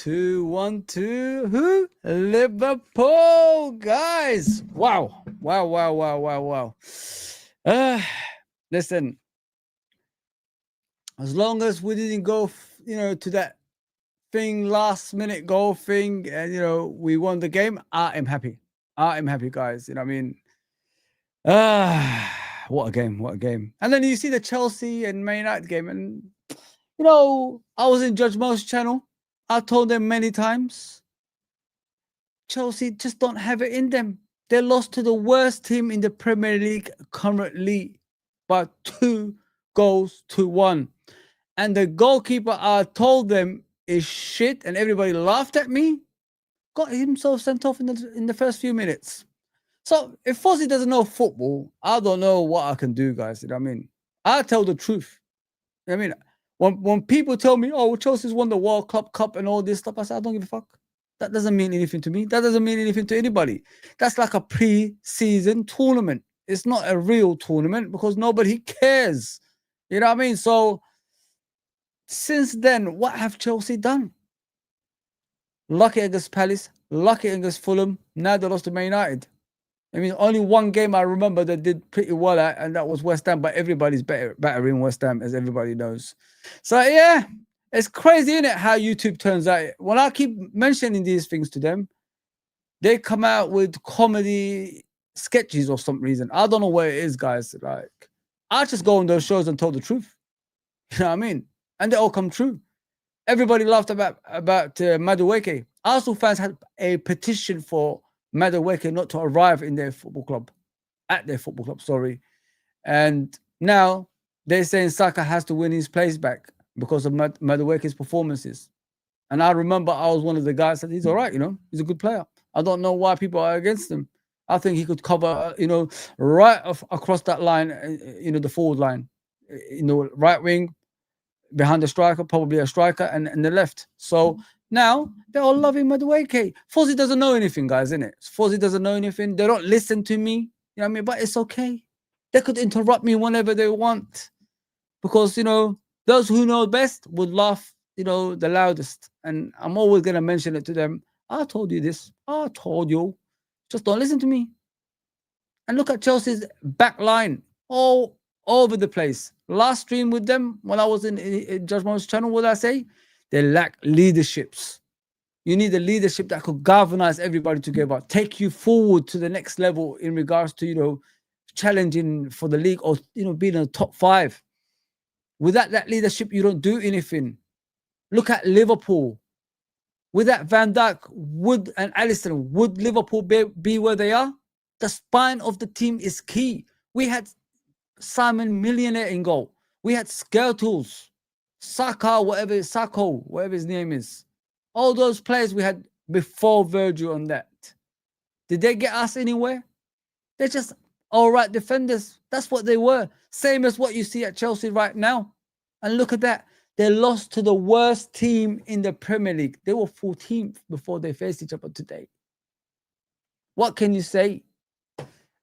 2, 1, 2. Who? Liverpool, guys. Wow. Listen, as long as we didn't go, to that last minute goal thing, and we won the game, I am happy. Guys. You know what I mean? What a game. And then you see the Chelsea and Man United game, and I was in Judge Mo's channel. I told them many times, Chelsea just don't have it in them. They lost to the worst team in the Premier League currently by 2-1. And the goalkeeper, I told them, is shit, and everybody laughed at me. Got himself sent off in the first few minutes. So if Fozzie doesn't know football, I don't know what I can do, guys. You know what I mean? I tell the truth. You know what I mean? When people tell me, oh, Chelsea's won the World Cup and all this stuff, I say, I don't give a fuck. That doesn't mean anything to me. That doesn't mean anything to anybody. That's like a pre-season tournament. It's not a real tournament because nobody cares. You know what I mean? So since then, what have Chelsea done? Lucky against Palace, lucky against Fulham. Now they lost to Man United. I mean, only one game I remember that did pretty well at, and that was West Ham, but everybody's better in West Ham, as everybody knows. So, yeah, it's crazy, isn't it, how YouTube turns out. When I keep mentioning these things to them, they come out with comedy sketches for some reason. I don't know what it is, guys. Like, I just go on those shows and tell the truth. You know what I mean? And they all come true. Everybody laughed about Madueke. Arsenal fans had a petition for Madueke not to arrive in their football club, and now they're saying Saka has to win his place back because of Madueke's performances. And I remember I was one of the guys that he's all right, he's a good player. I don't know why people are against him. I think he could cover, right across that line, the forward line, right wing, behind the striker, probably a striker, and the left. So now they're all loving Madueke. Fozzie doesn't know anything, guys, innit? Fozzie doesn't know anything. They don't listen to me. You know what I mean? But it's okay. They could interrupt me whenever they want. Because, those who know best would laugh, the loudest. And I'm always going to mention it to them. I told you this. I told you. Just don't listen to me. And look at Chelsea's back line. All over the place. Last stream with them, when I was in Judge Mo's channel, what did I say? They lack leaderships. You need a leadership that could galvanize everybody together, take you forward to the next level in regards to, challenging for the league or, being in the top 5. Without that leadership, you don't do anything. Look at Liverpool. Without Van Dijk, Wood and Alisson, would Liverpool be where they are? The spine of the team is key. We had Simon Millionaire in goal. We had Skrtells, Saka, whatever his name is. All those players we had before Virgil on that. Did they get us anywhere? They're just all right defenders. That's what they were. Same as what you see at Chelsea right now. And look at that. They lost to the worst team in the Premier League. They were 14th before they faced each other today. What can you say?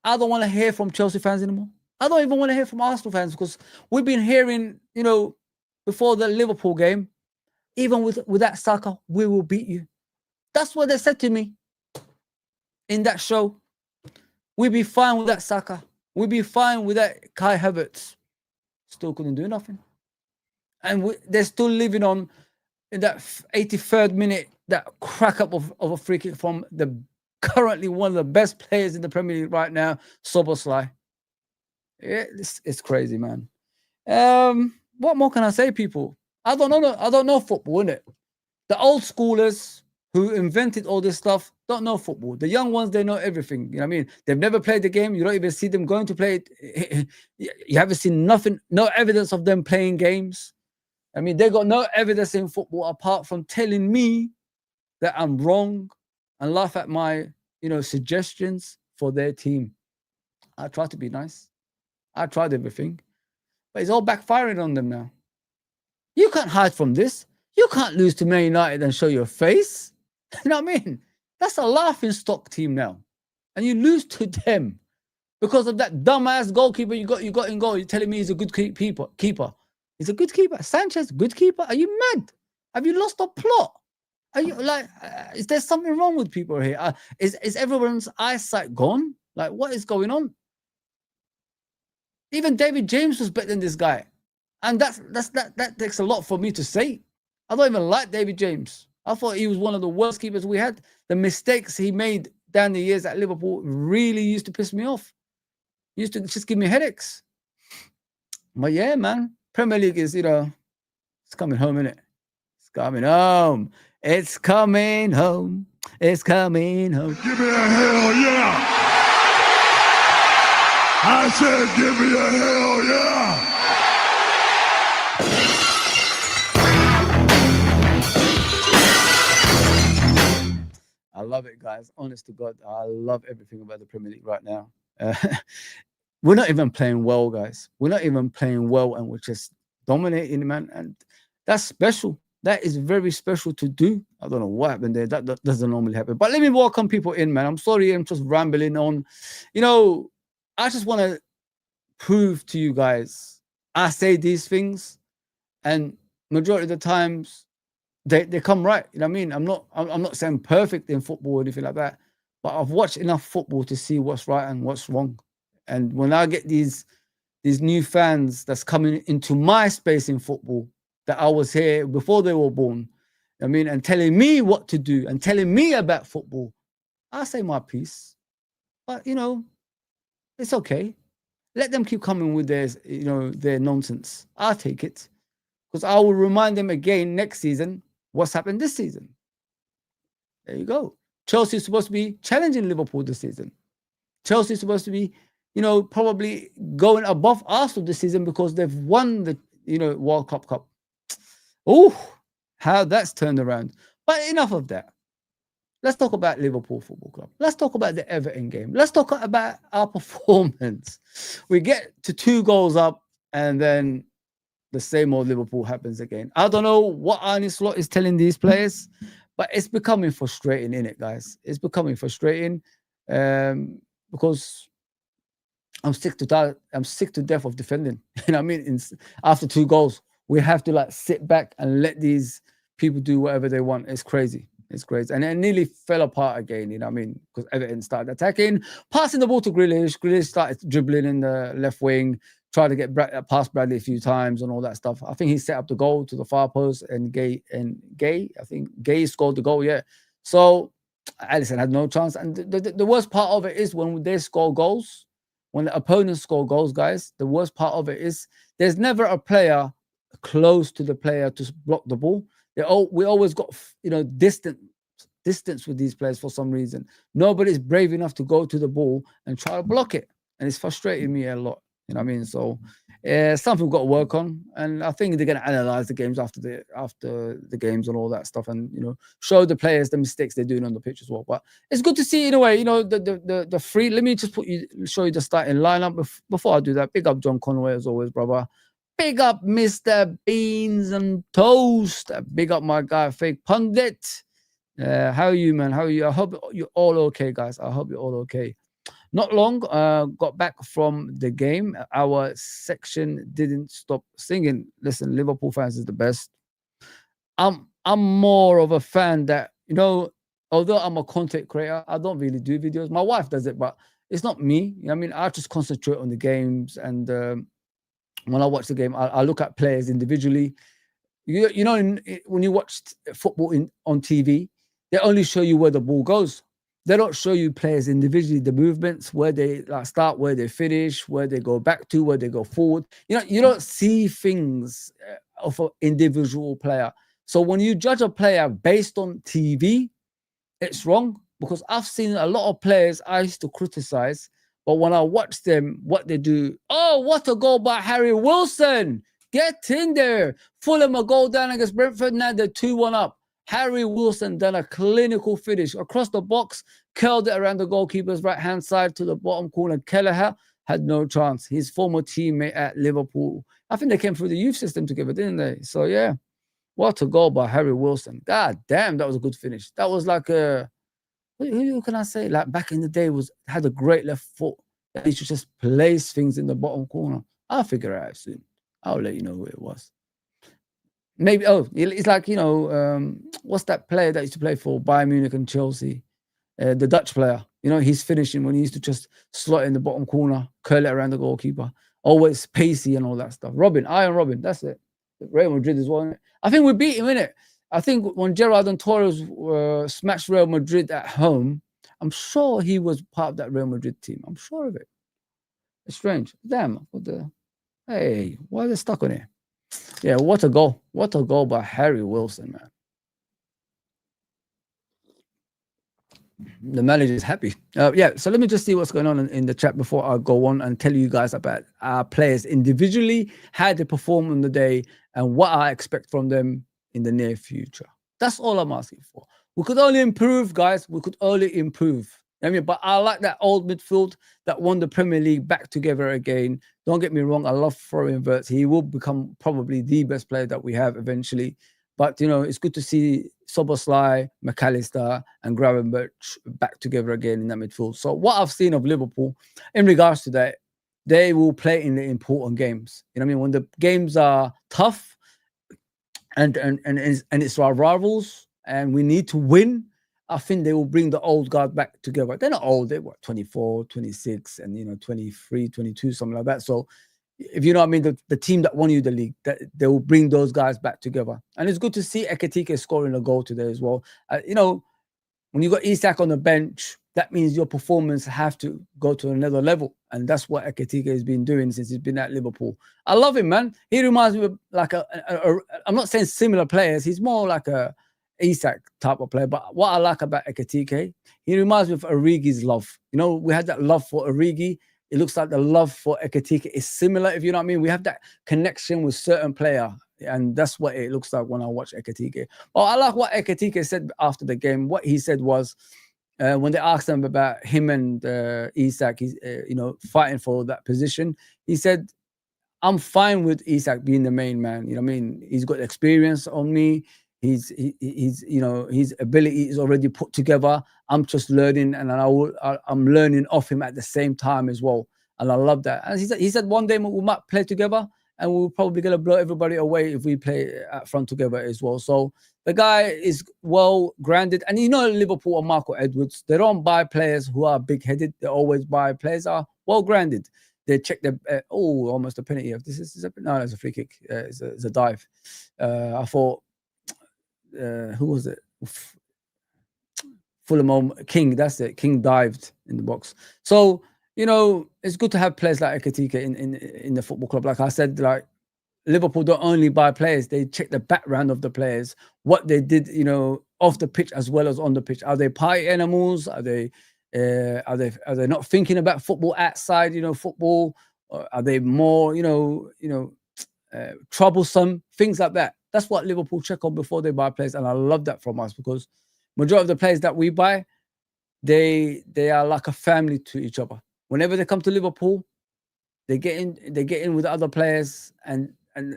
I don't want to hear from Chelsea fans anymore. I don't even want to hear from Arsenal fans because we've been hearing, before the Liverpool game, even with that Saka, we will beat you. That's what they said to me in that show. We'll be fine with that Saka. We'll be fine with that Kai Havertz. Still couldn't do nothing. And they're still living on in that 83rd minute, that crack up of a free kick from currently one of the best players in the Premier League right now, Szoboszlai. Yeah, it's crazy, man. What more can I say, people? I don't know football, innit? The old schoolers who invented all this stuff don't know football. The young ones, they know everything. You know what I mean? They've never played the game. You don't even see them going to play it. You haven't seen nothing, no evidence of them playing games. I mean, they got no evidence in football apart from telling me that I'm wrong and laugh at my, suggestions for their team. I try to be nice. I tried everything, but it's all backfiring on them now. You can't hide from this. You can't lose to Man United and show your face. You know what I mean? That's a laughing stock team now. And you lose to them because of that dumbass goalkeeper you got in goal. You're telling me he's a good keeper. He's a good keeper. Sanchez, good keeper. Are you mad? Have you lost the plot? Are you like? Is there something wrong with people here? Is everyone's eyesight gone? Like, what is going on? Even David James was better than this guy, and that takes a lot for me to say. I don't even like David James. I thought he was one of the worst keepers we had. The mistakes he made down the years at Liverpool really used to piss me off. Used to just give me headaches. But yeah, man, Premier League is, it's coming home, innit? It's coming home. It's coming home. It's coming home. Give me a hell yeah. I said, give me a hell yeah. I love it, guys. Honest to God, I love everything about the Premier League right now. We're not even playing well, guys. We're not even playing well, and we're just dominating, man. And that's special. That is very special to do. I don't know what happened there. That doesn't normally happen. But let me welcome people in, man. I'm sorry, I'm just rambling on. I just want to prove to you guys, I say these things, and majority of the times they come right. You know what I mean? I'm not saying perfect in football or anything like that, but I've watched enough football to see what's right and what's wrong. And when I get these new fans that's coming into my space in football, that I was here before they were born, I mean, and telling me what to do and telling me about football, I say my piece. But it's okay. Let them keep coming with their nonsense. I'll take it, because I will remind them again next season what's happened this season. There you go. Chelsea is supposed to be challenging Liverpool this season. Chelsea is supposed to be, probably going above Arsenal this season because they've won the, World Cup. Oh, how that's turned around. But enough of that. Let's talk about Liverpool Football Club. Let's talk about the Everton game. Let's talk about our performance. We get to 2 goals up, and then the same old Liverpool happens again. I don't know what Arne Slot is telling these players, but it's becoming frustrating, innit, guys? It's becoming frustrating because I'm sick to death. I'm sick to death of defending. You know what I mean? After 2 goals, we have to sit back and let these people do whatever they want. It's crazy. It's crazy. And it nearly fell apart again, you know what I mean? Because Everton started attacking, passing the ball to Grealish. Grealish started dribbling in the left wing, tried to get past Bradley a few times and all that stuff. I think he set up the goal to the far post, and Gay, I think Gay scored the goal, yeah. So Alisson had no chance. And the worst part of it is when they score goals, when the opponents score goals, guys, the worst part of it is there's never a player close to the player to block the ball. We always got, distance with these players for some reason. Nobody's brave enough to go to the ball and try to block it. And it's frustrating me a lot. You know what I mean? So something we've got to work on. And I think they're going to analyze the games after the games and all that stuff, and show the players the mistakes they're doing on the pitch as well. But it's good to see, in a way, the free. Let me just show you the starting lineup before I do that. Big up John Conway as always, brother. Big up Mr. Beans and Toast. Big up my guy, Fake Pundit. How are you, man? How are you? I hope you're all okay, guys. I hope you're all okay. Not long, got back from the game. Our section didn't stop singing. Listen, Liverpool fans is the best. I'm more of a fan that, although I'm a content creator, I don't really do videos. My wife does it, but it's not me. I mean, I just concentrate on the games, and when I watch the game, I look at players individually. When you watch football on TV, they only show you where the ball goes. They don't show you players individually, the movements, where they start, where they finish, where they go back to, where they go forward. You don't see things of an individual player. So when you judge a player based on TV, it's wrong, because I've seen a lot of players I used to criticize, but when I watch them, what they do, oh, what a goal by Harry Wilson. Get in there. Fulham a goal down against Brentford. Now they're 2-1 up. Harry Wilson done a clinical finish across the box, curled it around the goalkeeper's right-hand side to the bottom corner. Kelleher had no chance. His former teammate at Liverpool. I think they came through the youth system together, didn't they? So, yeah. What a goal by Harry Wilson. God damn, that was a good finish. That was like a... Who can I say? Like back in the day, had a great left foot. He should just place things in the bottom corner. I'll figure it out soon. I'll let you know who it was. Maybe it's like what's that player that used to play for Bayern Munich and Chelsea? The Dutch player. He's finishing when he used to just slot in the bottom corner, curl it around the goalkeeper. Always pacey and all that stuff. Iron Robin, that's it. Real Madrid as well. I think we beat him in it. I think when Gerard and Torres smashed Real Madrid at home, I'm sure he was part of that Real Madrid team. I'm sure of it. It's strange. Damn. Hey, why are they stuck on it? Yeah, what a goal. What a goal by Harry Wilson, man. The manager is happy. Yeah, so let me just see what's going on in the chat before I go on and tell you guys about our players individually, how they perform on the day, and what I expect from them in the near future. That's all I'm asking for. We could only improve, guys. We could only improve. But I like that old midfield that won the Premier League back together again. Don't get me wrong. I love Florian Wirtz. He will become probably the best player that we have eventually. But, it's good to see Szoboszlai, McAllister, and Gravenberch back together again in that midfield. So what I've seen of Liverpool in regards to that, they will play in the important games. When the games are tough and it's our rivals and we need to win, I think they will bring the old guard back together. They're not old. They're 24, 26, and 23, 22, something like that. So if you know what I mean, the team that won you the league, that they will bring those guys back together. And it's good to see Ekitike scoring a goal today as well. When you got Isak on the bench, that means your performance have to go to another level. And that's what Ekitike has been doing since he's been at Liverpool. I love him, man. He reminds me of like I'm not saying similar players. He's more like a Isak type of player. But what I like about Ekitike, he reminds me of Origi's love. We had that love for Origi. It looks like the love for Ekitike is similar, if you know what I mean. We have that connection with certain player, and that's what it looks like when I watch Ekitike. But I like what Ekitike said after the game. What he said was, when they asked him about him and Isak, he's fighting for that position, he said, I'm fine with Isak being the main man. You know what I mean? He's got experience on me. He's his ability is already put together. I'm just learning, and I'm learning off him at the same time as well. And I love that. And he said one day we might play together, and we're probably gonna blow everybody away if we play at front together as well. So the guy is well grounded, and Liverpool and Marco Edwards, they don't buy players who are big-headed. They always buy players who are well grounded. They check the almost a penalty. This is no, it's a free kick. It's a dive. I thought. Who was it? Fulham King. That's it. King dived in the box. So it's good to have players like Ekitike in the football club. Like I said, like Liverpool don't only buy players; they check the background of the players, what they did, off the pitch as well as on the pitch. Are they party animals? Are they not thinking about football outside? Football. Or are they more troublesome? Things like that. That's what Liverpool check on before they buy players, and I love that from us because majority of the players that we buy, they are like a family to each other. Whenever they come to Liverpool, they get in with the other players, and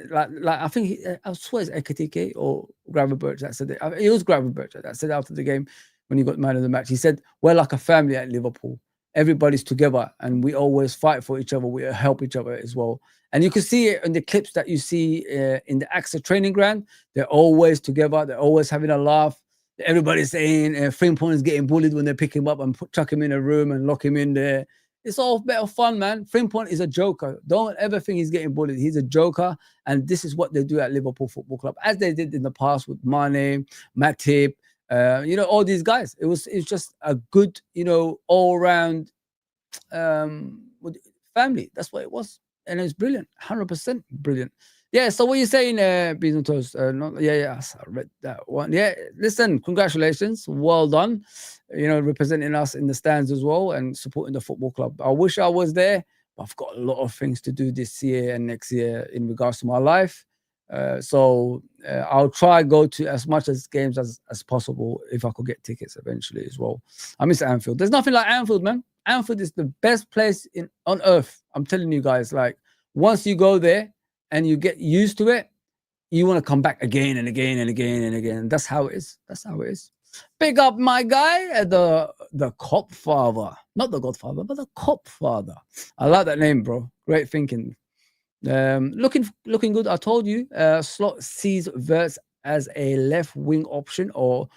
like I think I swear it's Ekitike or Gravenberch that said it. It was Gravenberch that said after the game when he got man of the match. He said we're like a family at Liverpool. Everybody's together, and we always fight for each other. We help each other as well. And you can see it in the clips that you see in the AXA training ground. They're always together. They're always having a laugh. Everybody's saying Frimpong is getting bullied when they pick him up and chuck him in a room and lock him in there. It's all better fun, man. Frimpong is a joker. Don't ever think he's getting bullied. He's a joker. And this is what they do at Liverpool Football Club, as they did in the past with Mane, Matip, all these guys. It's just a good, all-round family. That's what it was. And it's brilliant, 100% brilliant. Yeah, so what are you saying, Beans and Toast? Yes, I read that one. Yeah, listen, congratulations. Well done. Representing us in the stands as well and supporting the football club. I wish I was there, but I've got a lot of things to do this year and next year in regards to my life. So I'll try go to as much as games as possible if I could get tickets eventually as well. I miss Anfield. There's nothing like Anfield, man. Anfield is the best place on earth. I'm telling you guys, like once you go there and you get used to it, you want to come back again and again and again and again. That's how it is. That's how it is. Pick up my guy, the Cop Father. Not the Godfather, but the Cop Father. I like that name, bro. Great thinking. Looking good. I told you. Slot sees Verts as a left wing option, or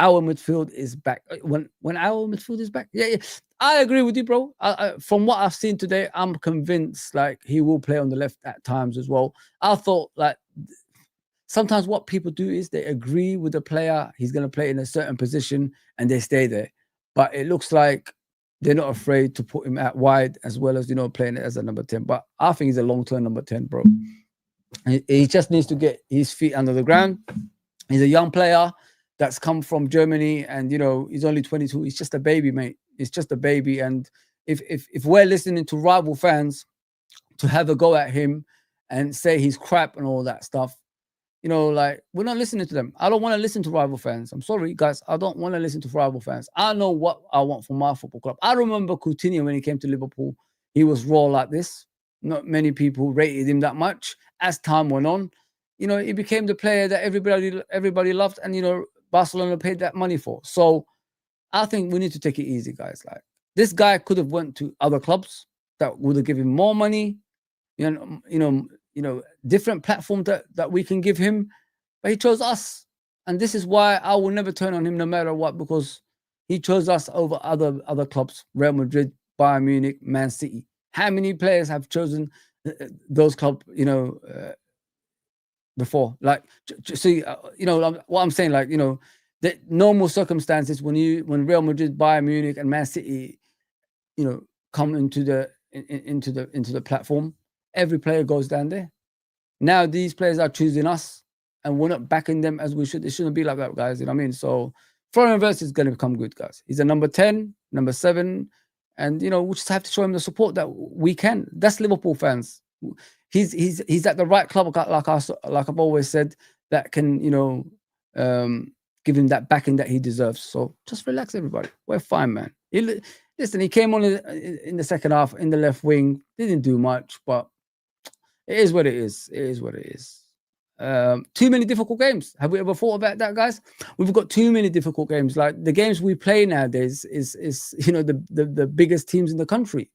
our midfield is back. When our midfield is back, yeah. I agree with you, bro. From what I've seen today, I'm convinced like he will play on the left at times as well. I thought like sometimes what people do is they agree with the player, he's going to play in a certain position, and they stay there. But it looks like they're not afraid to put him out wide as well as, playing it as a number 10. But I think he's a long-term number 10, bro. He just needs to get his feet under the ground. He's a young player that's come from Germany, and, he's only 22. He's just a baby, mate. He's just a baby. And if we're listening to rival fans to have a go at him and say he's crap and all that stuff, like, we're not listening to them. I don't want to listen to rival fans. I'm sorry, guys. I don't want to listen to rival fans. I know what I want from my football club. I remember Coutinho when he came to Liverpool. He was raw like this. Not many people rated him that much. As time went on, he became the player that everybody loved, and Barcelona paid that money for. So I think we need to take it easy, guys. Like, this guy could have went to other clubs that would have given him more money. Different platform that we can give him, but he chose us. And this is why I will never turn on him no matter what, because he chose us over other clubs, Real Madrid, Bayern Munich, Man City. How many players have chosen those clubs, before? Like, see, what I'm saying, like, the normal circumstances when Real Madrid, Bayern Munich, and Man City, come into the platform, every player goes down there. Now these players are choosing us, and we're not backing them as we should. It shouldn't be like that, guys. You know what I mean? So Florian Wirtz is going to become good, guys. He's a number 10, number 7, and we just have to show him the support that we can. That's Liverpool fans. He's at the right club, like I've always said, that can give him that backing that he deserves. So just relax, everybody. We're fine, man. Listen, he came on in the second half in the left wing. Didn't do much, but it is what it is. It is what it is. Too many difficult games. Have we ever thought about that, guys? We've got too many difficult games. Like, the games we play nowadays is the biggest teams in the country.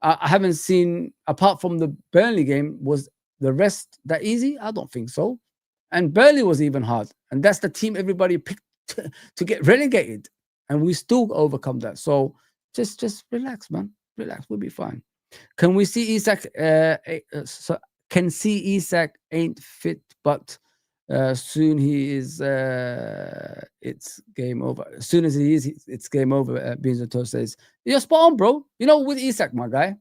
I haven't seen, apart from the Burnley game, was the rest that easy? I don't think so. And Burnley was even hard. And that's the team everybody picked to get relegated. And we still overcome that. So just relax, man. Relax. We'll be fine. Can we see Isak? Can see Isak ain't fit, but soon he is. It's game over. As soon as he is, it's game over. Benzato says, "You're spot on, bro." With Isak, my guy,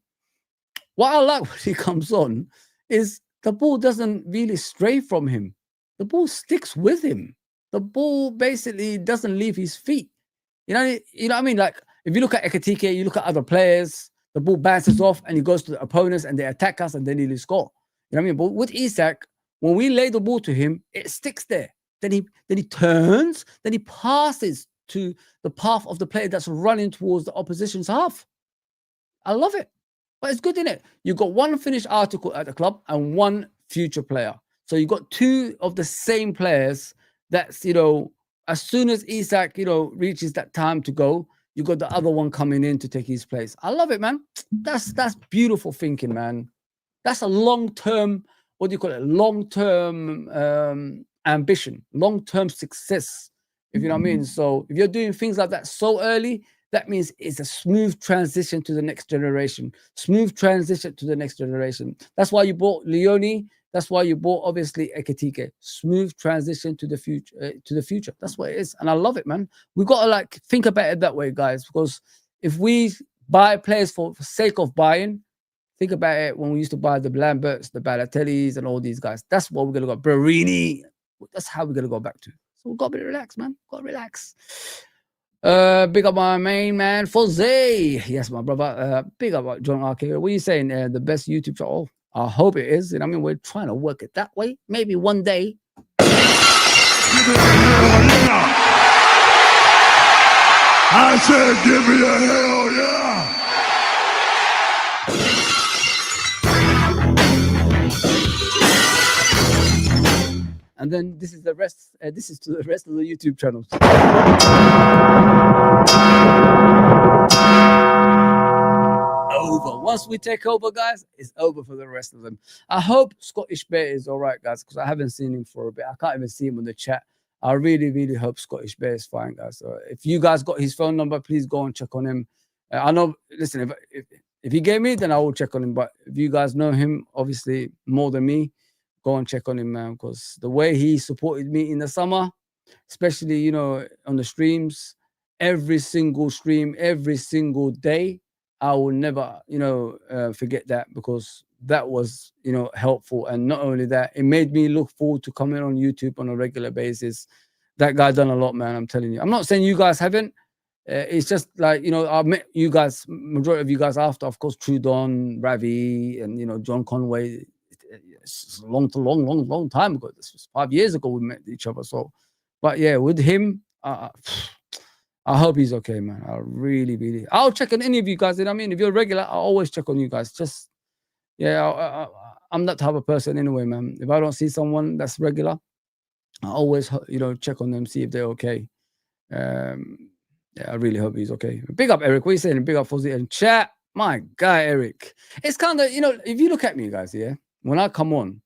what I like when he comes on is the ball doesn't really stray from him. The ball sticks with him. The ball basically doesn't leave his feet. You know what I mean? Like, if you look at Ekitike, you look at other players, the ball bounces off and he goes to the opponents and they attack us and then he score. You know what I mean? But with Isak, when we lay the ball to him, it sticks there. Then he turns, then he passes to the path of the player that's running towards the opposition's half. I love it. But it's good, isn't it? You've got one finished article at the club and one future player. So you've got two of the same players that's, as soon as Isak, reaches that time to go, you got the other one coming in to take his place. I love it, man. That's beautiful thinking, man. That's a long-term, what do you call it? Long-term ambition, long-term success, if you know what I mean. So if you're doing things like that so early, that means it's a smooth transition to the next generation. Smooth transition to the next generation. That's why you bought Leone. That's why you bought, obviously, Ekitike. Smooth transition to the future. That's what it is. And I love it, man. We've got to think about it that way, guys, because if we buy players for sake of buying, think about it when we used to buy the Lamberts, the Balotellis, and all these guys. That's what we're going to go. Barini. That's how we're going to go back to. So we've got to be relaxed, man. Got to relax. Big up my main man, Jose. Yes, my brother. Big up John Arcade. What are you saying? The best YouTube channel? I hope it is. I mean, we're trying to work it that way. Maybe one day. Give me a hell yeah! I said, give me a hell yeah! And then this is the rest. This is to the rest of the YouTube channels. over. Once we take over, guys, it's over for the rest of them. I hope Scottish Bear is all right, guys, because I haven't seen him for a bit. I can't even see him on the chat. I really, really hope Scottish Bear is fine, guys. So if you guys got his phone number, please go and check on him. I know, listen, if he gave me, then I will check on him. But if you guys know him, obviously, more than me, go and check on him, man, because the way he supported me in the summer, especially, you know, on the streams, every single stream, every single day, I will never, you know, forget that, because that was, you know, helpful. And not only that, it made me look forward to coming on YouTube on a regular basis. That guy done a lot, man. I'm telling you. I'm not saying you guys haven't. It's just like, you know, I met you guys, majority of you guys after, of course, Trudon, Ravi, and, you know, John Conway. It's a long time ago. This was 5 years ago we met each other. So, but yeah, with him, I hope he's okay, man. I really, really. I'll check on any of you guys. You know what I mean? If you're regular, I'll always check on you guys. Just, yeah, I'm that type of person anyway, man. If I don't see someone that's regular, I always, you know, check on them, see if they're okay. Yeah, I really hope he's okay. Big up, Eric. What are you saying? Big up, Fozzie and chat. My guy, Eric. It's kind of, you know, if you look at me, guys, yeah, when I come on,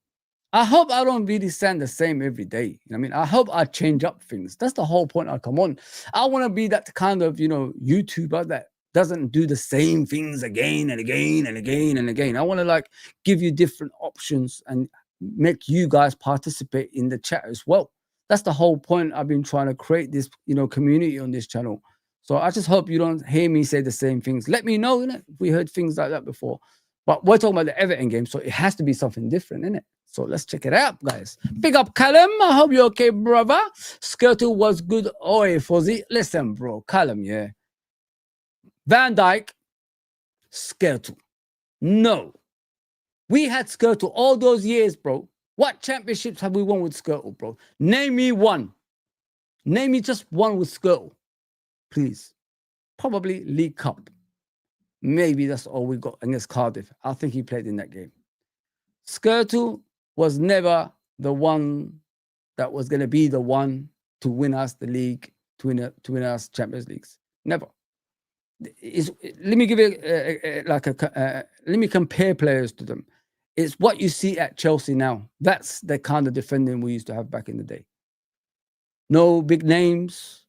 I hope I don't really sound the same every day. You know what I mean? I hope I change up things. That's the whole point I come on. I want to be that kind of, you know, YouTuber that doesn't do the same things again and again and again and again. I want to like give you different options and make you guys participate in the chat as well. That's the whole point. I've been trying to create this, you know, community on this channel. So I just hope you don't hear me say the same things. Let me know, innit, if we heard things like that before. But we're talking about the Everton game, so it has to be something different, innit? So let's check it out, guys. Big up, Callum. I hope you're okay, brother. Skirtle was good. Oi, Fozzie. Listen, bro. Callum, yeah. Van Dijk, Skirtle. No. We had Skirtle all those years, bro. What championships have we won with Skirtle, bro? Name me one. Name me just one with Skirtle, please. Probably League Cup. Maybe that's all we got against Cardiff. I think he played in that game. Skirtle was never the one that was going to be the one to win us the league, to win us Champions Leagues. Never. Let me give you let me compare players to them. It's what you see at Chelsea now. That's the kind of defending we used to have back in the day. No big names.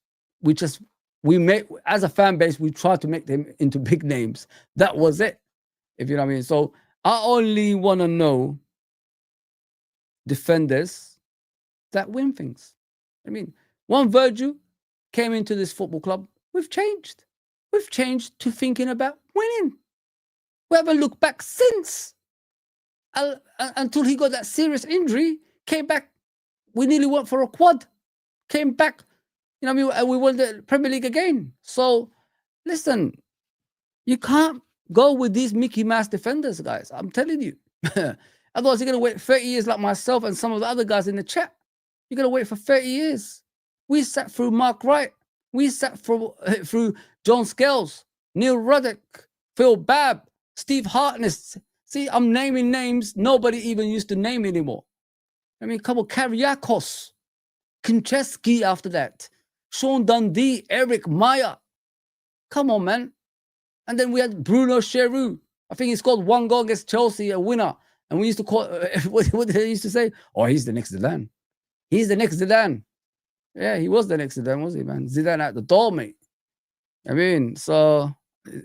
We make, as a fan base, we try to make them into big names. That was it, if you know what I mean. So I only want to know defenders that win things. I mean, one Virgil came into this football club. We've changed. We've changed to thinking about winning. We haven't looked back since. Until he got that serious injury, came back. We nearly went for a quad. Came back. You know what I mean? We won the Premier League again. So, listen, you can't go with these Mickey Mouse defenders, guys. I'm telling you. Otherwise, you're going to wait 30 years like myself and some of the other guys in the chat. You're going to wait for 30 years. We sat through Mark Wright. We sat through John Scales, Neil Ruddock, Phil Babb, Steve Hartness. See, I'm naming names nobody even used to name anymore. I mean, come on, Kariakos, Kincheski after that. Sean Dundee, Eric Meyer. Come on, man. And then we had Bruno Cheroux. I think he scored one goal against Chelsea, a winner. And we used to call, what did they used to say? Oh, he's the next Zidane. He's the next Zidane. Yeah, he was the next Zidane, was he, man? Zidane at the door, mate. I mean, so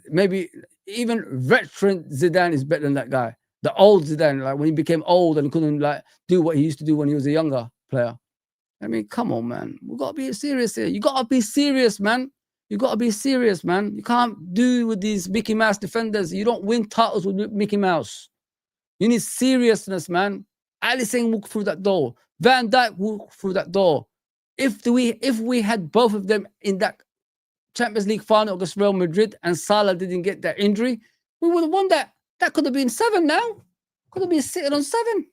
maybe even veteran Zidane is better than that guy. The old Zidane, like when he became old and couldn't like do what he used to do when he was a younger player. I mean, come on, man. We got to be serious here. You got to be serious, man. You got to be serious, man. You can't do with these Mickey Mouse defenders. You don't win titles with Mickey Mouse. You need seriousness, man. Alisson walked through that door. Van Dijk walked through that door. If we had both of them in that Champions League final against Real Madrid and Salah didn't get that injury, we would have won that. That could have been 7 now. Could have been sitting on 7.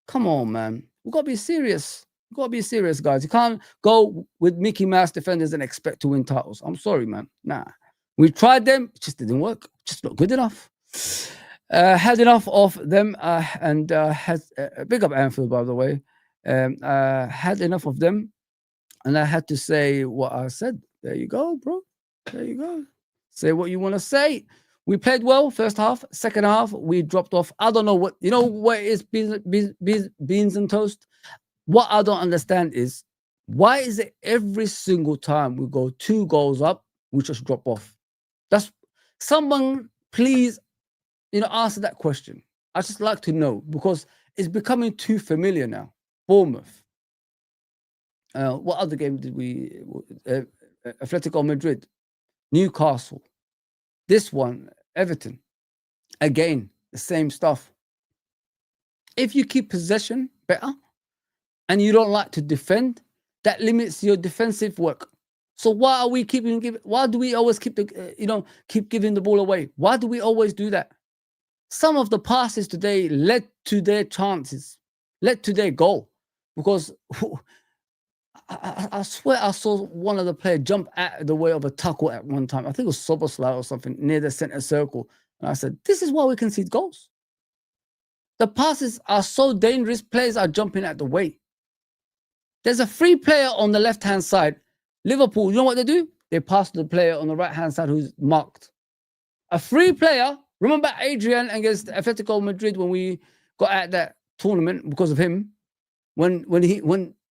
Come on, man. We've got to be serious. You've got to be serious, guys. You can't go with Mickey Mouse defenders and expect to win titles. I'm sorry, man. Nah. We tried them. It just didn't work. Just not good enough. Had enough of them and had big up Anfield, by the way. Had enough of them. And I had to say what I said. There you go, bro. There you go. Say what you want to say. We played well first half. Second half, we dropped off. I don't know what what is beans and toast. What I don't understand is why is it every single time we go 2 goals up, we just drop off? That's someone please answer that question. I just like to know because it's becoming too familiar now. Bournemouth. What other game did we? Atletico Madrid, Newcastle. This one, Everton. Again, the same stuff. If you keep possession better and you don't like to defend, that limits your defensive work. So why are we why do we always keep keep giving the ball away? Why do we always do that? Some of the passes today led to their chances, led to their goal. Because I swear I saw one of the players jump out the way of a tackle at one time. I think it was Soboslai or something near the center circle. And I said, this is why we concede goals. The passes are so dangerous. Players are jumping out the way. There's a free player on the left-hand side. Liverpool, you know what they do? They pass to the player on the right-hand side who's marked. A free player. Remember Adrian against Atletico Madrid when we got at that tournament because of him? When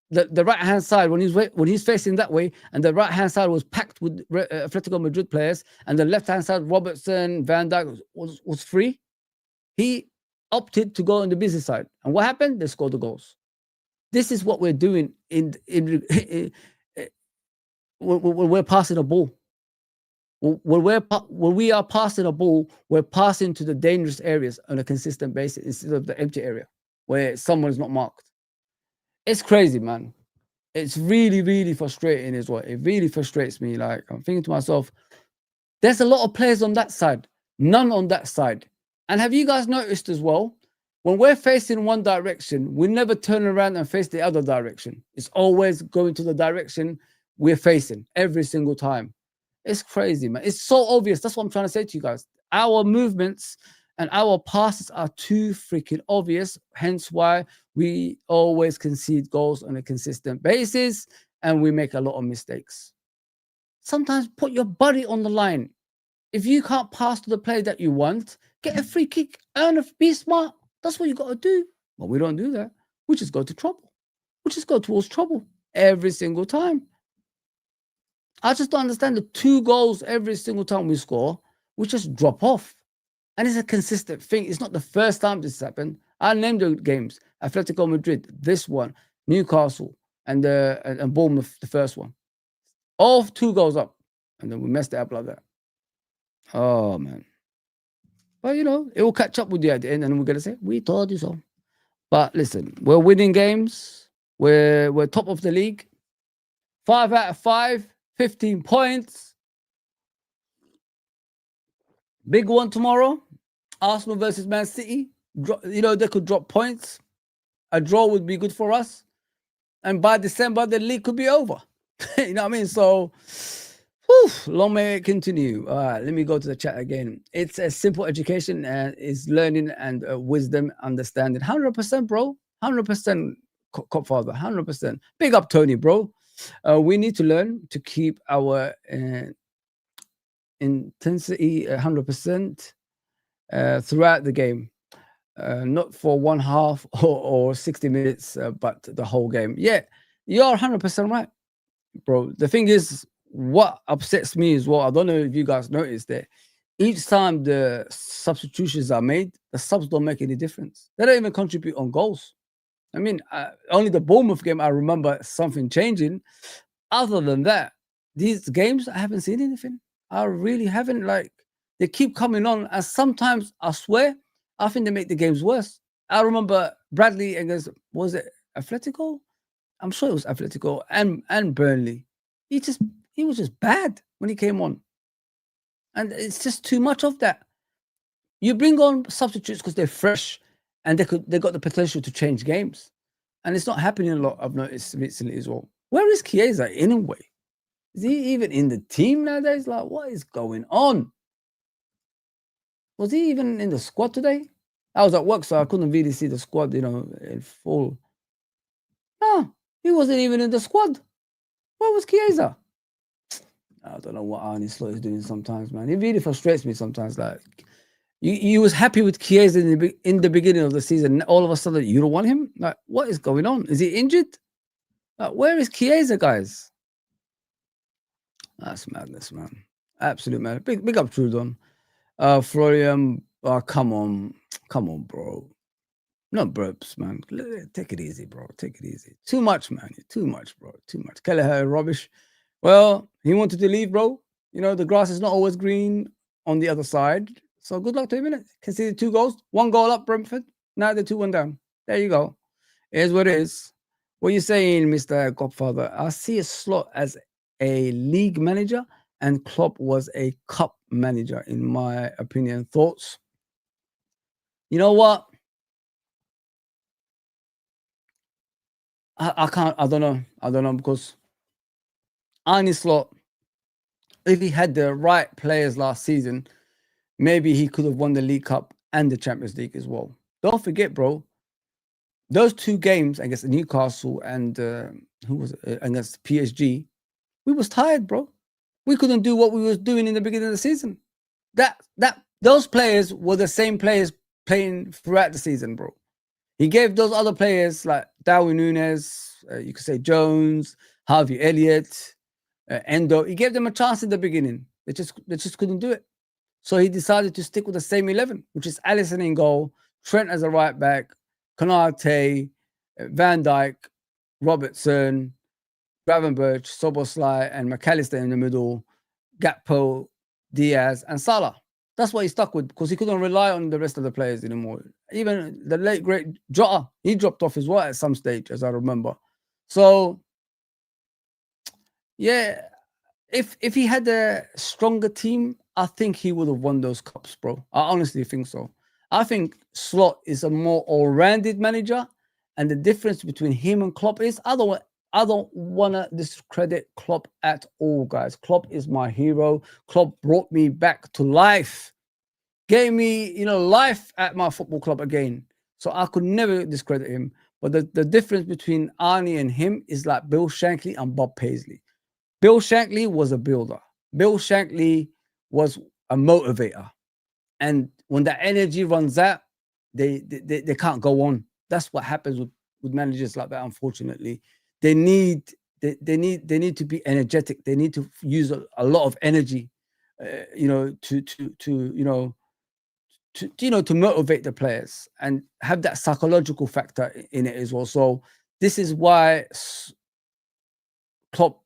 the right hand side when he's facing that way and the right hand side was packed with Atletico Madrid players and the left hand side Robertson, Van Dijk was free. He opted to go on the busy side, and what happened? They scored the goals. This is what we're doing when we're passing a ball. When we are passing a ball, we're passing to the dangerous areas on a consistent basis instead of the empty area where someone is not marked. It's crazy, man. It's really, really frustrating as well. It really frustrates me. Like, I'm thinking to myself, there's a lot of players on that side, none on that side. And have you guys noticed as well, when we're facing one direction, we never turn around and face the other direction. It's always going to the direction we're facing every single time. It's crazy, man. It's so obvious. That's what I'm trying to say to you guys. Our movements and our passes are too freaking obvious. Hence why we always concede goals on a consistent basis and we make a lot of mistakes. Sometimes put your body on the line. If you can't pass to the player that you want, get a free kick, be smart. That's what you got to do. But we don't do that. We just go to trouble. We just go towards trouble every single time. I just don't understand the 2 goals every single time we score, we just drop off. And it's a consistent thing. It's not the first time this happened. I named the games. Atletico Madrid, this one, Newcastle, and Bournemouth, the first one. All 2 goals up. And then we messed it up like that. Oh, man. But, it will catch up with you at the end, and we're going to say, we told you so. But listen, we're winning games. We're top of the league. 5 out of 5, 15 points. Big one tomorrow. Arsenal versus Man City. They could drop points. A draw would be good for us. And by December, the league could be over. You know what I mean? So, long may it continue. All right, let me go to the chat again. It's a simple education and it's learning and wisdom, understanding. 100%, bro. 100%, Copfather. 100%. Big up, Tony, bro. We need to learn to keep our intensity 100% throughout the game. Not for one half or 60 minutes, but the whole game. Yeah, you're 100% right, bro. The thing is, what upsets me as well, I don't know if you guys noticed that each time the substitutions are made, the subs don't make any difference. They don't even contribute on goals. I mean, only the Bournemouth game, I remember something changing. Other than that, these games, I haven't seen anything. I really haven't. Like, they keep coming on, and sometimes, I swear, I think they make the games worse. I remember Bradley against, was it Atletico? I'm sure it was Atletico and Burnley. He was just bad when he came on. And it's just too much of that. You bring on substitutes because they're fresh and they got the potential to change games. And it's not happening a lot, I've noticed recently as well. Where is Chiesa anyway? Is he even in the team nowadays? Like, what is going on? Was he even in the squad today? I was at work, so I couldn't really see the squad, in full. No, he wasn't even in the squad. Where was Chiesa? I don't know what Arne Slot is doing sometimes, man. It really frustrates me sometimes. Like you was happy with Chiesa in the beginning of the season. All of a sudden, you don't want him. Like, what is going on? Is he injured? Like, where is Chiesa, guys? That's madness, man. Absolute madness. Big up Trudon. Florian, come on, bro. No burps, man. Take it easy, bro. Take it easy. Too much, man. Too much, bro. Too much. Kelleher, rubbish. Well, he wanted to leave, bro. You know, the grass is not always green on the other side. So good luck to him, innit? Conceded 2 goals. 1 goal up, Brentford. Now they're 2-1 down. There you go. Here's what it is. What are you saying, Mr. Godfather? I see a Slot as a league manager and Klopp was a cup manager, in my opinion. Thoughts? You know what? I can't. I don't know because Arne Slot, if he had the right players last season, maybe he could have won the League Cup and the Champions League as well. Don't forget, bro, those 2 games against Newcastle and who was it? Against PSG, we was tired, bro. We couldn't do what we was doing in the beginning of the season. Those players were the same players playing throughout the season, bro. He gave those other players like Darwin Núñez, you could say Jones, Harvey Elliott, Endo. He gave them a chance in the beginning. They just couldn't do it. So he decided to stick with the same 11, which is Alisson in goal, Trent as a right back, Konate, Van Dijk, Robertson, Gravenberch, Soboslai, and McAllister in the middle, Gakpo, Diaz, and Salah. That's what he stuck with because he couldn't rely on the rest of the players anymore. Even the late great Jota, he dropped off as well at some stage, as I remember. So, yeah, if he had a stronger team, I think he would have won those cups, bro. I honestly think so. I think Slot is a more all-rounded manager, and the difference between him and Klopp is I don't want to discredit Klopp at all, guys. Klopp is my hero. Klopp brought me back to life, gave me, life at my football club again. So I could never discredit him. But the difference between Arne and him is like Bill Shankly and Bob Paisley. Bill Shankly was a builder. Bill Shankly was a motivator. And when that energy runs out, they can't go on. That's what happens with managers like that, unfortunately. They need to be energetic. They need to use a lot of energy, to motivate the players and have that psychological factor in it as well. So this is why Klopp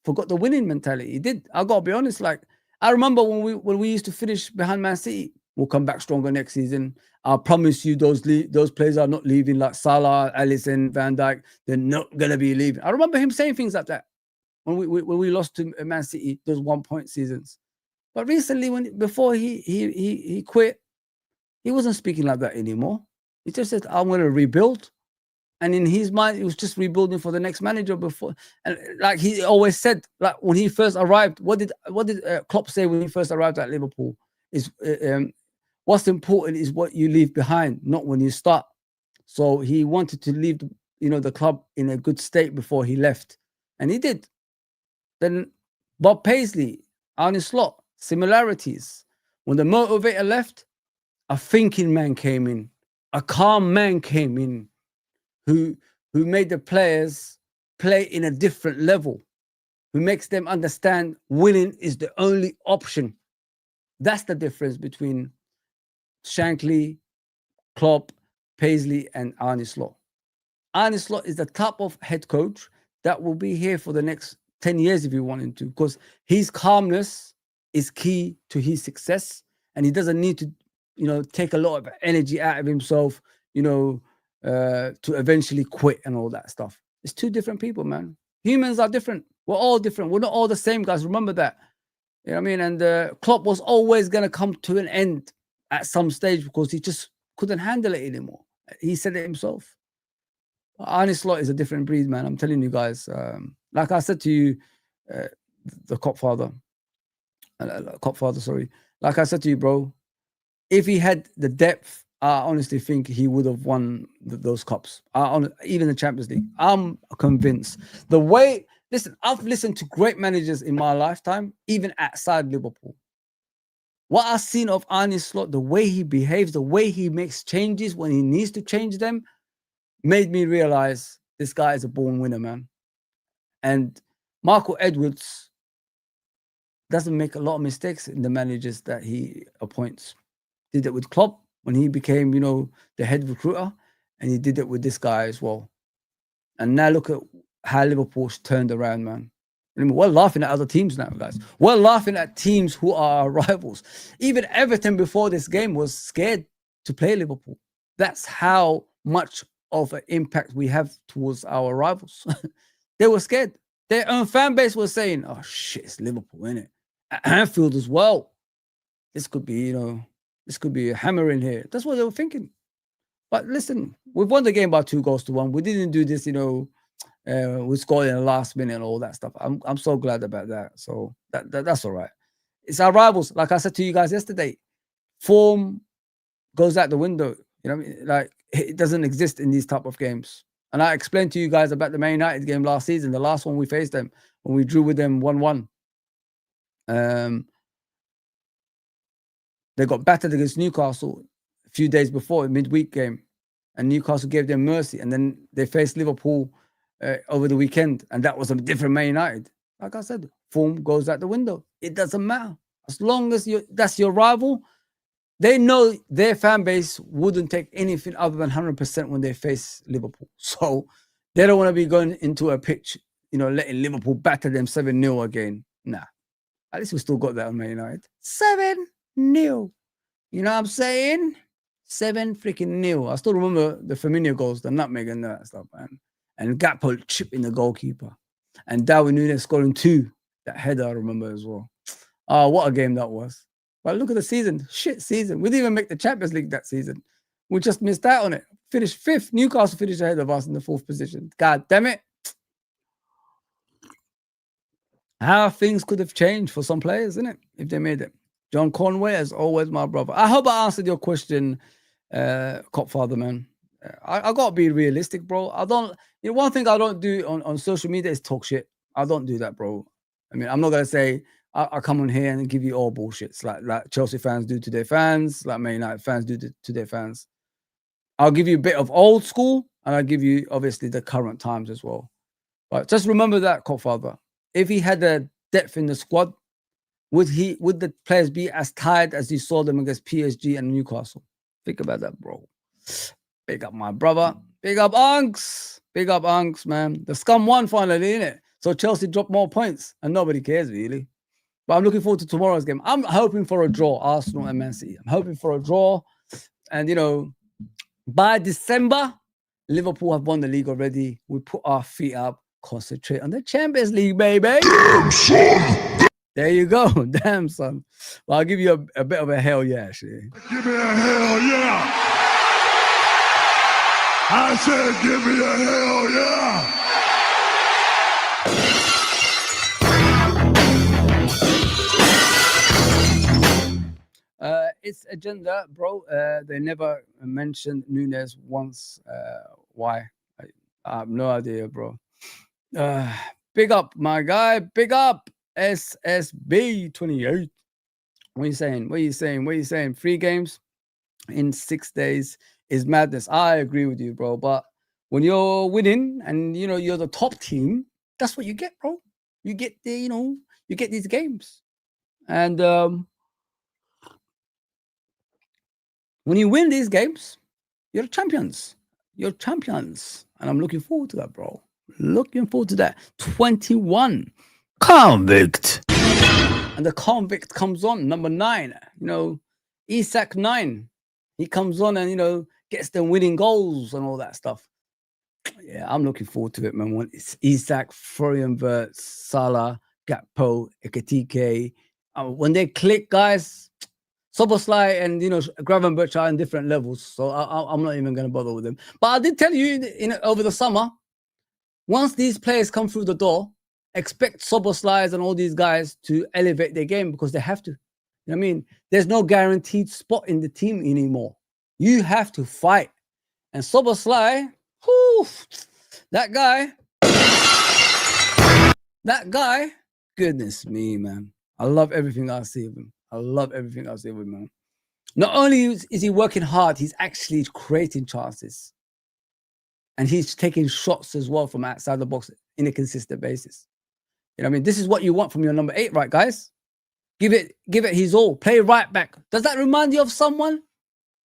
forgot the winning mentality. He did. I gotta be honest. Like I remember when we used to finish behind Man City, we'll come back stronger next season. I promise you, those players are not leaving. Like Salah, Alisson, Van Dijk, they're not gonna be leaving. I remember him saying things like that when we lost to Man City, those 1-point seasons. But recently, before he quit, he wasn't speaking like that anymore. He just said, "I'm going to rebuild." And in his mind, he was just rebuilding for the next manager before. And like he always said, like when he first arrived, what did Klopp say when he first arrived at Liverpool? Is what's important is what you leave behind, not when you start. So he wanted to leave, the club in a good state before he left, and he did. Then Bob Paisley, Arne Slot, similarities. When the motivator left, a thinking man came in, a calm man came in, who made the players play in a different level, who makes them understand winning is the only option. That's the difference between Shankly, Klopp, Paisley, and Arne Slot. Arne Slot is the type of head coach that will be here for the next 10 years if you want him to, because his calmness is key to his success, and he doesn't need to, take a lot of energy out of himself, to eventually quit and all that stuff. It's 2 different people, man. Humans are different. We're all different. We're not all the same, guys. Remember that. You know what I mean? And Klopp was always going to come to an end at some stage because he just couldn't handle it anymore. He said it himself. Arne Slot is a different breed, man. I'm telling you guys. Like I said to you, the cop father, sorry. Like I said to you, bro, if he had the depth, I honestly think he would have won those cups. Even the Champions League. I'm convinced. The way Listen, I've listened to great managers in my lifetime, even outside Liverpool. What I've seen of Arne Slot, the way he behaves, the way he makes changes when he needs to change them, made me realize this guy is a born winner, man. And Michael Edwards doesn't make a lot of mistakes in the managers that he appoints. Did it with Klopp when he became, the head recruiter, and he did it with this guy as well. And now look at how Liverpool's turned around, man. I mean, we're laughing at other teams now, guys. We're laughing at teams who are our rivals. Even Everton before this game was scared to play Liverpool. That's how much of an impact we have towards our rivals. They were scared. Their own fan base was saying, oh shit, it's Liverpool, innit? At Anfield as well. This could be, this could be a hammer in here. That's what they were thinking. But listen, we've won the game by 2-1. We didn't do this, we scored in the last minute and all that stuff. I'm so glad about that. So that's all right. It's our rivals. Like I said to you guys yesterday, form goes out the window. You know what I mean? Like, it doesn't exist in these type of games. And I explained to you guys about the Man United game last season, the last one we faced them, when we drew with them 1-1. They got battered against Newcastle a few days before, a midweek game, and Newcastle gave them mercy. And then they faced Liverpool over the weekend, and that was a different Man United. Like I said, form goes out the window. It doesn't matter. As long as that's your rival, they know their fan base wouldn't take anything other than 100% when they face Liverpool. So they don't want to be going into a pitch, letting Liverpool batter them 7-0 again. Nah. At least we still got that on Man United. 7-0. You know what I'm saying? 7-0. I still remember the Firmino goals, the nutmeg and that stuff, man. And Gakpo chipping the goalkeeper. And Darwin Núñez scoring 2. That header I remember as well. Oh, what a game that was. But look at the season. Shit season. We didn't even make the Champions League that season. We just missed out on it. Finished 5th. Newcastle finished ahead of us in the 4th position. God damn it. How things could have changed for some players, isn't it? If they made it. John Conway, as always, my brother. I hope I answered your question, Copfather, man. I got to be realistic, bro. I don't... one thing I don't do on social media is talk shit. I don't do that, bro. I mean, I'm not going to say... I come on here and give you all bullshits like Chelsea fans do to their fans, like Man United fans do to their fans. I'll give you a bit of old school, and I'll give you, obviously, the current times as well. But just remember that, Copfather. If he had the depth in the squad, would the players be as tired as you saw them against PSG and Newcastle? Think about that, bro. Big up my brother. Big up Unks. Big up Unks, man. The scum won finally, innit? So Chelsea dropped more points, and nobody cares, really. But I'm looking forward to tomorrow's game. I'm hoping for a draw, Arsenal and Man City. I'm hoping for a draw. And, by December, Liverpool have won the league already. We put our feet up, concentrate on the Champions League, baby. Damn, son. There you go. Damn, son. Well, I'll give you a bit of a hell yeah, actually. Give me a hell yeah. I said give me a hell yeah. It's agenda, bro. They never mentioned Núñez once. Why? I have no idea, bro. Big up, my guy. Big up, SSB28. What are you saying? What are you saying? What are you saying? 3 games in 6 days is madness. I agree with you, bro. But when you're winning and, you're the top team, that's what you get, bro. You get you get these games. And when you win these games, you're champions. You're champions. And I'm looking forward to that, bro. Looking forward to that. 21. Convict. And the convict comes on, number 9. Isak 9. He comes on and, gets them winning goals and all that stuff. Yeah, I'm looking forward to it, man. When it's Isak, Florian Wirtz, Salah, Gakpo, Ekitike. When they click, guys... Szoboszlai and Gravenberch are in different levels, so I'm not even going to bother with them. But I did tell you over the summer, once these players come through the door, expect Szoboszlai and all these guys to elevate their game because they have to. You know what I mean? There's no guaranteed spot in the team anymore. You have to fight. And Szoboszlai, that guy, That guy, goodness me, man. I love everything I see of him. I love everything I see of him, man. Not only is he working hard, he's actually creating chances. And he's taking shots as well from outside the box in a consistent basis. You know what I mean? This is what you want from your number 8, right, guys? Give it his all. Play right back. Does that remind you of someone?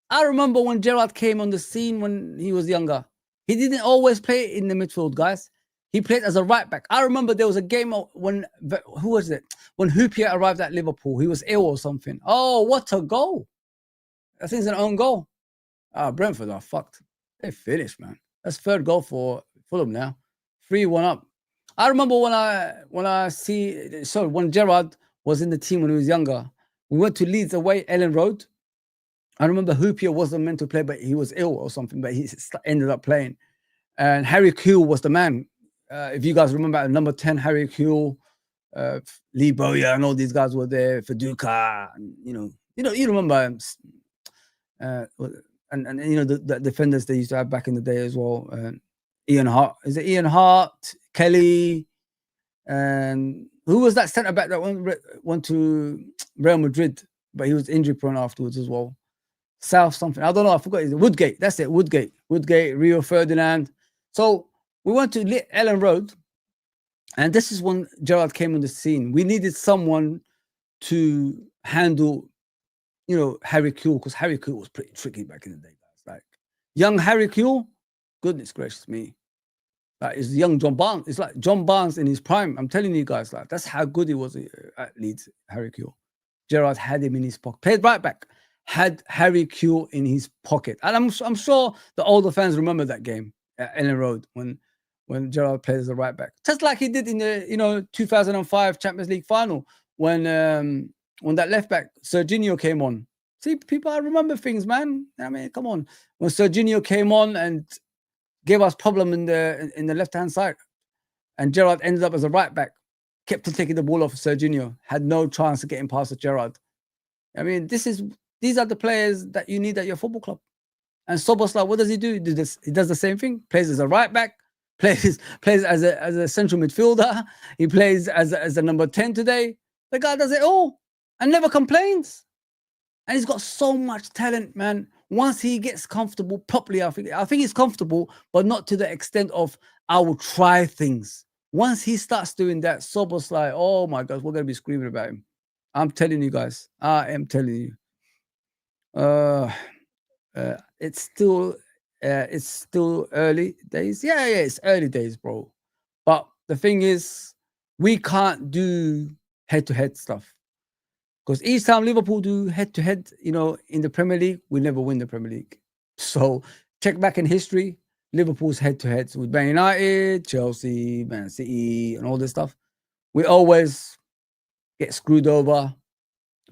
I remember when Gerrard came on the scene when he was younger. He didn't always play in the midfield, guys. He played as a right back. I remember there was a game when, who was it? When Hoopier arrived at Liverpool. He was ill or something. Oh, what a goal. I think it's an own goal. Brentford are fucked. They finished, man. That's third goal for Fulham now. 3-1 up. I remember when Gerrard was in the team when he was younger. We went to Leeds away, Ellen Road. I remember Hoopier wasn't meant to play, but he was ill or something, but he ended up playing. And Harry Kewell was the man. If you guys remember, number 10, Harry Kewell, Lee Bowyer, and all these guys were there. Faduka, and, you remember, and the defenders they used to have back in the day as well. Ian Hart, is it Ian Hart, Kelly, and who was that centre back that went to Real Madrid, but he was injury prone afterwards as well. South something, I don't know, I forgot. Woodgate, that's it, Woodgate, Rio Ferdinand. So we went to Ellen Road, and this is when Gerrard came on the scene. We needed someone to handle, Harry Kewell, because Harry Kewell was pretty tricky back in the day, guys. Like young Harry Kewell, goodness gracious me. Like it's young John Barnes. It's like John Barnes in his prime. I'm telling you guys, like that's how good he was at Leeds, Harry Kewell. Gerrard had him in his pocket. Played right back. Had Harry Kewell in his pocket. And I'm sure the older fans remember that game at Ellen Road when Gerrard played as a right back. Just like he did in the 2005 Champions League final when that left back Serginho came on. See, people, I remember things, man. I mean, come on. When Serginho came on and gave us problem in the left-hand side, and Gerrard ended up as a right back, kept on taking the ball off of Serginho, had no chance of getting past Gerrard. I mean, these are the players that you need at your football club. And Szoboszlai, what does he do? He does the same thing. Plays as a right back. Plays as a central midfielder. He plays as a number 10 today. The guy does it all and never complains. And he's got so much talent, man. Once he gets comfortable properly, I think he's comfortable, but not to the extent of I will try things. Once he starts doing that, Szoboszlai, oh my God, we're gonna be screaming about him. I'm telling you guys. I am telling you. It's still early days. Yeah, it's early days, bro. But the thing is, we can't do head-to-head stuff. Because each time Liverpool do head-to-head, in the Premier League, we never win the Premier League. So check back in history, Liverpool's head-to-heads with Man United, Chelsea, Man City, and all this stuff. We always get screwed over.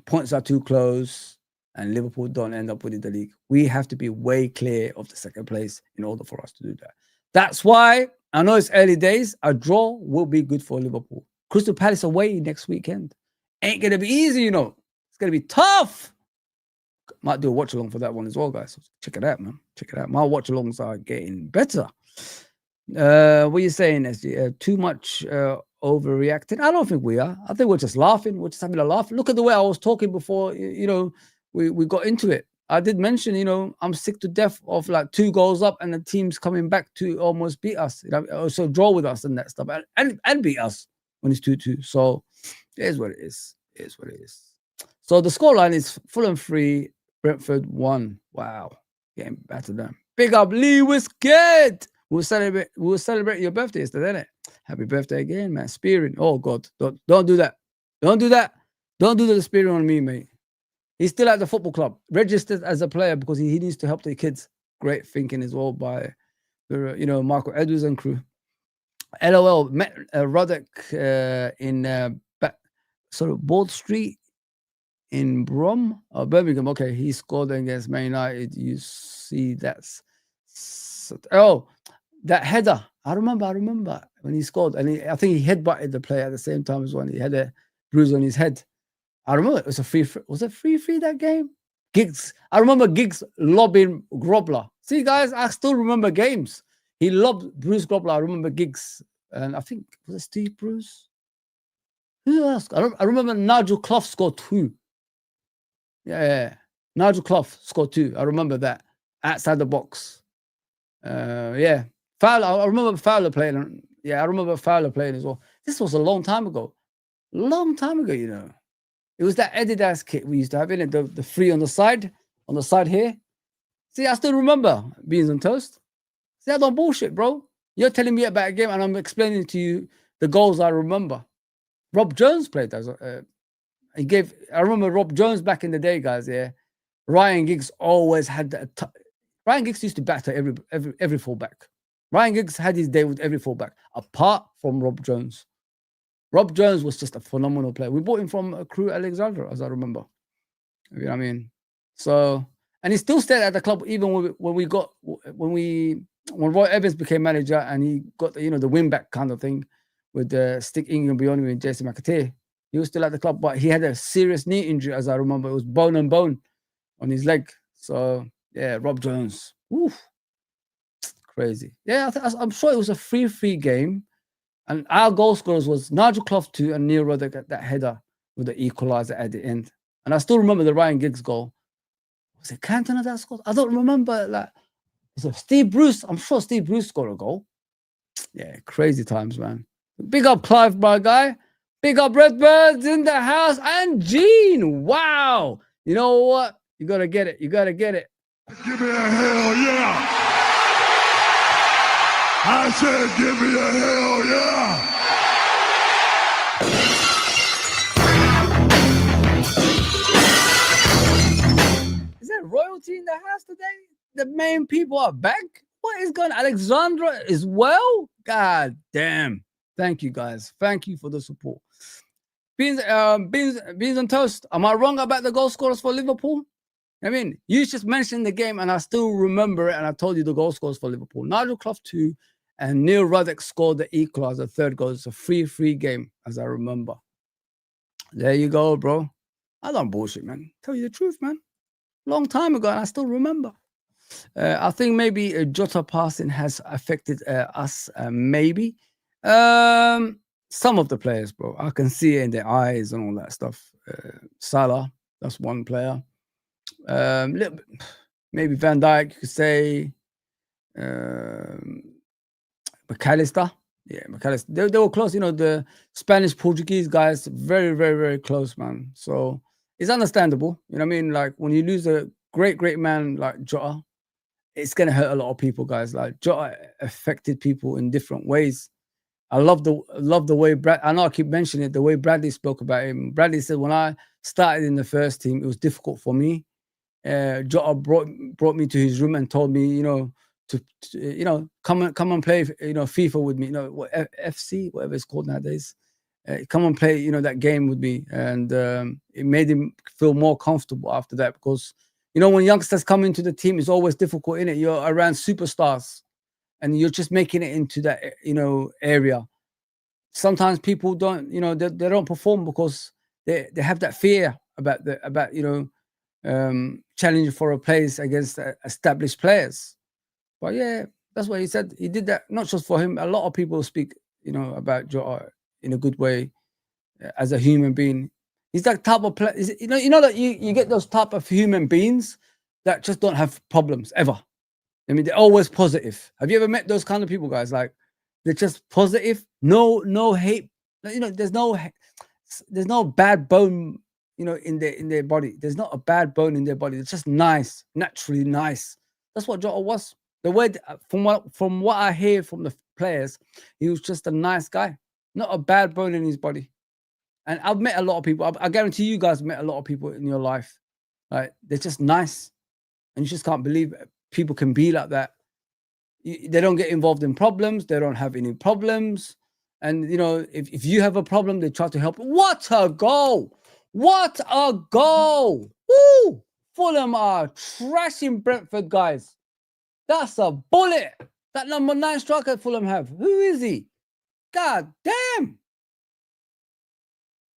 Points are too close, and Liverpool don't end up winning the league. We have to be way clear of the second place in order for us to do that. That's why, I know it's early days, a draw will be good for Liverpool. Crystal Palace away next weekend. Ain't going to be easy, It's going to be tough. Might do a watch-along for that one as well, guys. Check it out, man. Check it out. My watch-alongs are getting better. What are you saying, SG? Too much overreacting? I don't think we are. I think we're just laughing. We're just having a laugh. Look at the way I was talking before, we got into it. I did mention, I'm sick to death of like 2 goals up and the team's coming back to almost beat us. Also draw with us and that stuff. And beat us when it's 2-2. So it is what it is. It is what it is. So the scoreline is Fulham 3, Brentford 1. Wow. Getting better than. Big up Lee Wisket. We'll celebrate your birthday yesterday, innit? Happy birthday again, man. Spearing. Oh God. Don't do that. Don't do that. Don't do the spearing on me, mate. He's still at the football club, registered as a player because he needs to help the kids. Great thinking as well by Marco Edwards and crew. LOL met Roddick in Bald Street in Birmingham. Okay, he scored against Man United. You see that header. I remember when he scored, and I think he headbutted the player at the same time as when he had a bruise on his head. I remember it was a free. Was it 3-3 that game? Giggs. I remember Giggs lobbing Grobler. See, guys, I still remember games. He lobbed Bruce Grobler. I remember Giggs, and I think was it Steve Bruce? Who else? I remember Nigel Clough scored 2. Yeah. Nigel Clough scored 2. I remember that. Outside the box. Yeah. Fowler, I remember Fowler playing. Yeah, I remember Fowler playing as well. This was a long time ago. Long time ago, you know. It was that Adidas kit we used to have in it, the 3 on the side here. See, I still remember beans on toast. See, I don't bullshit, bro. You're telling me about a game and I'm explaining to you the goals I remember. Rob Jones played that. I remember Rob Jones back in the day, guys. Yeah. Ryan Giggs always had that. Ryan Giggs used to batter every fullback. Ryan Giggs had his day with every fullback, apart from Rob Jones. Rob Jones was just a phenomenal player. We bought him from Crew Alexandra, as I remember. You know what I mean? So, and he still stayed at the club even when Roy Evans became manager and he got the win back kind of thing with Stick Ingham beyond me and Jason McAteer. He was still at the club, but he had a serious knee injury, as I remember. It was bone and bone on his leg. So yeah, Rob Jones. Oof. Crazy. Yeah, I'm sure it was a 3-3 game. And our goal scorers was Nigel Clough 2 and Neil Ruddock at that header with the equaliser at the end. And I still remember the Ryan Giggs goal. Was it Cantona that scored? I don't remember. Was it Steve Bruce? I'm sure Steve Bruce scored a goal. Yeah, crazy times, man. Big up Clive, my guy. Big up Redbirds in the house. And Gene. Wow. You know what? You got to get it. You got to get it. Give me a hell yeah. I said give me a hell yeah. Is there royalty in the house today? The main people are back? What is going on? Alexandra as well? God damn. Thank you, guys. Thank you for the support. Beans on toast. Am I wrong about the goal scorers for Liverpool? I mean, you just mentioned the game and I still remember it, and I told you the goal scorers for Liverpool. Nigel Clough 2 and Neil Ruddock scored the equaliser, third goal. It's a 3-3 game, as I remember. There you go, bro. I don't bullshit, man. Tell you the truth, man. Long time ago, and I still remember. I think maybe Jota passing has affected us, maybe. Some of the players, bro. I can see it in their eyes and all that stuff. Salah, that's one player. Little bit, maybe Van Dijk, you could say. McAllister. Yeah, McAllister. They were close. You know, the Spanish, Portuguese guys, very, very, very close, man. So it's understandable. You know what I mean? Like when you lose a great man like Jota, it's gonna hurt a lot of people, guys. Like Jota affected people in different ways. I love the way I know I keep mentioning it, the way Bradley spoke about him. Bradley said when I started in the first team, it was difficult for me. Jota brought me to his room and told me, to come and play, FIFA with me, what FC, whatever it's called nowadays. Come and play, that game with me, and it made him feel more comfortable after that, because when youngsters come into the team, it's always difficult, innit? You're around superstars, and you're just making it into that, area. Sometimes people don't, they don't perform because they have that fear about challenging for a place against established players. But yeah, that's what he said. He did that not just for him. A lot of people speak, about Jota in a good way as a human being. He's that type of player. That you get those type of human beings that just don't have problems ever. I mean, they're always positive. Have you ever met those kind of people, guys? Like they're just positive, no hate. There's no bad bone, in their body. There's not a bad bone in their body. It's just nice, naturally nice. That's what Jota was. The way, from what I hear from the players, he was just a nice guy, not a bad bone in his body. And I've met a lot of people. I guarantee you guys met a lot of people in your life. Like they're just nice, and you just can't believe people can be like that. They don't get involved in problems. They don't have any problems. And if you have a problem, they try to help. What a goal! What a goal! Woo! Fulham are trashing Brentford, guys. That's a bullet. That number 9 striker Fulham have. Who is he? God damn.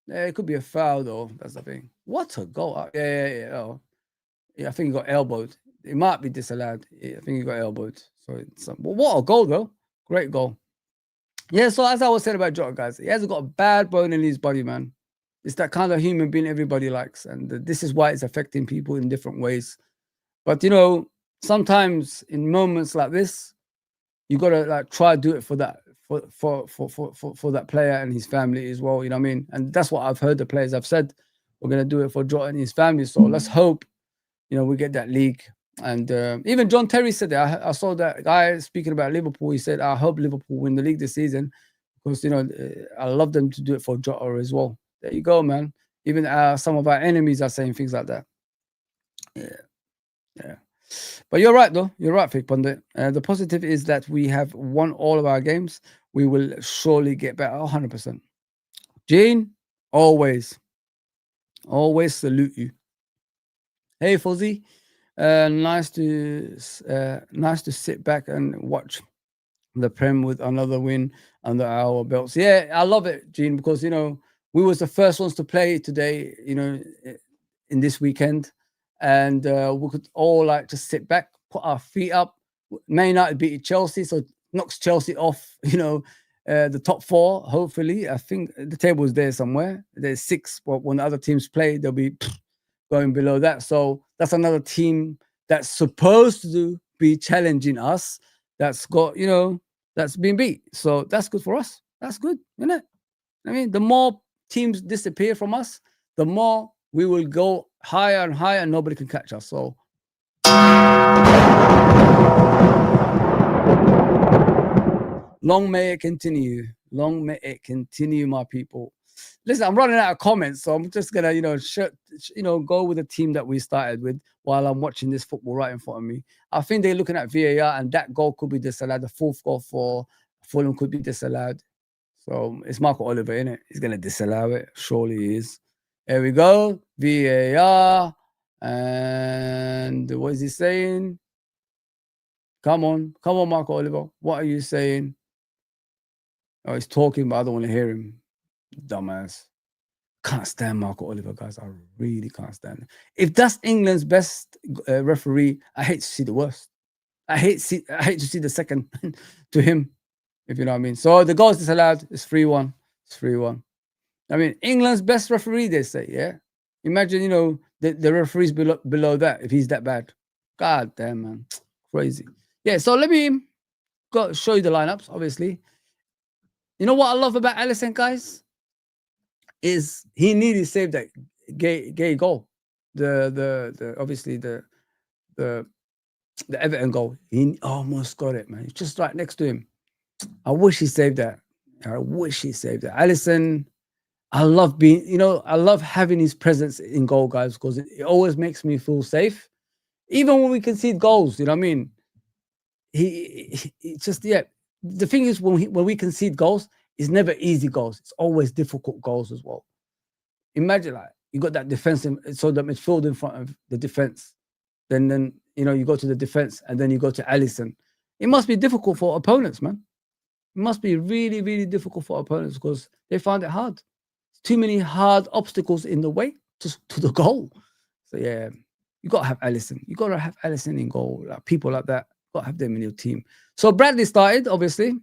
Yeah, it could be a foul though. That's the thing. What a goal. Yeah. Oh. Yeah, I think he got elbowed. It might be disallowed. Yeah, I think he got elbowed. So what a goal though. Great goal. Yeah, so as I was saying about Jota, guys, he hasn't got a bad bone in his body, man. It's that kind of human being everybody likes, and this is why it's affecting people in different ways. But sometimes in moments like this, you gotta like try to do it for that for that player and his family as well. You know what I mean? And that's what I've heard the players have said. We're gonna do it for Jota and his family. So let's hope we get that league. And even John Terry said that. I saw that guy speaking about Liverpool. He said, "I hope Liverpool win the league this season because I love them to do it for Jota as well." There you go, man. Even some of our enemies are saying things like that. Yeah, yeah. But you're right, though. You're right, Fake Pundit. The positive is that we have won all of our games. We will surely get better, 100%. Gene, always salute you. Hey, Fuzzy. Nice to sit back and watch the Prem with another win under our belts. Yeah, I love it, Gene, because we was the first ones to play today. In this weekend, and we could all like just sit back, put our feet up. Man United beat Chelsea, so knocks Chelsea off. The top four. Hopefully, I think the table is there somewhere. There's 6, but when the other teams play, they'll be going below that. So that's another team that's supposed to be challenging us. That's got that's been beat. So that's good for us. That's good, isn't it? I mean, the more teams disappear from us, the more we will go higher and higher, and nobody can catch us. So, long may it continue. Long may it continue, my people. Listen, I'm running out of comments, so I'm just gonna, go with the team that we started with while I'm watching this football right in front of me. I think they're looking at VAR, and that goal could be disallowed. The 4th goal for Fulham could be disallowed. So it's Marco Oliver, isn't it? He's gonna disallow it. Surely he is. Here we go. VAR. And what is he saying? Come on, Marco Oliver. What are you saying? Oh, he's talking, but I don't want to hear him. Dumbass. Can't stand Marco Oliver, guys. I really can't stand him. If that's England's best referee, I hate to see the worst. I hate to see the second to him, if you know what I mean. So the goal is disallowed. It's 3-1. It's 3-1. I mean, England's best referee, they say, yeah? Imagine, the referee's below that if he's that bad. God damn, man. Crazy. Yeah, so let me show you the lineups, obviously. You know what I love about Alisson, guys? Is he nearly saved that gay goal. The obviously the Everton goal. He almost got it, man. He's just right next to him. I wish he saved that. I wish he saved that. Alisson, I love having his presence in goal, guys, because it always makes me feel safe. Even when we concede goals, you know what I mean? He just, yeah. The thing is, when we concede goals, it's never easy goals. It's always difficult goals as well. Imagine like you got that defense, so the midfield in front of the defense. Then you go to the defense, and then you go to Alisson. It must be difficult for opponents, man. It must be really, really difficult for opponents because they find it hard. Too many hard obstacles in the way to the goal. So yeah, you gotta have Alisson. You gotta have Alisson in goal. Like people like that, gotta have them in your team. So Bradley started, obviously,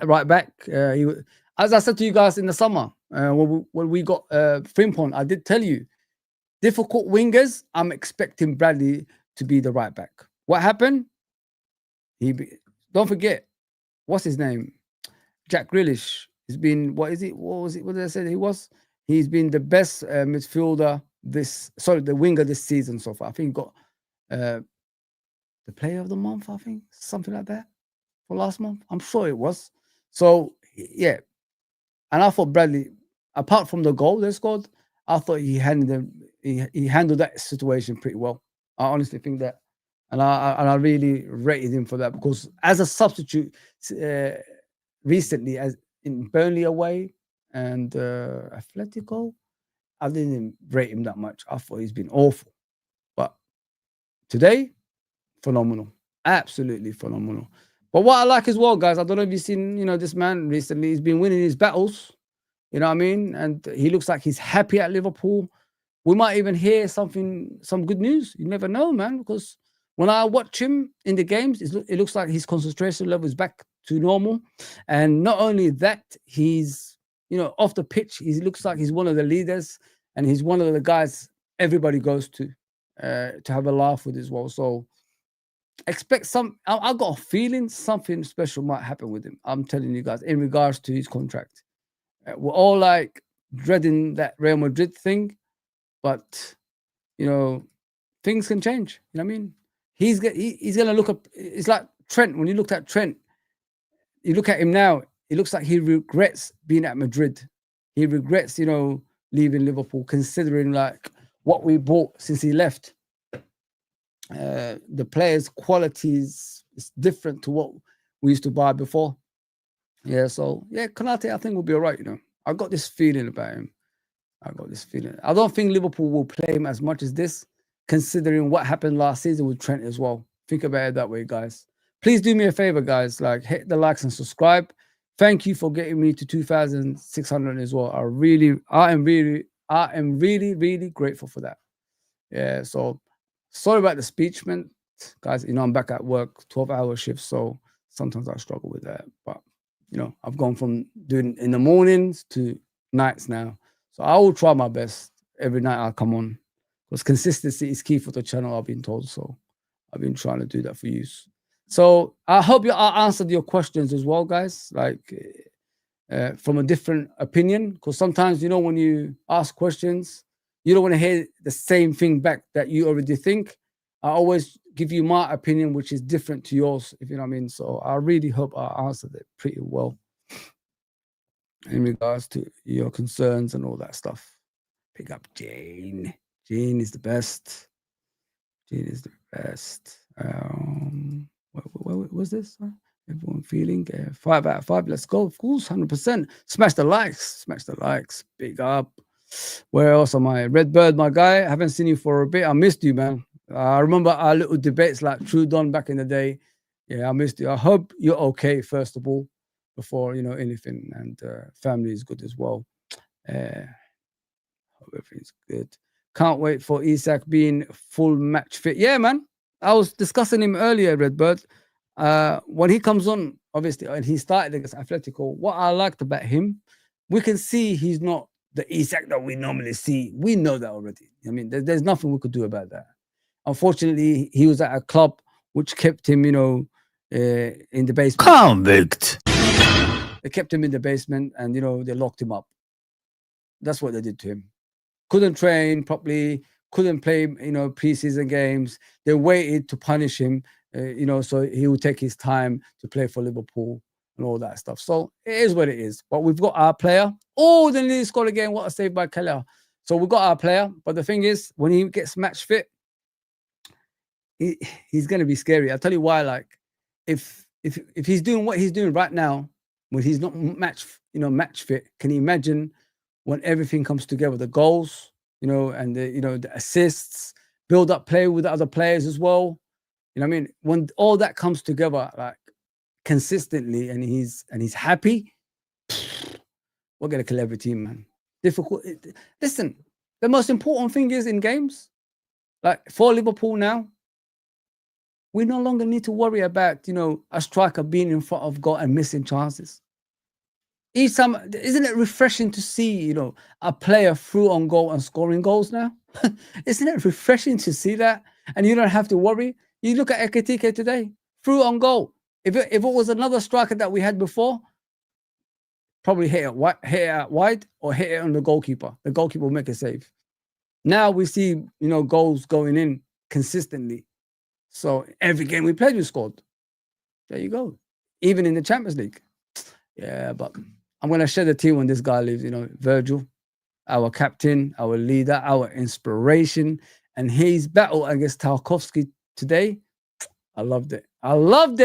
right back. As I said to you guys in the summer, when we got Frimpong, I did tell you, difficult wingers, I'm expecting Bradley to be the right back. What happened? Don't forget, what's his name? Jack Grealish. He's been, what is it? What did I say he was? He's been the best midfielder the winger this season so far. I think he got the player of the month, I think, something like that for last month. I'm sure it was. So yeah. And I thought Bradley, apart from the goal they scored, I thought he handled that situation pretty well. I honestly think that. And I really rated him for that because as a substitute recently, as in Burnley away and Atletico, I didn't rate him that much. I thought he's been awful. But today, phenomenal. Absolutely phenomenal. But what I like as well, guys, I don't know if you've seen, this man recently. He's been winning his battles. You know what I mean? And he looks like he's happy at Liverpool. We might even hear some good news. You never know, man, because when I watch him in the games, it looks like his concentration level is back to normal. And not only that, he's, off the pitch, he looks like he's one of the leaders, and he's one of the guys everybody goes to have a laugh with as well. So expect I got a feeling something special might happen with him. I'm telling you guys, in regards to his contract. We're all like dreading that Real Madrid thing, but things can change. You know what I mean? He's gonna look up. It's like Trent. When you looked at Trent, you look at him now. It looks like he regrets being at Madrid. He regrets, leaving Liverpool, considering like what we bought since he left. The players' qualities is different to what we used to buy before. Yeah, so yeah, Konate, I think will be all right. I got this feeling about him. I don't think Liverpool will play him as much as this, considering what happened last season with Trent as well. Think about it that way, guys. Please do me a favor, guys. Like, hit the likes and subscribe. Thank you for getting me to 2,600 as well. I am really, really grateful for that. Yeah. So sorry about the speech, man, guys. I'm back at work, 12-hour shifts, so sometimes I struggle with that. But I've gone from doing in the mornings to nights now. So I will try my best every night I'll come on, because consistency is key for the channel, I've been told. So I've been trying to do that for you. So I hope I answered your questions as well, guys, like from a different opinion, because sometimes, when you ask questions, you don't want to hear the same thing back that you already think. I always give you my opinion, which is different to yours, if you know what I mean. So I really hope I answered it pretty well in regards to your concerns and all that stuff. Pick up Jane. Jane is the best. What was this? Everyone feeling 5 out of 5. Let's go. Of course, 100%. Smash the likes. Big up. Where else am I? Redbird, my guy. Haven't seen you for a bit. I missed you, man. I remember our little debates like True Don back in the day. Yeah, I missed you. I hope you're okay, first of all, before anything. And family is good as well. Hope everything's good. Can't wait for Isak being full match fit. Yeah, man. I was discussing him earlier, Redbird. When he comes on, obviously, and he started against Atletico, what I liked about him, we can see he's not the Isak that we normally see. We know that already. I mean, there's nothing we could do about that. Unfortunately, he was at a club which kept him, in the basement. Convict. They kept him in the basement, and they locked him up. That's what they did to him. Couldn't train properly, couldn't play, preseason games. They waited to punish him, so he would take his time to play for Liverpool and all that stuff. So it is what it is. But we've got our player. Oh, then he scored again. What a save by Keller. So we've got our player. But the thing is, when he gets match fit, he's going to be scary. I'll tell you why. Like, if he's doing what he's doing right now, when he's not match fit, can you imagine when everything comes together, the goals, and the assists, build up play with the other players as well. You know what I mean? When all that comes together, like consistently, and he's happy, we're gonna kill every team, man. Difficult. Listen, the most important thing is in games, like for Liverpool now, we no longer need to worry about a striker being in front of goal and missing chances. Each time, isn't it refreshing to see a player through on goal and scoring goals now? Isn't it refreshing to see that? And you don't have to worry. You look at Ekitike today, through on goal. If it was another striker that we had before, probably hit it out wide or hit it on the goalkeeper. The goalkeeper will make a save. Now we see goals going in consistently. So every game we played, we scored. There you go. Even in the Champions League. Yeah, but I'm going to shed a tear when this guy leaves. Virgil, our captain, our leader, our inspiration, and his battle against Tarkowski today. I loved it.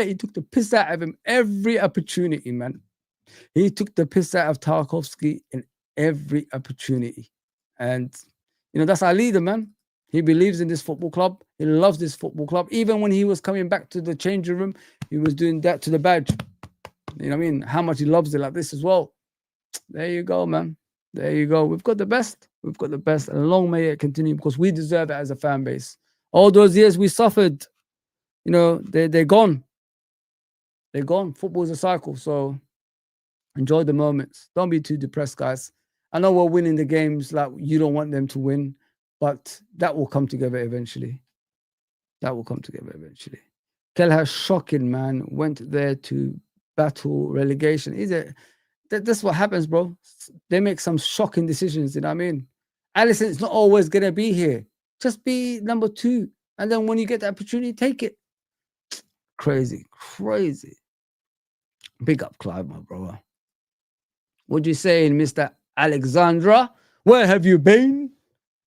He took the piss out of him every opportunity, man. He took the piss out of Tarkowski in every opportunity. And, that's our leader, man. He believes in this football club. He loves this football club. Even when he was coming back to the changing room, he was doing that to the badge. You know what I mean? How much he loves it like this as well. There you go, man. There you go. We've got the best. And long may it continue, because we deserve it as a fan base. All those years we suffered, they're gone. They're gone. Football is a cycle, so enjoy the moments. Don't be too depressed, guys. I know we're winning the games like you don't want them to win, but that will come together eventually. That will come together eventually. Kelleher, shocking, man. Went there to battle relegation. Is it? That's what happens, bro. They make some shocking decisions. You know what I mean? Allison's not always gonna be here. Just be number 2, and then when you get the opportunity, take it. Crazy, crazy. Big up, Clive, my brother. What you saying, Mr. Alexandra? Where have you been?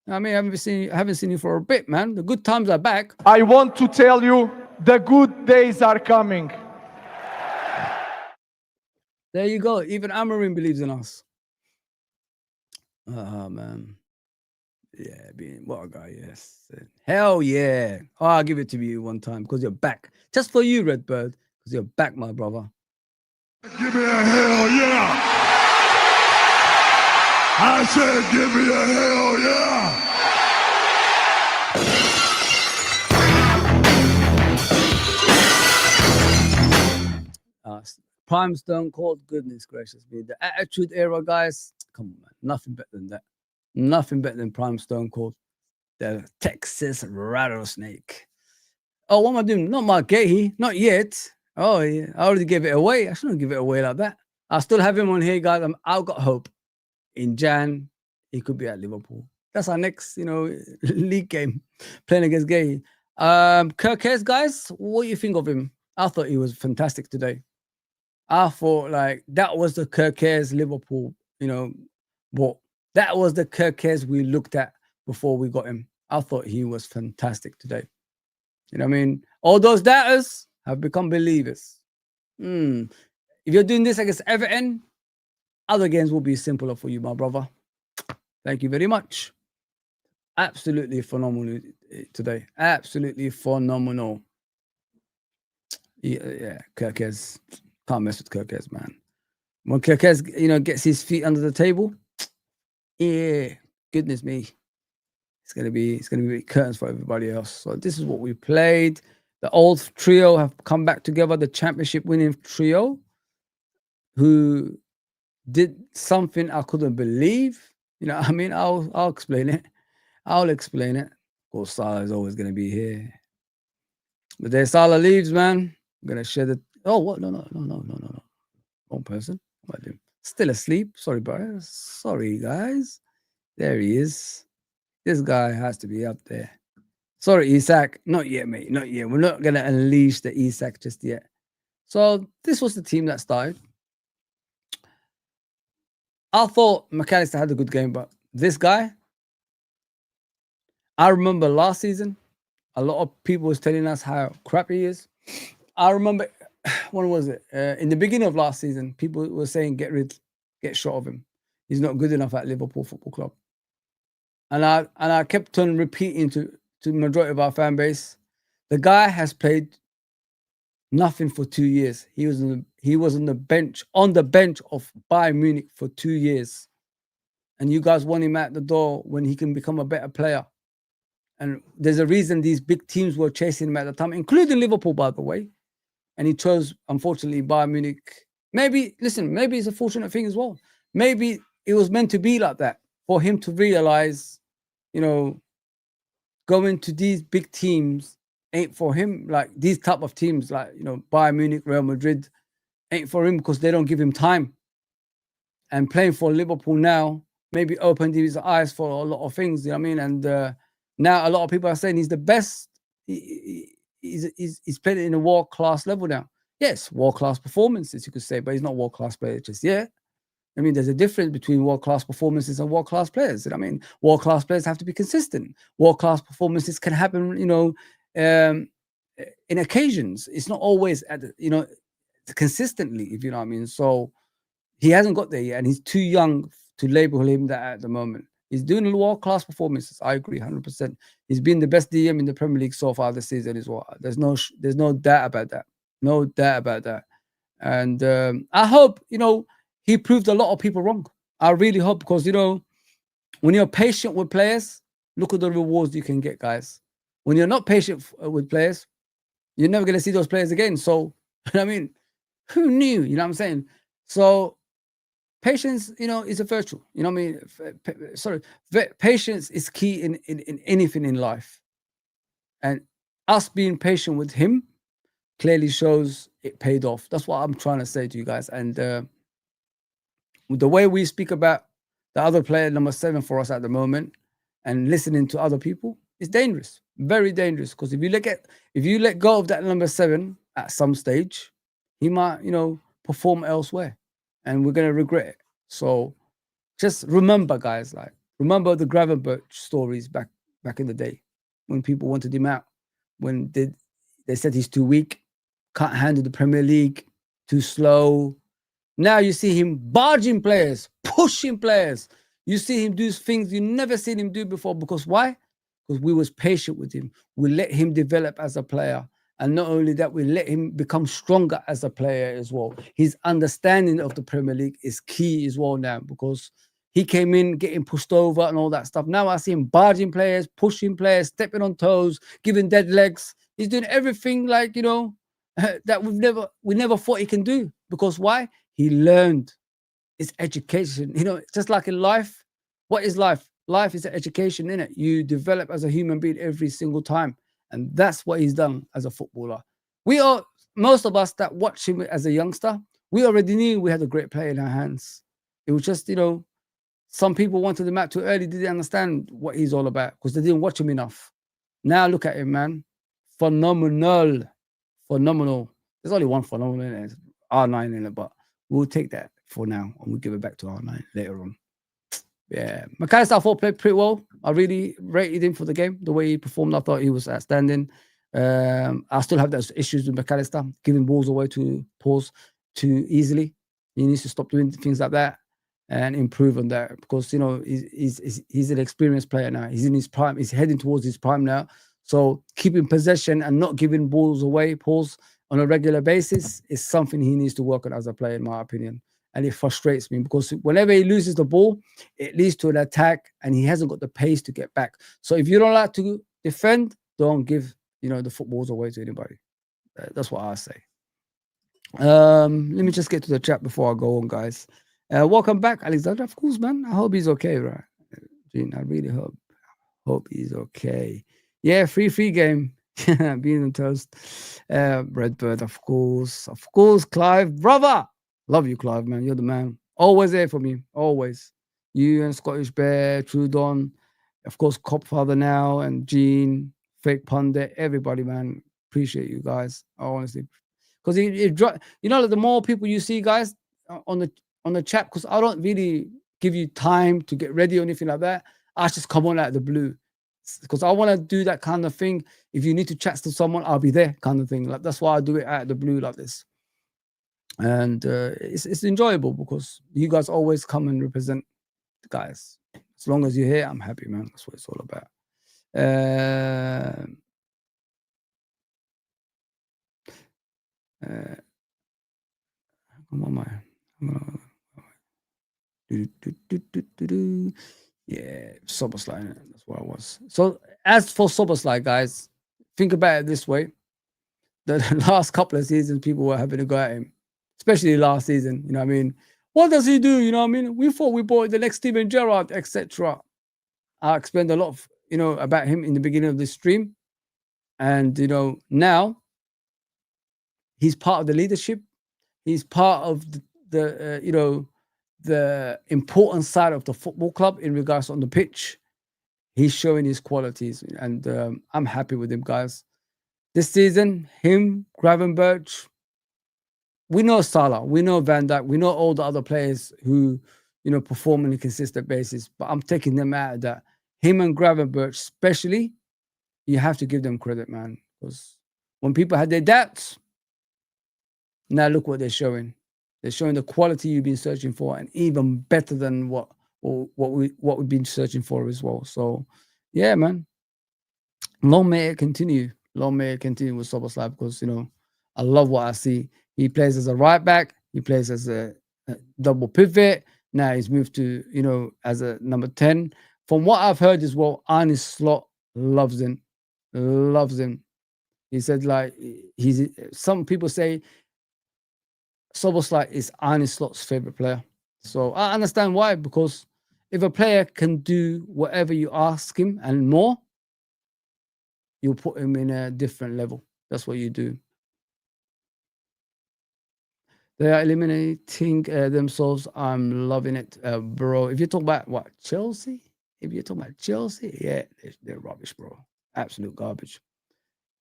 I mean, I haven't seen you for a bit, man. The good times are back. I want to tell you, the good days are coming. There you go. Even Amarin believes in us. Oh, man. Yeah, what a guy, yes. Hell yeah. Oh, I'll give it to you one time because you're back. Just for you, Redbird, because you're back, my brother. Give me a hell yeah! I said give me a hell yeah! Prime Stone Cold, goodness gracious me. The Attitude Era, guys, come on, man. Nothing better than that. Nothing better than Prime Stone Cold. The Texas Rattlesnake. Oh, what am I doing? Not Margate, not yet. Oh, yeah. I already gave it away. I shouldn't give it away like that. I still have him on here, guys. I've got hope. In Jan, he could be at Liverpool. That's our next, league game, playing against Gay. Kirkes, guys, what do you think of him? I thought he was fantastic today. I thought that was the Kirkes Liverpool, but that was the Kirkes we looked at before we got him. I thought he was fantastic today. You know what I mean? All those doubters have become believers. If you're doing this against Everton, other games will be simpler for you, my brother. Thank you very much. Absolutely phenomenal today. Absolutely phenomenal. Yeah, Kirkes. Can't mess with Kirkes, man. When Kirkes, gets his feet under the table, yeah, goodness me. It's gonna be curtains for everybody else. So this is what we played. The old trio have come back together, the championship winning trio, who did something I couldn't believe. I mean, I'll explain it. I'll explain it. Of course, Salah is always gonna be here. But there Salah leaves, man. I'm gonna share the what? No. Wrong person. What am I doing? Still asleep. Sorry, bro. Sorry, guys. There he is. This guy has to be up there. Sorry, Isak. Not yet, mate. Not yet. We're not going to unleash the Isak just yet. So this was the team that started. I thought McAllister had a good game, but this guy, I remember last season, a lot of people was telling us how crap he is. I remember, when was it? In the beginning of last season, people were saying, get shot of him. He's not good enough at Liverpool Football Club. And I kept on repeating to the majority of our fan base, the guy has played nothing for 2 years. He was on the bench of Bayern Munich for 2 years. And you guys want him at the door when he can become a better player. And there's a reason these big teams were chasing him at the time, including Liverpool, by the way. And he chose, unfortunately, Bayern Munich. Maybe it's a fortunate thing as well. Maybe it was meant to be like that for him to realize, going to these big teams ain't for him. Like these type of teams, like, Bayern Munich, Real Madrid, ain't for him because they don't give him time. And playing for Liverpool now maybe opened his eyes for a lot of things, you know what I mean? And now a lot of people are saying he's the best. He's played in a world-class level now. Yes, world-class performances, you could say, but he's not world-class player just yet. I mean, there's a difference between world-class performances and world-class players. You know what I mean? World-class players have to be consistent. World-class performances can happen, in occasions. It's not always consistently, if you know what I mean. So he hasn't got there yet, and he's too young to label him that at the moment. He's doing world-class performances. I agree, 100%. He's been the best DM in the Premier League so far this season as well. There's no doubt about that. No doubt about that. And I hope, he proved a lot of people wrong. I really hope, because, when you're patient with players, look at the rewards you can get, guys. When you're not patient with players, you're never going to see those players again. So, you know what I mean? Who knew? You know what I'm saying? So patience, is a virtue. You know what I mean? Patience is key in anything in life. And us being patient with him clearly shows it paid off. That's what I'm trying to say to you guys. And the way we speak about the other player, number 7 for us at the moment, and listening to other people, is dangerous, very dangerous. Because if you let go of that number 7 at some stage, he might, perform elsewhere, and we're gonna regret it. So just remember, guys, remember the Gravenberch stories back in the day when people wanted him out, when they said he's too weak, can't handle the Premier League, too slow. Now you see him barging players, pushing players. You see him do things you never seen him do before. Because why? Because we was patient with him. We let him develop as a player. And not only that, we let him become stronger as a player as well. His understanding of the Premier League is key as well now, because he came in getting pushed over and all that stuff. Now I see him barging players, pushing players, stepping on toes, giving dead legs. He's doing everything that we never thought he can do. Because why? He learned. It's education. Just like in life. What is life? Life is an education, innit? You develop as a human being every single time. And that's what he's done as a footballer. Most of us that watched him as a youngster, we already knew we had a great player in our hands. It was just, some people wanted him out too early, didn't understand what he's all about because they didn't watch him enough. Now look at him, man. Phenomenal. There's only one phenomenal in it, R9 in it, but we'll take that for now and we'll give it back to R9 later on. Yeah, McAllister I thought played pretty well. I really rated him for the game. The way he performed, I thought he was outstanding. I still have those issues with McAllister, giving balls away to Paul's too easily. He needs to stop doing things like that and improve on that, because he's an experienced player now. He's in his prime. He's heading towards his prime now. So keeping possession and not giving balls away, Paul's, on a regular basis is something he needs to work on as a player, in my opinion. And it frustrates me because whenever he loses the ball, it leads to an attack and he hasn't got the pace to get back. So if you don't like to defend, don't give the footballs away to anybody. That's what I say. Let me just get to the chat before I go on, guys. Welcome back, Alexander. Of course, man. I hope he's okay, right? Gene, I really hope he's okay. Yeah, free game. Being on toast. Redbird, of course, Clive, brother. Love you, Clive, man. You're the man. Always there for me. Always. You and Scottish Bear, Trudon, of course, Copfather now, and Gene, Fake Pundit, everybody, man. Appreciate you guys. Honestly. Because the more people you see, guys, on the chat, because I don't really give you time to get ready or anything like that. I just come on out of the blue. Because I want to do that kind of thing. If you need to chat to someone, I'll be there, kind of thing. Like that's why I do it out of the blue like this. And it's enjoyable because you guys always come and represent the guys. As long as you're here, I'm happy, man. That's what it's all about. Come on, man. Yeah, Soboslai. That's what I was. So as for Soboslai, guys, think about it this way. The last couple of seasons, people were having to go at him, especially last season. You know what I mean? What does he do? You know what I mean? We thought we bought the next Steven Gerrard, etc. I explained a lot of, about him in the beginning of this stream. And, now he's part of the leadership. He's part of the important side of the football club in regards on the pitch. He's showing his qualities, and I'm happy with him, guys. This season, him, Gravenberch, we know Salah, we know Van Dijk, we know all the other players who, perform on a consistent basis, but I'm taking them out of that. Him and Gravenberch, especially, you have to give them credit, man, because when people had their doubts, now look what they're showing. They're showing the quality you've been searching for, and even better than what we've been searching for as well. So, yeah, man. Long may it continue. Long may it continue with Soboslai, because I love what I see. He plays as a right back. He plays as a double pivot. Now he's moved to as a number 10. From what I've heard as well, Arne Slot loves him. He said some people say Soboslai is Arne Slot's favorite player. So I understand why, because if a player can do whatever you ask him and more, you put him in a different level. That's what you do. They are eliminating themselves. I'm loving it, bro. If you talk about what, Chelsea? If you're talking about Chelsea, yeah, they're rubbish, bro. Absolute garbage.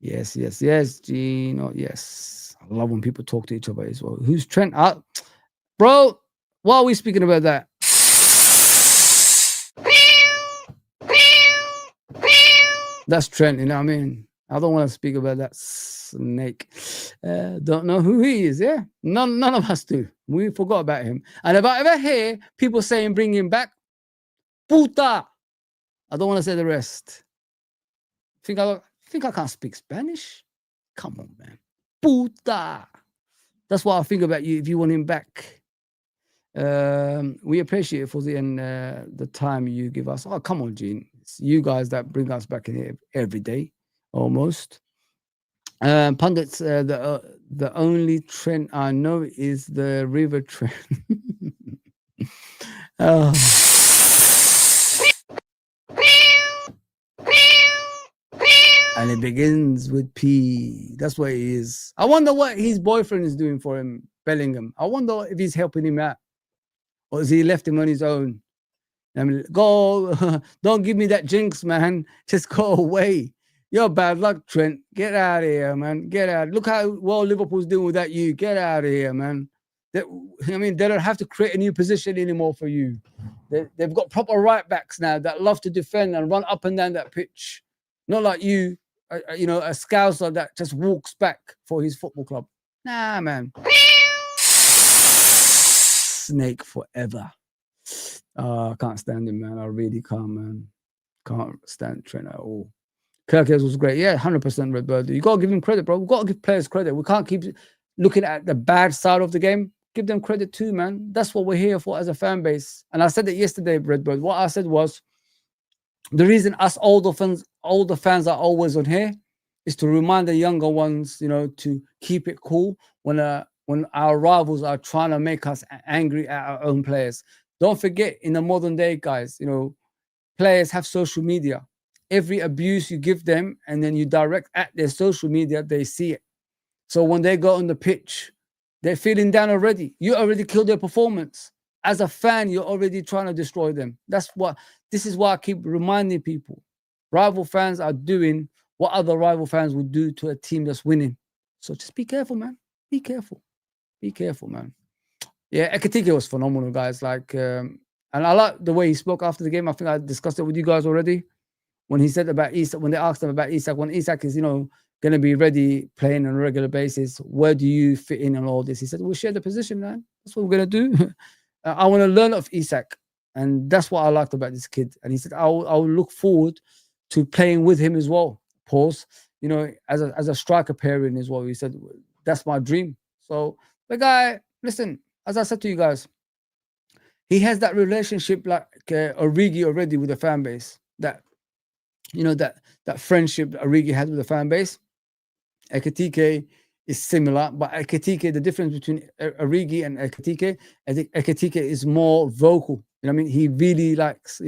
Yes, yes, yes, Gino. Yes. I love when people talk to each other as well. Who's Trent? Bro, why are we speaking about that? That's Trent, you know what I mean? I don't want to speak about that snake. Don't know who he is, yeah? None of us do. We forgot about him. And if I ever hear people saying bring him back, puta, I don't want to say the rest. Think I can't speak Spanish? Come on, man. Puta. That's what I think about you if you want him back. We appreciate it for the time you give us. Oh, come on, Gene. It's you guys that bring us back in here every day, almost. Pundits, the only trend I know is the river trend. Oh. And it begins with P. That's what he is. I wonder what his boyfriend is doing for him, Bellingham. I wonder if he's helping him out, or has he left him on his own? I mean, go, don't give me that jinx, man. Just go away. You're bad luck, Trent. Get out of here, man. Get out. Look how well Liverpool's doing without you. Get out of here, man. They don't have to create a new position anymore for you. They've got proper right backs now that love to defend and run up and down that pitch. Not like you, a scouser that just walks back for his football club. Nah, man. Snake forever. I can't stand him, man. I really can't, man. Can't stand Trent at all. Kirkes was great. Yeah, 100% Redbird. You got to give him credit, bro. We've got to give players credit. We can't keep looking at the bad side of the game. Give them credit too, man. That's what we're here for as a fan base. And I said it yesterday, Redbird. What I said was, the reason us older fans are always on here is to remind the younger ones, to keep it cool when our rivals are trying to make us angry at our own players. Don't forget, in the modern day, guys, players have social media. Every abuse you give them and then you direct at their social media, they see it. So when they go on the pitch, they're feeling down already. You already killed their performance. As a fan, you're already trying to destroy them. This is why I keep reminding people. Rival fans are doing what other rival fans would do to a team that's winning. So just be careful, man. Be careful. Be careful, man. Yeah, Ekitike was phenomenal, guys. And I like the way he spoke after the game. I think I discussed it with you guys already. When he said about Isak, when they asked him about Isak, when Isak is, going to be ready playing on a regular basis, where do you fit in and all this? He said, we'll share the position, man. That's what we're going to do. I want to learn of Isak. And that's what I liked about this kid. And he said, I'll look forward to playing with him as well. Pause. As a striker pairing as well. He said, that's my dream. So the guy, listen, as I said to you guys, he has that relationship like Origi already with the fan base. That friendship that Origi had with the fan base. Ekitike is similar, but Ekitike, the difference between Origi and Ekitike, I think Ekitike is more vocal. He really likes,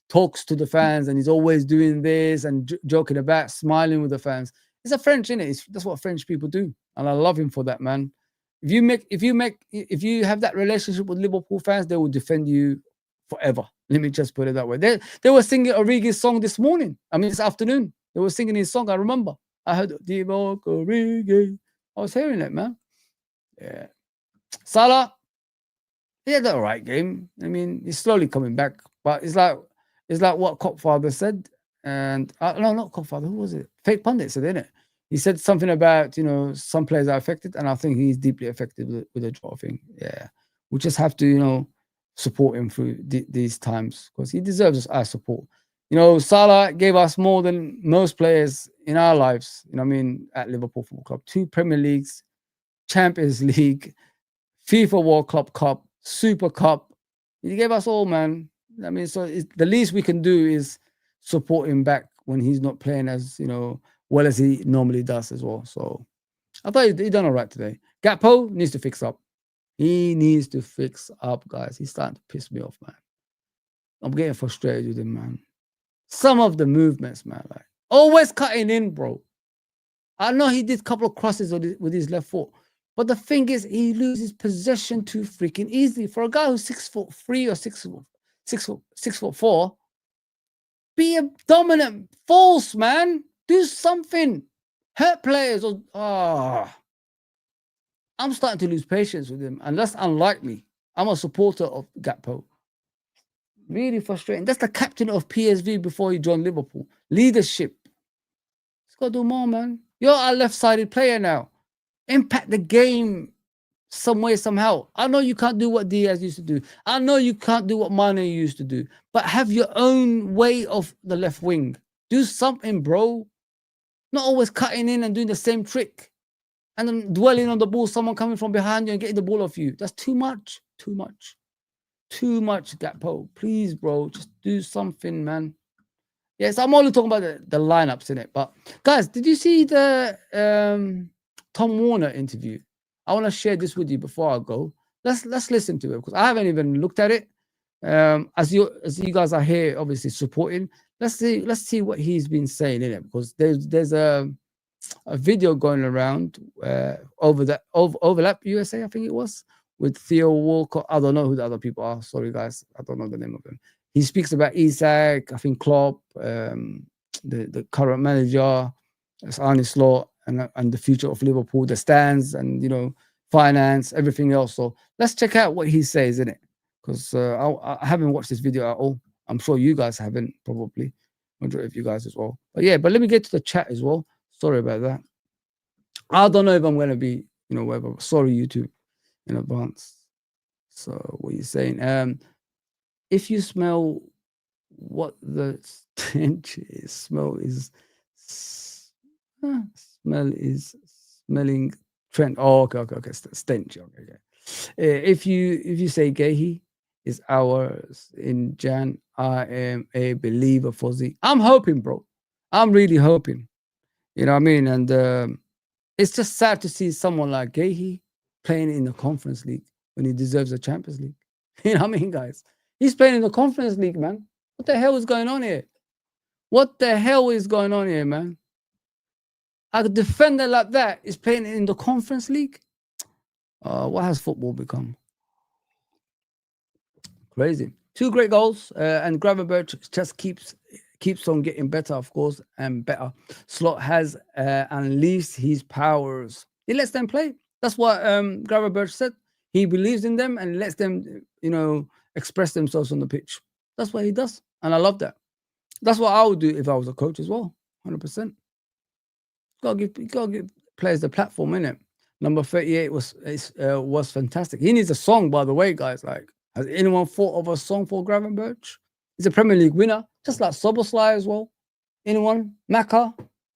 talks to the fans, and he's always doing this and joking about, smiling with the fans. It's a French, isn't it? That's what French people do, and I love him for that, man. If you have that relationship with Liverpool fans, they will defend you forever. Let me just put it that way. They were singing Origi's song this morning. This afternoon. They were singing his song. I remember. I heard Divock Origi. I was hearing it, man. Yeah. Salah, he had the right game. He's slowly coming back. But it's like what Copfather said. And no, not Copfather. Who was it? Fake Pundit said, isn't it? He said something about, some players are affected. And I think he's deeply affected with the draw thing. Yeah. We just have to, support him through these times, because he deserves our support. Salah gave us more than most players in our lives, at Liverpool Football Club. 2 Premier Leagues, Champions League, FIFA World Club Cup, Super Cup. He gave us all, man. So the least we can do is support him back when he's not playing as, well as he normally does as well. So I thought he done all right today. Gakpo needs to fix up. He needs to fix up, guys. He's starting to piss me off, man. I'm getting frustrated with him, man. Some of the movements, man, like always cutting in, bro. I know he did a couple of crosses with his left foot, but the thing is, he loses possession too freaking easily. For a guy who's 6'3" or 6'4", be a dominant force, man. Do something. Hurt players or I'm starting to lose patience with him, and that's unlikely. I'm a supporter of Gakpo. Really frustrating. That's the captain of PSV before he joined Liverpool. Leadership. He's got to do more, man. You're a left-sided player now. Impact the game some way, somehow. I know you can't do what Diaz used to do. I know you can't do what Mane used to do. But have your own way of the left wing. Do something, bro. Not always cutting in and doing the same trick. And then dwelling on the ball, someone coming from behind you and getting the ball off you. That's too much. Too much. Too much, Gakpo. Please, bro, just do something, man. Yes, I'm only talking about the lineups in it. But guys, did you see the Tom Warner interview? I want to share this with you before I go. Let's listen to it because I haven't even looked at it. As you guys are here, obviously supporting. Let's see what he's been saying in it because there's a video going around Overlap USA, I think it was, with Theo Walcott. I don't know who the other people are. Sorry, guys. I don't know the name of them. He speaks about Isak, I think Klopp, the current manager, Arne Slot, and the future of Liverpool, the stands, and finance, everything else. So let's check out what he says in it, because I haven't watched this video at all. I'm sure you guys haven't, probably. Majority of you guys as well. But yeah, let me get to the chat as well. Sorry about that. I don't know if I'm going to be, whatever. Sorry, YouTube, in advance. So what are you saying? If you smell what the stench is, smelling trend. Oh, okay. Stench. Okay. If you say Gehi is ours in Jan, I am a believer, Fozzy. I'm hoping, bro. I'm really hoping. You know what I mean? And it's just sad to see someone like Gehi playing in the Conference League when he deserves a Champions League. You know what I mean, guys? He's playing in the Conference League, man. What the hell is going on here? What the hell is going on here, man? A defender like that is playing in the Conference League? What has football become? Crazy. 2 great goals, and Gravenberch just keeps on getting better, of course, and better. Slot has unleashed his powers. He lets them play. That's what Gravenberch said. He believes in them and lets them, express themselves on the pitch. That's what he does, and I love that. That's what I would do if I was a coach as well, 100%. You gotta give players the platform, innit? Number 38 was fantastic. He needs a song, by the way, guys. Like, has anyone thought of a song for Gravenberch? He's a Premier League winner, just like Soboslai as well. Anyone? Maka?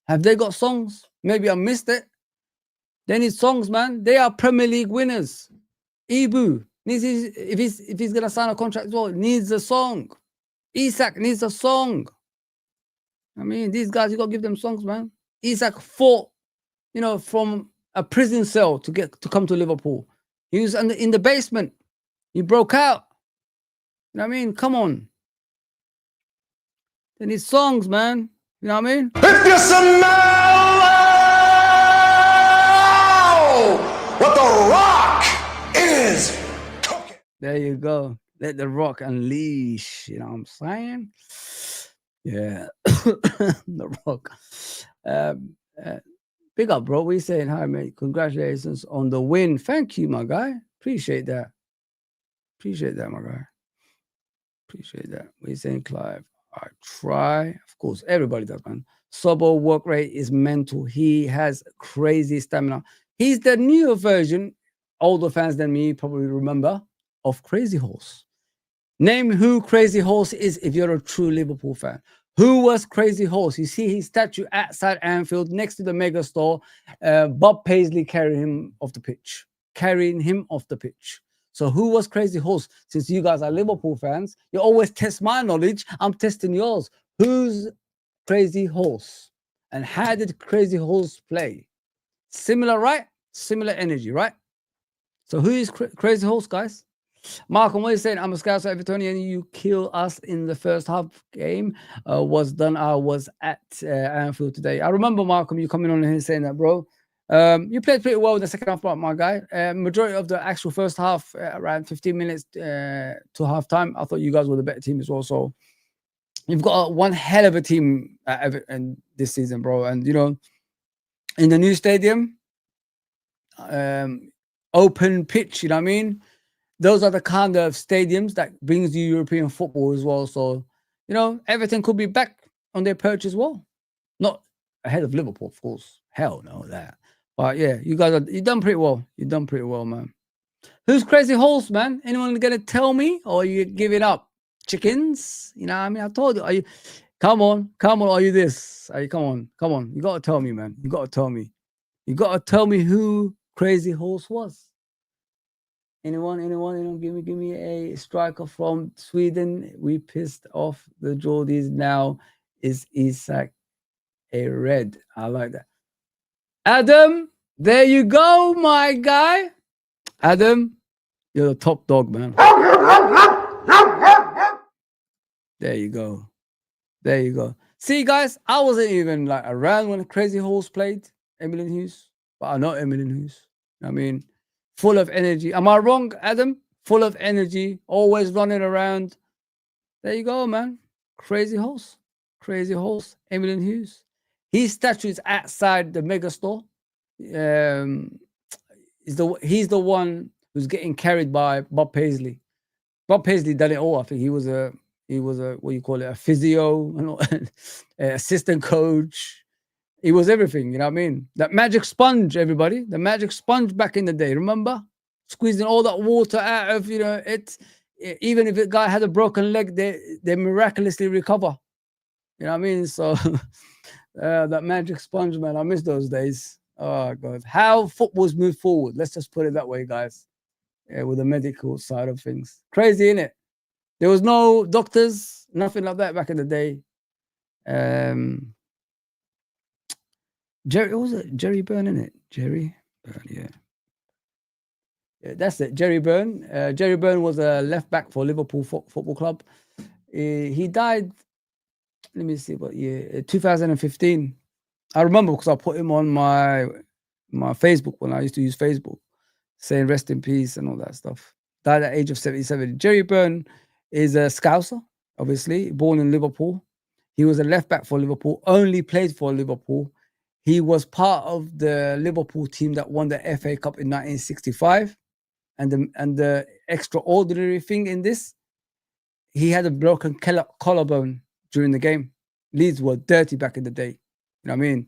Have they got songs? Maybe I missed it. They need songs, man. They are Premier League winners. Ibu needs if he's gonna sign a contract as well, needs a song. Isak needs a song. I mean, these guys, you gotta give them songs, man. Isak fought, from a prison cell to come to Liverpool. He was in the basement. He broke out. You know what I mean? Come on. They need songs, man. You know what I mean? If you smell what the Rock is cooking. There you go. Let the Rock unleash. You know what I'm saying? Yeah. The Rock. Big up, bro. What you saying? Hi, mate. Congratulations on the win. Thank you, my guy. Appreciate that. Appreciate that, my guy. Appreciate that. What you saying, Clive? I try. Of course, everybody does, man. Sobo work rate is mental. He has crazy stamina. He's the newer version, older fans than me probably remember, of Crazy Horse. Name who Crazy Horse is if you're a true Liverpool fan. Who was Crazy Horse? You see his statue outside Anfield next to the mega store. Bob Paisley carrying him off the pitch. So who was Crazy Horse? Since you guys are Liverpool fans, you always test my knowledge. I'm testing yours. Who's Crazy Horse? And how did Crazy Horse play? Similar, right? Similar energy, right? So who is Crazy Horse, guys? Malcolm, what are you saying? I'm a scout at Everton and you kill us in the first half game. Was done. I was at Anfield today. I remember, Malcolm, you coming on here saying that, bro. You played pretty well in the second half, my guy. Majority of the actual first half, around 15 minutes to half time, I thought you guys were the better team as well. So you've got one hell of a team at Everton this season, bro. And, you know, in the new stadium, open pitch, you know what I mean? Those are the kind of stadiums that brings you European football as well. So, you know, Everton could be back on their perch as well. Not ahead of Liverpool, of course. Hell no, that. But yeah, you done pretty well. You done pretty well, man. Who's Crazy Horse, man? Anyone gonna tell me, or are you giving up? Chickens? You know what I mean? I told you. Are you? Come on. Are you this? Are you? Come on. You gotta tell me, man. You gotta tell me. You gotta tell me who Crazy Horse was. Anyone? Give me a striker from Sweden. We pissed off the Geordies. Now is Isak a red? I like that. Adam, there you go, my guy. Adam, you're the top dog, man. There you go. See, guys, I wasn't even like around when Crazy Horse played Emilien Hughes, but I know Emilien Hughes. I mean, full of energy. Am I wrong, Adam? Full of energy, always running around. There you go, man. Crazy Horse, Emilien Hughes. His statue is outside the mega store. He's the one who's getting carried by Bob Paisley. Bob Paisley done it all. I think he was a what you call it, a physio, assistant coach. He was everything, you know what I mean? That magic sponge, everybody. The magic sponge back in the day, remember? Squeezing all that water out of, you know, it. Even if a guy had a broken leg, they miraculously recover. You know what I mean? So that magic sponge, man, I miss those days. Oh, God. How football's moved forward. Let's just put it that way, guys. Yeah, with the medical side of things. Crazy, innit? There was no doctors, nothing like that back in the day. Jerry, what was it? Jerry Byrne, innit? Jerry Byrne, yeah. Yeah, that's it. Jerry Byrne. Jerry Byrne was a left back for Liverpool Football Club. He died, let me see what year, 2015. I remember because I put him on my Facebook when I used to use Facebook, saying rest in peace and all that stuff. Died at the age of 77. Jerry Byrne is a Scouser, obviously, born in Liverpool. He was a left back for Liverpool, only played for Liverpool. He was part of the Liverpool team that won the FA Cup in 1965. And the extraordinary thing in this, he had a broken collarbone during the game. Leeds were dirty back in the day. You know what I mean?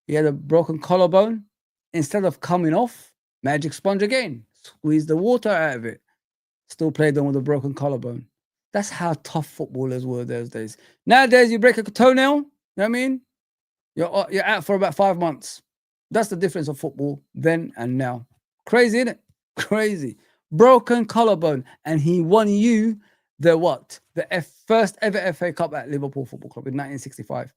He had a broken collarbone. Instead of coming off, magic sponge again. Squeeze the water out of it. Still played on with a broken collarbone. That's how tough footballers were those days. Nowadays, you break a toenail, you know what I mean? You're out for about 5 months. That's the difference of football then and now. Crazy, isn't it? Crazy. Broken collarbone. And he won you the what? The first ever FA Cup at Liverpool Football Club in 1965.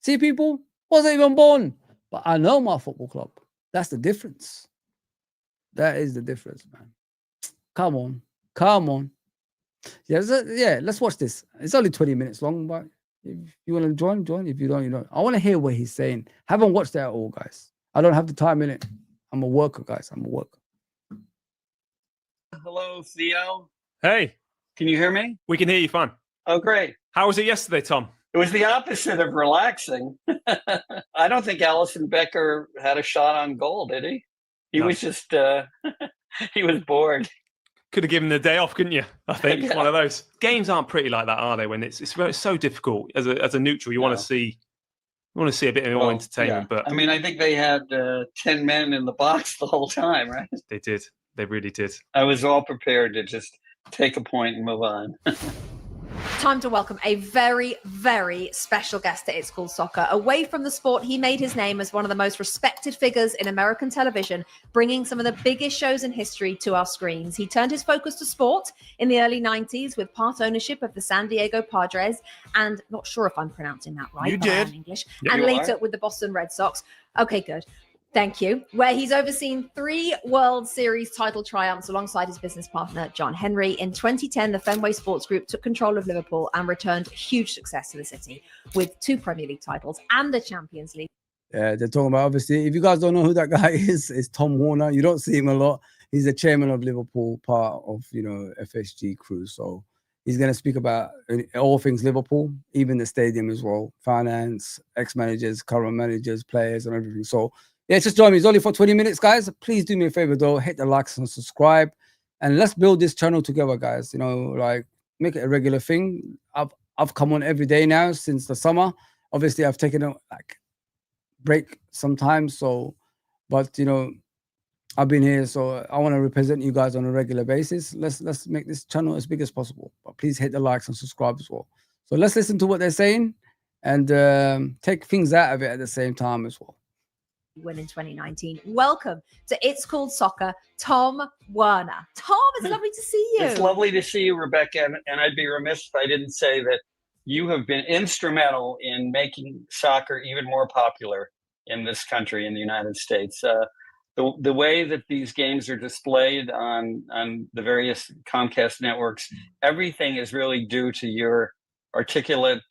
See, people? Wasn't even born. But I know my football club. That's the difference. That is the difference, man. Come on. Yeah, let's watch this. It's only 20 minutes long, but if you want to join. If you don't, you don't. I want to hear what he's saying. Haven't watched that at all, guys. I don't have the time in it. I'm a worker, guys. I'm a worker. Hello, Theo. Hey, Can you hear me? we can hear you fine. Oh, great. How was it yesterday, Tom? It was the opposite of relaxing. I don't think Allison Becker had a shot on goal, did he? He No. was just, he was bored. Could have given the day off, couldn't you? I think Yeah. one of those games aren't pretty like that, are they? When it's so difficult as a neutral, you want No. to see a bit more Well, entertainment. yeah. But I mean, I think they had 10 men in the box the whole time, right? they did. They really did. I was all prepared to just take a point and move on. Time to welcome a very, very special guest to It's Called Soccer. Away from the sport, he made his name as one of the most respected figures in American television, bringing some of the biggest shows in history to our screens. He turned his focus to sport in the early 90s with part ownership of the San Diego Padres, and not sure if I'm pronouncing that right. You but I am did. English. Yeah, and you later are. with the Boston Red Sox. Okay, good. Thank you. Where he's overseen 3 World Series title triumphs alongside his business partner, John Henry. In 2010, the Fenway Sports Group took control of Liverpool and returned huge success to the city with 2 Premier League titles and a Champions League. They're talking about, obviously, if you guys don't know who that guy is, it's Tom Warner. You don't see him a lot. He's the chairman of Liverpool, part of, FSG crew. So he's going to speak about all things Liverpool, even the stadium as well, finance, ex-managers, current managers, players, and everything. So yeah, just join me. It's only for 20 minutes, guys. Please do me a favor, though. Hit the likes and subscribe. And let's build this channel together, guys. Make it a regular thing. I've come on every day now since the summer. Obviously, I've taken a break sometimes. But I've been here, so I want to represent you guys on a regular basis. Let's make this channel as big as possible. But please hit the likes and subscribe as well. So let's listen to what they're saying and take things out of it at the same time as well. Win in 2019. Welcome to It's Called Soccer, Tom Werner. Tom, it's lovely to see you. It's lovely to see you, Rebecca. And I'd be remiss if I didn't say that you have been instrumental in making soccer even more popular in this country, in the United States. The way that these games are displayed on the various Comcast networks, everything is really due to your articulate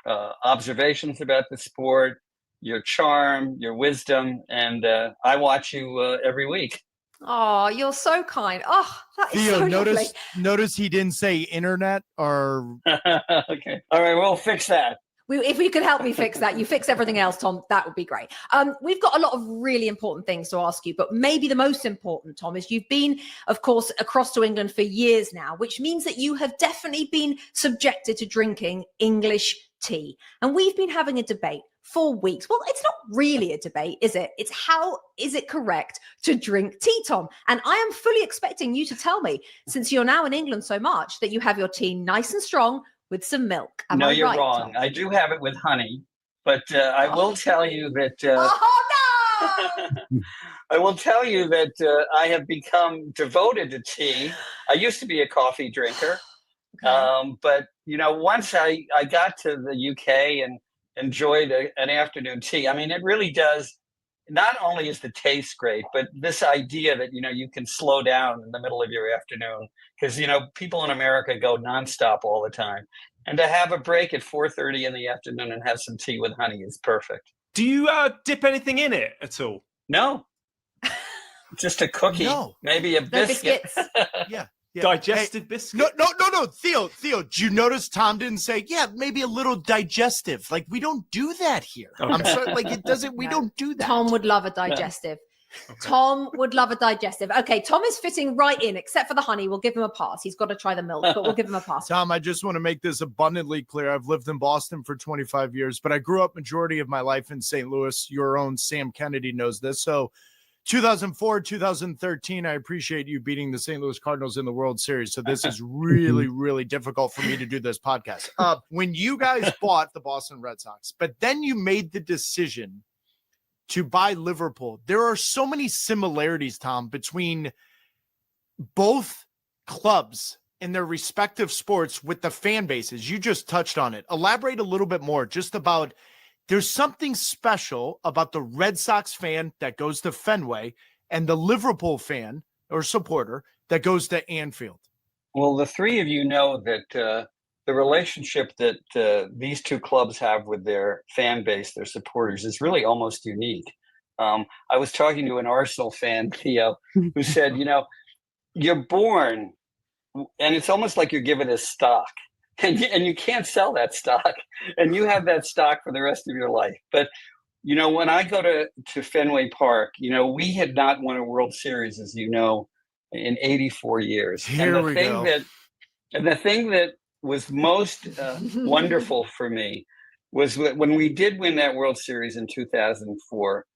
observations about the sport, your charm, your wisdom, and I watch you every week. Oh, you're so kind. Oh, that is Theo, so lovely. notice he didn't say internet or... Okay. All right, we'll fix that. If you could help me fix that, you fix everything else, Tom, that would be great. We've got a lot of really important things to ask you, but maybe the most important, Tom, is you've been, of course, across to England for years now, which means that you have definitely been subjected to drinking English tea. And we've been having a debate for weeks. Well, it's not really a debate, is it? It's how is it correct to drink tea, Tom? And I am fully expecting you to tell me, since you're now in England so much, that you have your tea nice and strong with some milk. Am no, I you're right, wrong. Tom? I do have it with honey, but I will tell you that. Oh no! I will tell you that I have become devoted to tea. I used to be a coffee drinker, but once I got to the UK and enjoyed an afternoon tea, I mean, it really does. Not only is the taste great, but this idea that you can slow down in the middle of your afternoon, because people in America go nonstop all the time, and to have a break at 4:30 in the afternoon and have some tea with honey is perfect. Do you dip anything in it at all? No, just a cookie, maybe a biscuit. Biscuits. Yeah. Digestive biscuit? No. Theo, did you notice Tom didn't say, maybe a little digestive? Like, we don't do that here. Okay. I'm sorry, like, it doesn't, we don't do that. Tom would love a digestive. Okay. Tom would love a digestive. Okay, Tom is fitting right in, except for the honey. We'll give him a pass. He's got to try the milk, but we'll give him a pass. Tom, I just want to make this abundantly clear. I've lived in Boston for 25 years, but I grew up majority of my life in St. Louis. Your own Sam Kennedy knows this. So 2004, 2013, I appreciate you beating the St. Louis Cardinals in the World Series. So this is really, really difficult for me to do this podcast. When you guys bought the Boston Red Sox, but then you made the decision to buy Liverpool, there are so many similarities, Tom, between both clubs in their respective sports with the fan bases. You just touched on it. Elaborate a little bit more just about there's something special about the Red Sox fan that goes to Fenway and the Liverpool fan or supporter that goes to Anfield. Well, the three of you know that the relationship that these two clubs have with their fan base, their supporters, is really almost unique. I was talking to an Arsenal fan, Theo, who said, you're born and it's almost like you're given a stock. And you can't sell that stock, and you have that stock for the rest of your life. But, when I go to Fenway Park, we had not won a World Series, as you know, in 84 years. Here we go. And the thing that was most wonderful for me was when we did win that World Series in 2004,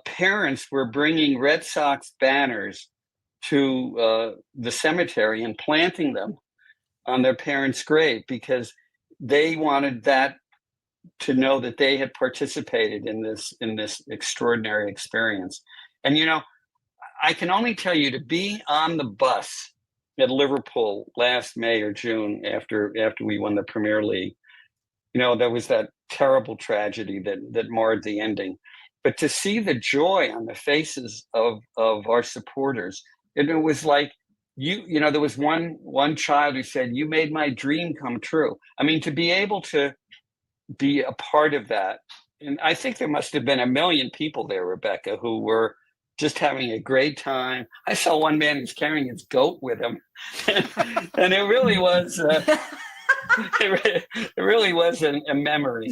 parents were bringing Red Sox banners to the cemetery and planting them on their parents' grave because they wanted that to know that they had participated in this extraordinary experience. And I can only tell you, to be on the bus at Liverpool last May or June after we won the Premier League, there was that terrible tragedy that marred the ending. but to see the joy on the faces of our supporters, and it was like, you know, there was one child who said, "You made my dream come true." I mean, to be able to be a part of that, and I think there must have been a million people there, Rebecca, who were just having a great time. I saw one man who's carrying his goat with him, and it really was. It really was a memory.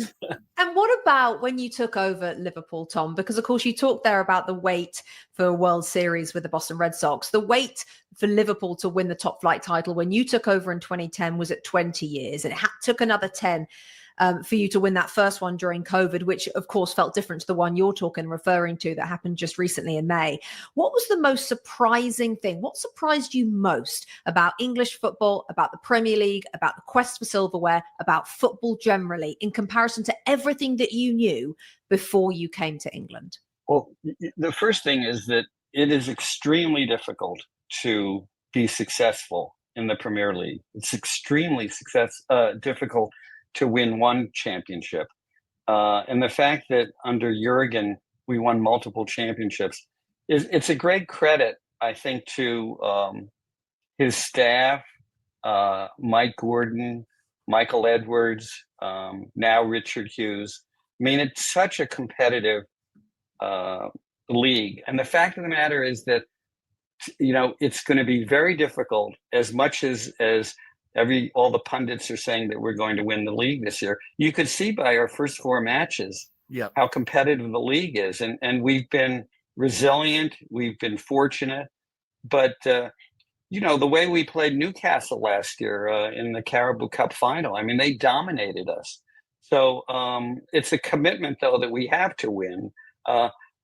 And what about when you took over Liverpool, Tom? Because, of course, you talked there about the wait for a World Series with the Boston Red Sox. The wait for Liverpool to win the top flight title when you took over in 2010 was at 20 years. And it took another 10 for you to win that first one during COVID, which, of course, felt different to the one you're referring to that happened just recently in May. What was the most surprising thing? What surprised you most about English football, about the Premier League, about the quest for silverware, about football generally, in comparison to everything that you knew before you came to England? Well, the first thing is that it is extremely difficult to be successful in the Premier League. It's extremely difficult to win one championship. And the fact that under Jurgen, we won multiple championships, it's a great credit, I think, to his staff, Mike Gordon, Michael Edwards, now Richard Hughes. I mean, it's such a competitive league. And the fact of the matter is that, you know, it's going to be very difficult, as much as all the pundits are saying that we're going to win the league this year. You could see by our first 4 matches how competitive the league is. And we've been resilient. We've been fortunate. But, you know, the way we played Newcastle last year in the Carabao Cup final, I mean, they dominated us. So it's a commitment, though, that we have to win.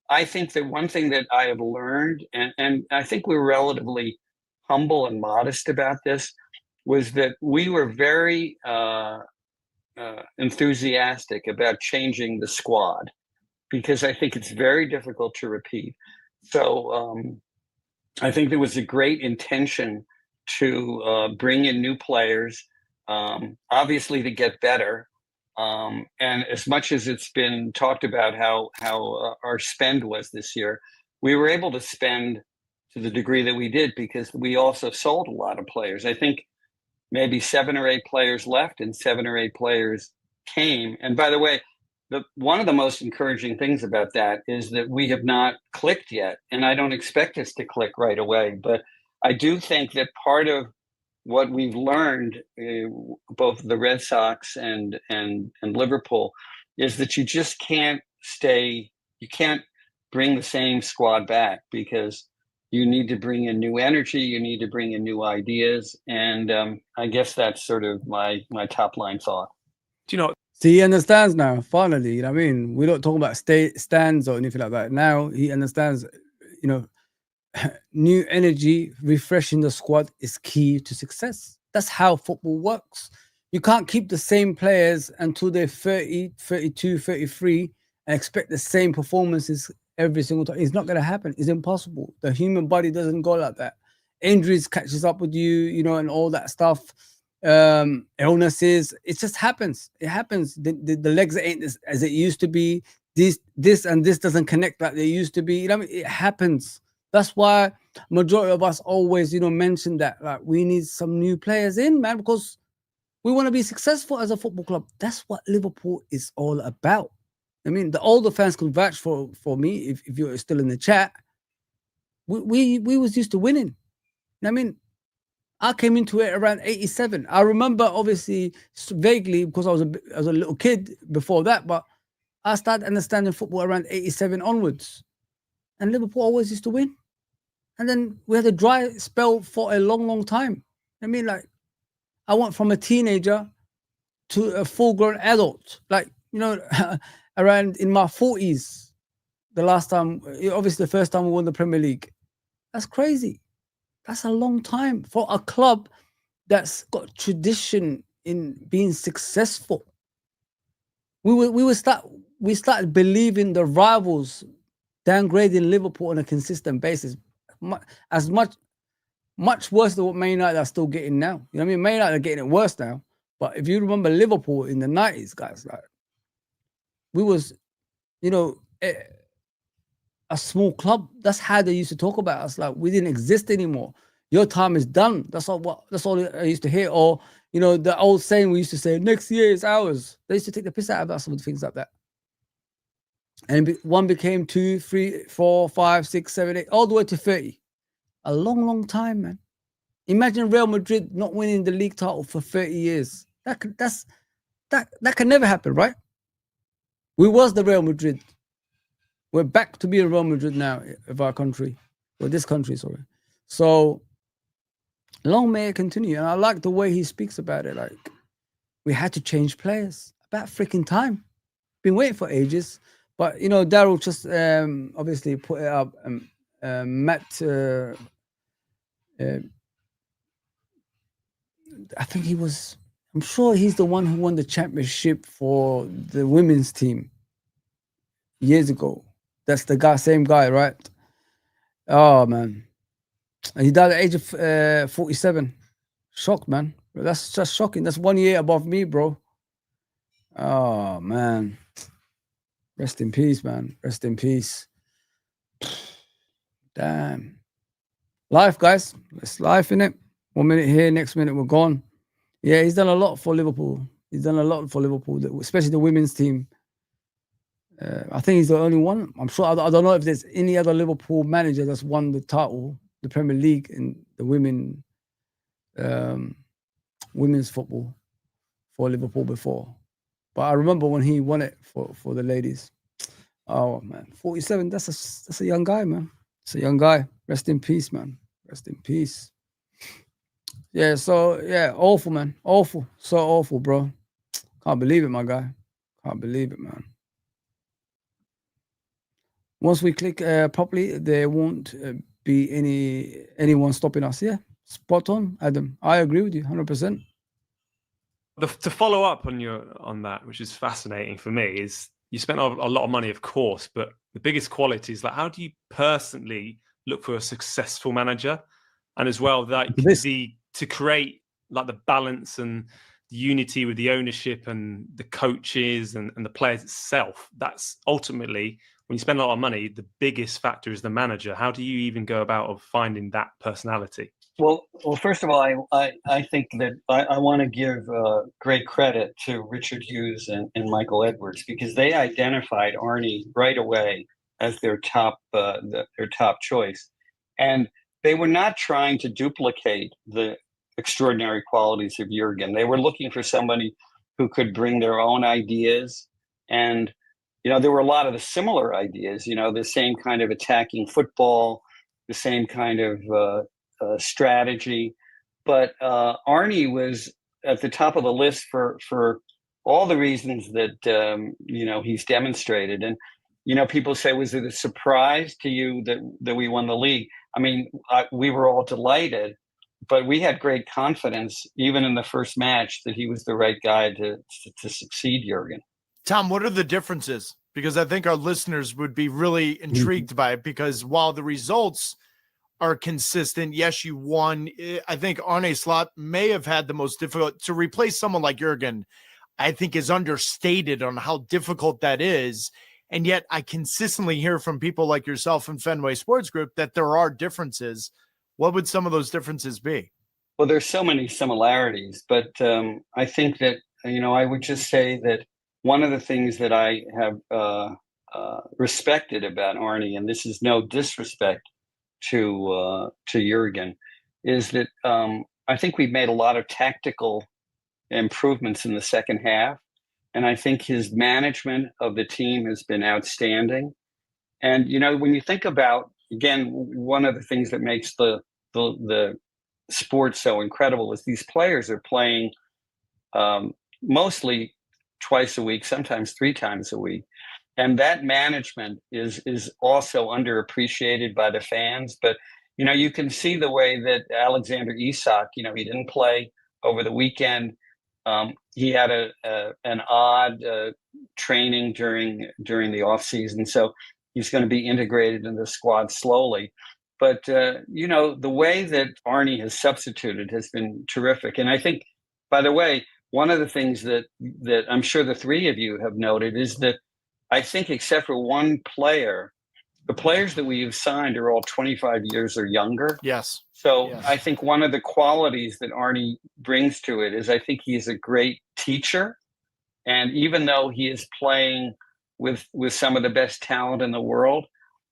I think that one thing that I have learned, and I think we were relatively humble and modest about this, was that we were very enthusiastic about changing the squad, because I think it's very difficult to repeat. So I think there was a great intention to bring in new players, obviously to get better. And as much as it's been talked about how our spend was this year, we were able to spend to the degree that we did because we also sold a lot of players. I think maybe 7 or 8 players left and 7 or 8 players came. And by the way, one of the most encouraging things about that is that we have not clicked yet. And I don't expect us to click right away. But I do think that part of what we've learned, both the Red Sox and Liverpool, is that you just can't bring the same squad back, because you need to bring in new energy, you need to bring in new ideas. And I guess that's sort of my top line thought. Do you know? See, he understands now, finally. You know what I mean? We're not talking about stands or anything like that. Now he understands, you know, new energy, refreshing the squad is key to success. That's how football works. You can't keep the same players until they're 30, 32, 33 and expect the same performances every single time. It's not going to happen. It's impossible. The human body doesn't go like that. Injuries catches up with you, you know, and all that stuff. Illnesses, it just happens. It happens. The legs ain't as it used to be. This and this doesn't connect like they used to be. You know what I mean? It happens. That's why majority of us always, you know, mention that, like, we need some new players in, man, because we want to be successful as a football club. That's what Liverpool is all about. I mean, the older fans can vouch for me if you're still in the chat. We was used to winning. I mean, I came into it around 87. I remember, obviously, vaguely, because I was a little kid before that, but I started understanding football around 87 onwards. And Liverpool always used to win. And then we had a dry spell for a long, long time. I mean, like, I went from a teenager to a full-grown adult. Like, you know, around in my 40s, the last time, obviously the first time we won the Premier League. That's crazy. That's a long time for a club that's got tradition in being successful. We started believing the rivals downgrading Liverpool on a consistent basis, much worse than what Man United are still getting now. You know what I mean? Man United are getting it worse now. But if you remember Liverpool in the 90s, guys, like, we was, you know, a small club. That's how they used to talk about us. Like we didn't exist anymore. Your time is done. That's all. That's all I used to hear. Or the old saying we used to say, "Next year is ours." They used to take the piss out of us, some of the things like that. And one became 2, 3, 4, 5, 6, 7, 8, all the way to 30. A long, long time, man. Imagine Real Madrid not winning the league title for 30 years. That can never happen, right? We was the Real Madrid. We're back to being Real Madrid now of our country, or this country, sorry. So long may it continue. And I like the way he speaks about it. Like, we had to change players. About freaking time. Been waiting for ages. But, Daryl just obviously put it up. Matt, I think I'm sure he's the one who won the championship for the women's team years ago. That's the guy, same guy, right? Oh, man. And he died at the age of 47. Shocked, man. That's just shocking. That's 1 year above me, bro. Oh, man. Rest in peace, man. Rest in peace. Damn. Life, guys. It's life, innit? 1 minute here, next minute we're gone. Yeah, he's done a lot for Liverpool. He's done a lot for Liverpool, especially the women's team. I think he's the only one. I'm sure. I don't know if there's any other Liverpool manager that's won the title, the Premier League, in the women's football for Liverpool before. But I remember when he won it for the ladies. Oh man, 47. That's a young guy, man. It's a young guy. Rest in peace, man. Rest in peace. Yeah. So yeah, awful, man. Awful. So awful, bro. Can't believe it, my guy. Can't believe it, man. Once we click properly, there won't be anyone stopping us. Yeah, spot on, Adam. I agree with you 100%. To follow up on that, which is fascinating for me, is you spent a lot of money, of course, but the biggest quality is like, how do you personally look for a successful manager, and as well like to create like the balance and the unity with the ownership and the coaches and the players itself. That's ultimately, when you spend a lot of money, the biggest factor is the manager. How do you even go about finding that personality? Well, first of all, I think that I want to give great credit to Richard Hughes and Michael Edwards, because they identified Arnie right away as their top choice, and they were not trying to duplicate the extraordinary qualities of Jurgen. They were looking for somebody who could bring their own ideas, and there were a lot of the similar ideas. The same kind of attacking football, the same kind of strategy, but Arnie was at the top of the list for all the reasons that he's demonstrated. And people say, was it a surprise to you that we won the league? I mean, we were all delighted, but we had great confidence even in the first match that he was the right guy to succeed Jurgen. Tom, what are the differences? Because I think our listeners would be really intrigued by it, because while the results are consistent, yes, you won. I think Arne Slot may have had the most difficult to replace someone like Jurgen. I think is understated on how difficult that is. And yet I consistently hear from people like yourself and Fenway Sports Group that there are differences. What would some of those differences be? Well, there's so many similarities, but I think that, I would just say that one of the things that I have respected about Arnie, and this is no disrespect to Jurgen, is that I think we've made a lot of tactical improvements in the second half, and I think his management of the team has been outstanding. And when you think about, again, one of the things that makes the sport so incredible is these players are playing mostly twice a week, sometimes 3 times a week. And that management is also underappreciated by the fans. But, you can see the way that Alexander Isak, he didn't play over the weekend. He had an odd training during the off season. So he's going to be integrated in the squad slowly. But, the way that Arnie has substituted has been terrific. And I think, by the way, one of the things that I'm sure the three of you have noted is that I think except for one player, the players that we've signed are all 25 years or younger. Yes. So Yes. I think one of the qualities that Arnie brings to it is I think he's a great teacher. And even though he is playing with some of the best talent in the world,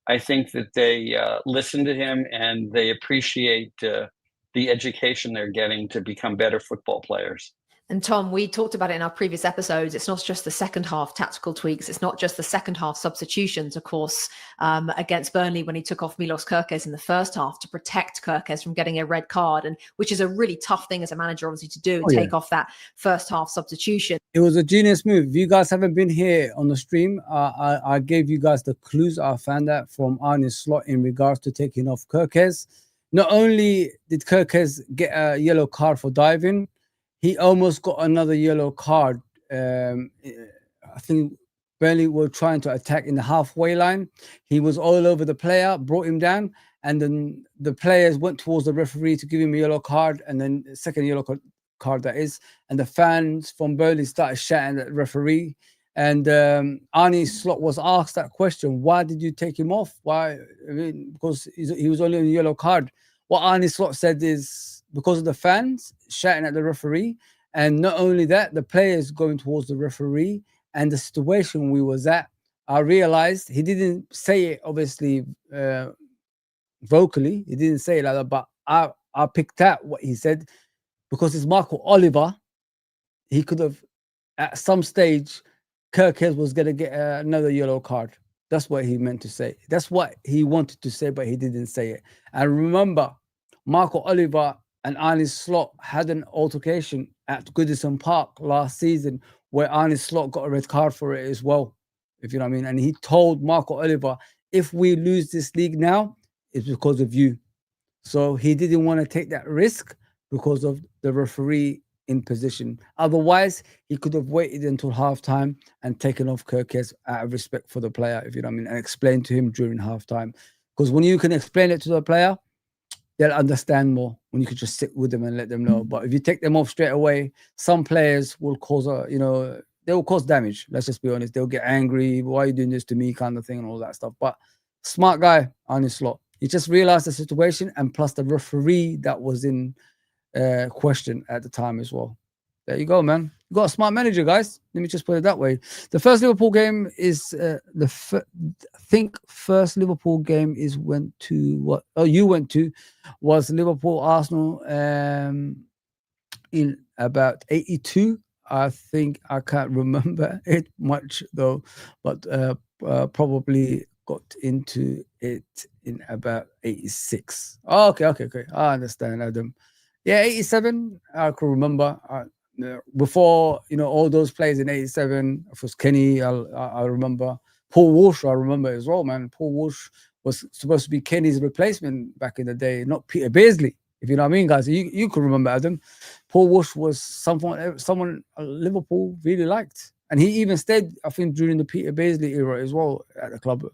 I think that they listen to him and they appreciate the education they're getting to become better football players. And Tom, we talked about it in our previous episodes. It's not just the second half tactical tweaks. It's not just the second half substitutions, of course, against Burnley when he took off Milos Kerkez in the first half to protect Kerkez from getting a red card, and which is a really tough thing as a manager, obviously, to do, take off that first half substitution. It was a genius move. If you guys haven't been here on the stream, I gave you guys the clues I found out from Arne's slot in regards to taking off Kerkez. Not only did Kerkez get a yellow card for diving, he almost got another yellow card. I think Burnley were trying to attack in the halfway line. He was all over the player, brought him down, and then the players went towards the referee to give him a yellow card, and then the second yellow card that is, and the fans from Burnley started shouting at the referee. And Arne Slot was asked that question: why did you take him off? Why? I mean, because he was only on a yellow card. What Arne Slot said is because of the fans shouting at the referee, and not only that, the players going towards the referee and the situation we was at. I realized he didn't say it obviously vocally. He didn't say it like that, but I picked out what he said. Because it's Marco Oliver, he could have, at some stage, Kerkez was going to get another yellow card. That's what he meant to say. That's what he wanted to say, but he didn't say it. And remember, Marco Oliver and Arne Slot had an altercation at Goodison Park last season where Arne Slot got a red card for it as well, if you know what I mean. And he told Marco Oliver, if we lose this league now, it's because of you. So he didn't want to take that risk because of the referee in position. Otherwise, he could have waited until halftime and taken off Kerkez out of respect for the player, if you know what I mean, and explained to him during halftime. Because when you can explain it to the player, they'll understand more when you could just sit with them and let them know. But if you take them off straight away, some players will cause they will cause damage. Let's just be honest. They'll get angry. Why are you doing this to me? Kind of thing and all that stuff. But smart guy, Arne Slot. He just realized the situation, and plus the referee that was in question at the time as well. There you go, man. You got a smart manager, guys. Let me just put it that way. The first Liverpool game is first Liverpool game is went to was Liverpool Arsenal in about 82. I think I can't remember it much though, but probably got into it in about 86. Oh, okay. I understand, Adam. Yeah, 87. I can remember. Before all those players in 87, of course, Kenny. I remember Paul Walsh. I remember as well, man. Paul Walsh was supposed to be Kenny's replacement back in the day, not Peter Beardsley. If you know what I mean, guys. You can remember Adam. Paul Walsh was someone Liverpool really liked, and he even stayed, I think, during the Peter Beardsley era as well at the club,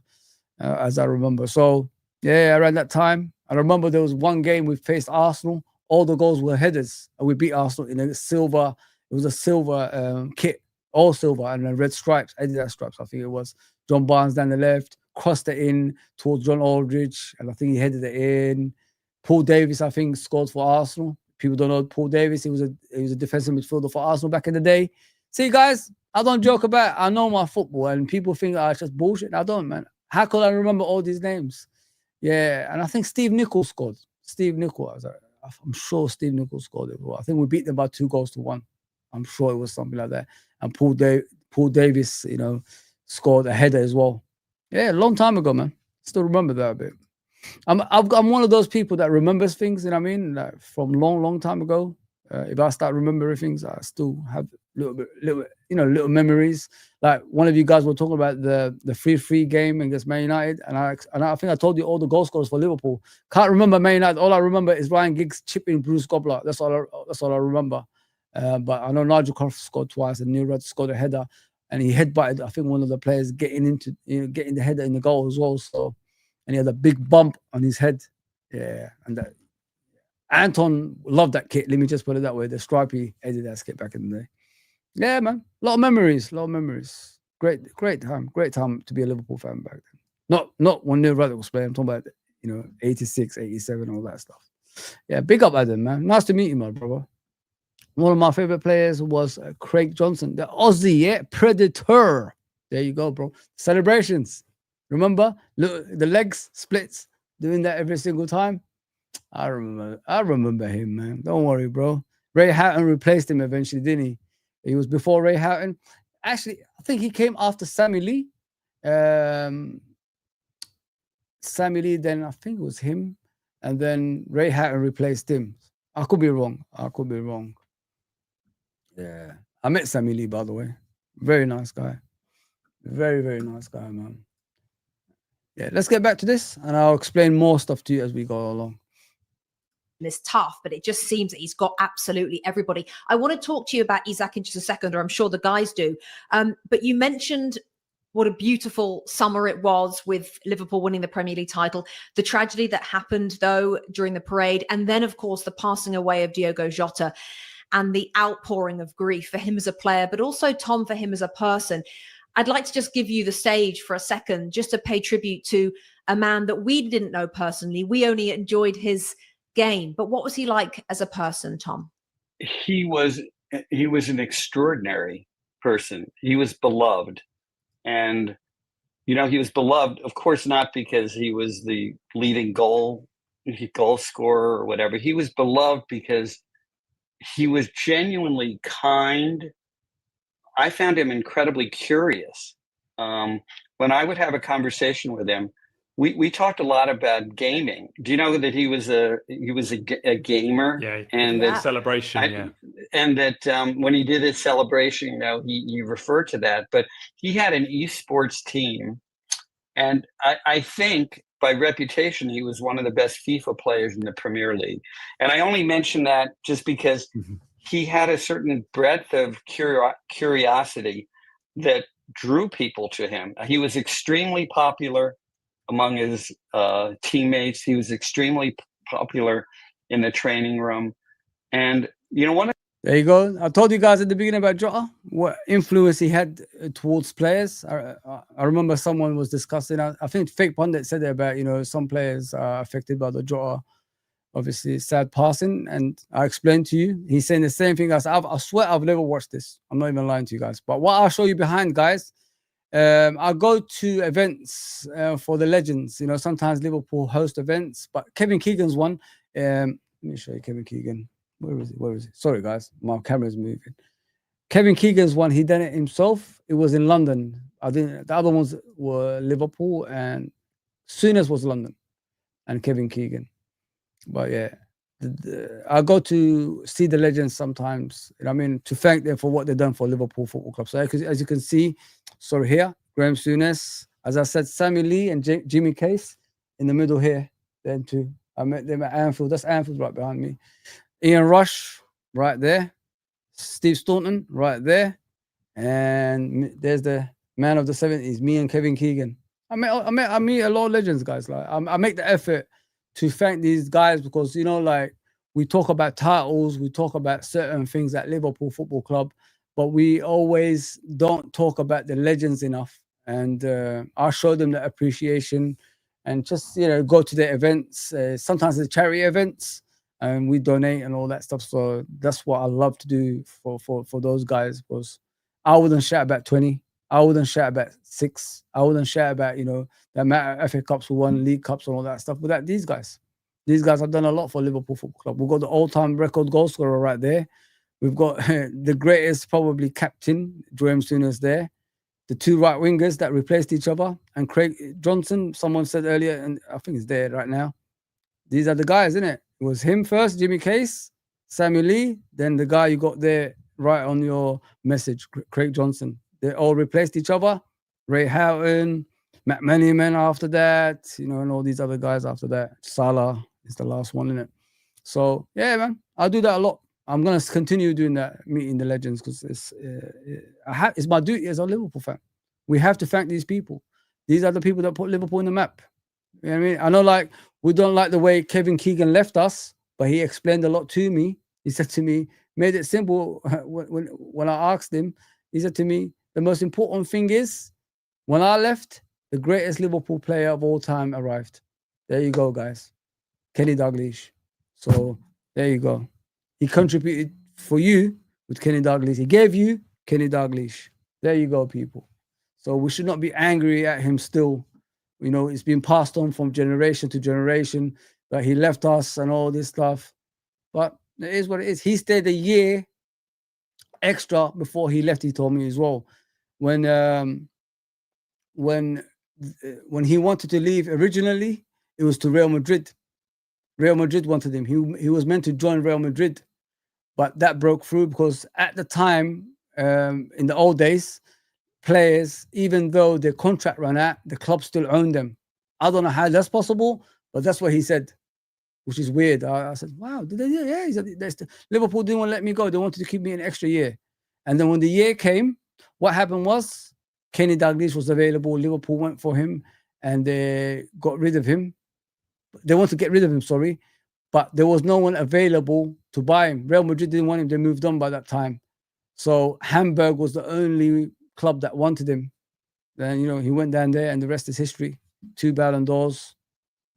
as I remember. So yeah, around that time, I remember there was one game we faced Arsenal. All the goals were headers, and we beat Arsenal in a silver. It was a silver kit, all silver, and then red stripes, Adidas stripes. I think it was. John Barnes down the left, crossed it in towards John Aldridge, and I think he headed it in. Paul Davis, I think, scored for Arsenal. People don't know Paul Davis. He was a defensive midfielder for Arsenal back in the day. See, guys, I don't joke about it. I know my football, and people think it's just bullshit. I don't, man. How could I remember all these names? Yeah, and I think Steve Nichols scored. Steve Nichols. I'm sure Steve Nichols scored it. Well, I think we beat them by 2-1. I'm sure it was something like that. And Paul Davis, scored a header as well. Yeah, a long time ago, man. Still remember that a bit. I'm one of those people that remembers things, you know what I mean, like from long time ago. If I start remembering things, I still have little memories. Like one of you guys were talking about the 3-3 game against Man United, and I think I told you all the goal scorers for Liverpool. Can't remember Man United. All I remember is Ryan Giggs chipping Bruce Gobbler. That's all I remember. But I know Nigel Croft scored twice, and Neil Rudd scored a header, and he headbutted, I think, one of the players getting the header in the goal as well. So, and he had a big bump on his head. Yeah, and that. Anton loved that kit. Let me just put it that way. The stripy Adidas kit back in the day. Yeah, man. A lot of memories. Great time to be a Liverpool fan back then. Not when Neil Ruddock was playing. I'm talking about 86, 87, all that stuff. Yeah, big up Adam, man. Nice to meet you, my brother. One of my favorite players was Craig Johnson, the Aussie, yeah, Predator. There you go, bro. Celebrations. Remember, look, the legs splits, doing that every single time. I remember him, man. Don't worry, bro. Ray Houghton replaced him eventually, didn't he? He was before Ray Houghton. Actually, I think he came after Sammy Lee. Sammy Lee, then I think it was him. And then Ray Houghton replaced him. I could be wrong. Yeah. I met Sammy Lee, by the way. Very nice guy. Very, very nice guy, man. Yeah, let's get back to this and I'll explain more stuff to you as we go along. Is tough, but it just seems that he's got absolutely everybody. I want to talk to you about Isak in just a second, or I'm sure the guys do. But you mentioned what a beautiful summer it was with Liverpool winning the Premier League title, the tragedy that happened, though, during the parade, and then, of course, the passing away of Diogo Jota and the outpouring of grief for him as a player, but also, Tom, for him as a person. I'd like to just give you the stage for a second, just to pay tribute to a man that we didn't know personally. We only enjoyed his game. But what was he like as a person, Tom? He was an extraordinary person. He was beloved. And, he was beloved, of course, not because he was the leading goal scorer or whatever. He was beloved because he was genuinely kind. I found him incredibly curious. When I would have a conversation with him, we talked a lot about gaming. Do you know that he was a gamer? Yeah, and that celebration. And that when he did his celebration, he referred to that. But he had an esports team, and I think by reputation he was one of the best FIFA players in the Premier League. And I only mention that just because he had a certain breadth of curiosity that drew people to him. He was extremely popular among his teammates. He was extremely popular in the training room. And, there you go. I told you guys at the beginning about Jota, what influence he had towards players. I remember someone was discussing, I think Fake Pundit said that about, some players are affected by the Jota, obviously, sad passing. And I explained to you, he's saying the same thing as I swear I've never watched this. I'm not even lying to you guys. But what I'll show you behind, guys, I go to events for the legends. Sometimes Liverpool host events, but Kevin Keegan's one. Let me show you Kevin Keegan. Where is it? Sorry, guys, my camera's moving. Kevin Keegan's one. He done it himself. It was in London. I think the other ones were Liverpool, and Souness was London, and Kevin Keegan. But yeah, I go to see the legends sometimes. To thank them for what they've done for Liverpool Football Club. So as you can see. So here, Graham Souness, as I said, Sammy Lee and Jimmy Case in the middle here. Then too, I met them at Anfield. That's Anfield right behind me. Ian Rush right there. Steve Staunton right there. And there's the man of the 70s, me and Kevin Keegan. I meet a lot of legends, guys. Like I make the effort to thank these guys because, we talk about titles, we talk about certain things at Liverpool Football Club, but we always don't talk about the legends enough. And I show them the appreciation and just, go to their events, sometimes the charity events, and we donate and all that stuff. So that's what I love to do for those guys. Because I wouldn't shout about 20. I wouldn't shout about 6. I wouldn't shout about, the amount of FA Cups we won, League Cups and all that stuff without these guys. These guys have done a lot for Liverpool Football Club. We've got the all-time record goal scorer right there. We've got the greatest probably captain, Graham Souness there. The 2 right wingers that replaced each other. And Craig Johnson, someone said earlier, and I think he's there right now. These are the guys, isn't it? It was him first, Jimmy Case, Sammy Lee, then the guy you got there right on your message, Craig Johnson. They all replaced each other. Ray Houghton, Matt Manniman after that, and all these other guys after that. Salah is the last one, isn't it? So, yeah, man, I do that a lot. I'm going to continue doing that, meeting the legends, because it's my duty as a Liverpool fan. We have to thank these people. These are the people that put Liverpool in the map. You know what I mean? I know, we don't like the way Kevin Keegan left us, but he explained a lot to me. He said to me, made it simple when I asked him, he said to me, the most important thing is, when I left, the greatest Liverpool player of all time arrived. There you go, guys. Kenny Dalglish. So there you go. He contributed for you with Kenny Dalglish. He gave you Kenny Dalglish. There you go, people. So we should not be angry at him still. You know, it's been passed on from generation to generation that he left us and all this stuff. But it is what it is. He stayed a year extra before he left, he told me as well. When he wanted to leave originally, it was to Real Madrid. Real Madrid wanted him. He was meant to join Real Madrid, but that broke through because at the time, in the old days, players, even though their contract ran out, the club still owned them. I don't know how that's possible, but that's what he said, which is weird. I said, wow, did they? Yeah, he said, Liverpool didn't want to let me go. They wanted to keep me an extra year. And then when the year came, what happened was Kenny Dalglish was available. Liverpool went for him and they got rid of him. They want to get rid of him, sorry, but there was no one available to buy him. Real Madrid didn't want him. They moved on by that time. So Hamburg was the only club that wanted him. Then, you know, he went down there and the rest is history. 2 Ballon d'Ors.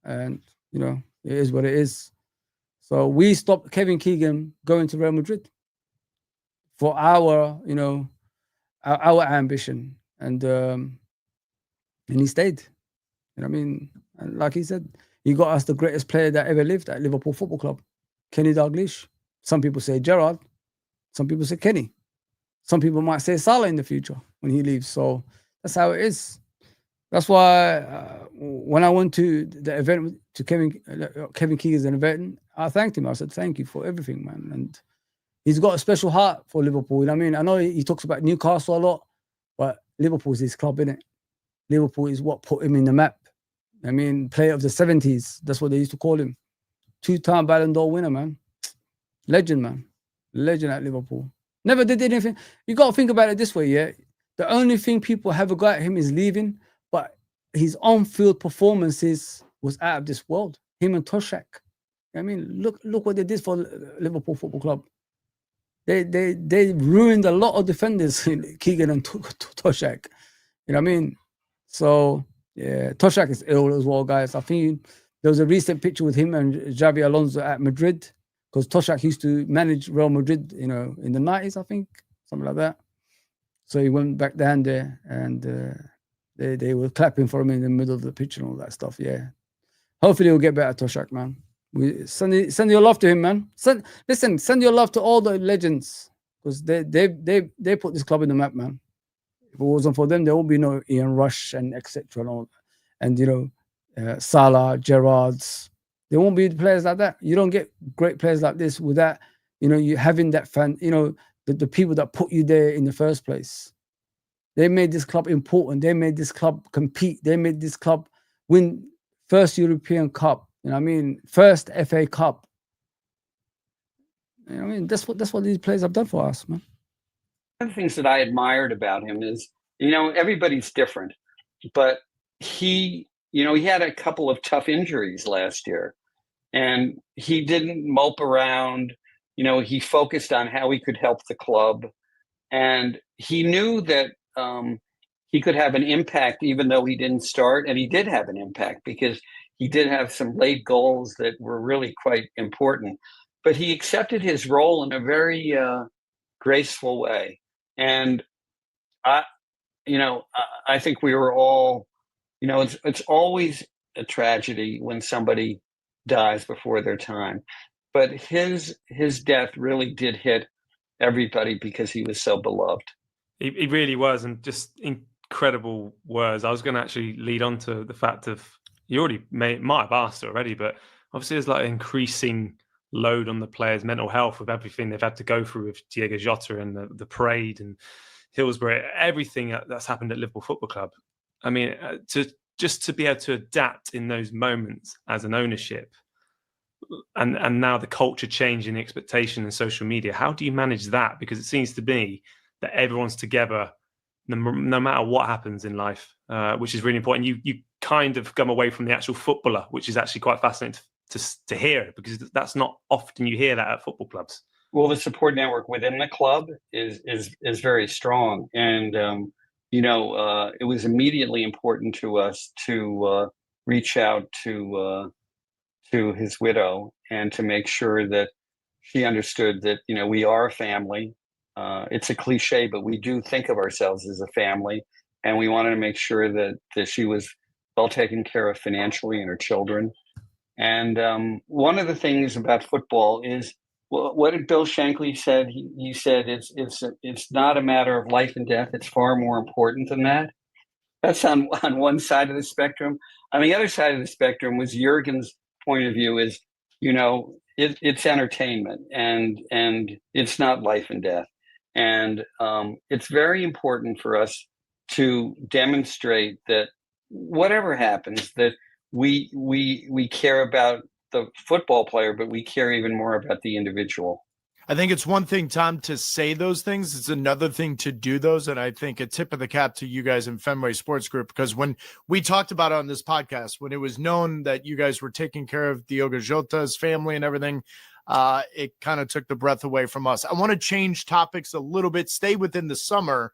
And, you know, it is what it is. So we stopped Kevin Keegan going to Real Madrid for our, you know, our ambition. And he stayed. You know what I mean? And like he said, he got us the greatest player that ever lived at Liverpool Football Club, Kenny Dalglish. Some people say Gerrard. Some people say Kenny. Some people might say Salah in the future when he leaves. So that's how it is. That's why when I went to the event to Kevin Keegan's Everton, I thanked him. I said, thank you for everything, man. And he's got a special heart for Liverpool. You know what I mean? I know he talks about Newcastle a lot, but Liverpool's his club, innit? Liverpool is what put him in the map. I mean, player of the 70s. That's what they used to call him. 2-time Ballon d'Or winner, man. Legend, man. Legend at Liverpool. Never did anything. You got to think about it this way, yeah? The only thing people have a go at him is leaving, but his on-field performances was out of this world. Him and Toshak. I mean, look what they did for Liverpool Football Club. They ruined a lot of defenders, Keegan and Toshak. You know what I mean? So, yeah, Toshak is ill as well, guys. I think there was a recent picture with him and Xavi Alonso at Madrid because Toshak used to manage Real Madrid, you know, in the 90s, I think, something like that. So he went back down there and they were clapping for him in the middle of the pitch and all that stuff. Yeah. Hopefully he'll get better, Toshak, man. We send your love to him, man. Send your love to all the legends because they put this club in the map, man. If it wasn't for them, there would be no Ian Rush and etc. and all, and you know, Salah, Gerrard's. There won't be players like that. You don't get great players like this without, you know, you having that fan. You know, the people that put you there in the first place. They made this club important. They made this club compete. They made this club win first European Cup. You know what I mean? First FA Cup. You know what I mean? That's what these players have done for us, man. One of the things that I admired about him is, you know, everybody's different, but he had a couple of tough injuries last year and he didn't mope around. You know, he focused on how he could help the club and he knew that he could have an impact even though he didn't start, and he did have an impact because he did have some late goals that were really quite important, but he accepted his role in a very graceful way. And I think we were all, you know, it's always a tragedy when somebody dies before their time, but his death really did hit everybody because he was so beloved. He really was, and just incredible words. I was going to actually lead on to the fact of, you already might have asked already, but obviously there's like increasing load on the players' mental health with everything they've had to go through with Diego Jota and the parade and Hillsborough, everything that's happened at Liverpool Football Club. I mean, to be able to adapt in those moments as an ownership, and now the culture change and the expectation and social media. How do you manage that? Because it seems to be that everyone's together, no matter what happens in life, which is really important. You kind of come away from the actual footballer, which is actually quite fascinating to hear, because that's not often you hear that at football clubs. Well, the support network within the club is very strong, and it was immediately important to us to reach out to his widow and to make sure that she understood that, we are a family. It's a cliche, but we do think of ourselves as a family. And we wanted to make sure that she was well taken care of financially and her children. And one of the things about football is, what did Bill Shankly said? He said it's not a matter of life and death. It's far more important than that. That's on one side of the spectrum. On the other side of the spectrum was Jurgen's point of view is, it's entertainment and it's not life and death. And it's very important for us to demonstrate that whatever happens, that we care about the football player, but we care even more about the individual. I think it's one thing, Tom, to say those things. It's another thing to do those. And I think a tip of the cap to you guys in Fenway Sports Group, because when we talked about it on this podcast, when it was known that you guys were taking care of Diogo Jota's family and everything, it kind of took the breath away from us. I want to change topics a little bit, stay within the summer.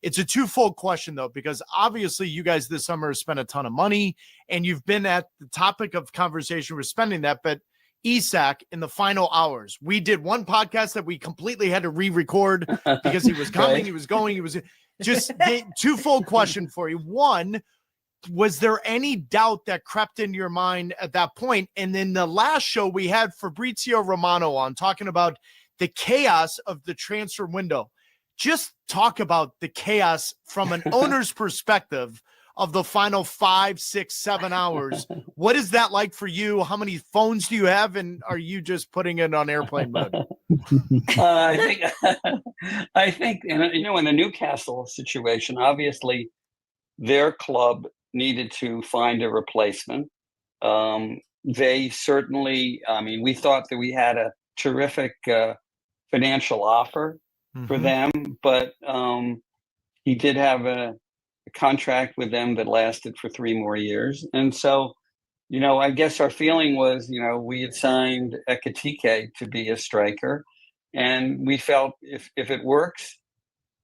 It's a twofold question, though, because obviously you guys this summer have spent a ton of money and you've been at the topic of conversation with spending that. But Isak, in the final hours, we did one podcast that we completely had to re-record because he was coming, he was going, he was just twofold question for you. One, was there any doubt that crept into your mind at that point? And then the last show we had Fabrizio Romano on talking about the chaos of the transfer window. Just talk about the chaos from an owner's perspective of the final 5, 6, 7 hours. What is that like for you? How many phones do you have? And are you just putting it on airplane mode? I think, in the Newcastle situation, obviously their club needed to find a replacement. They certainly, we thought that we had a terrific financial offer for them, but he did have a contract with them that lasted for 3 more years. And so, I guess our feeling was, we had signed Ekitike to be a striker, and we felt if it works,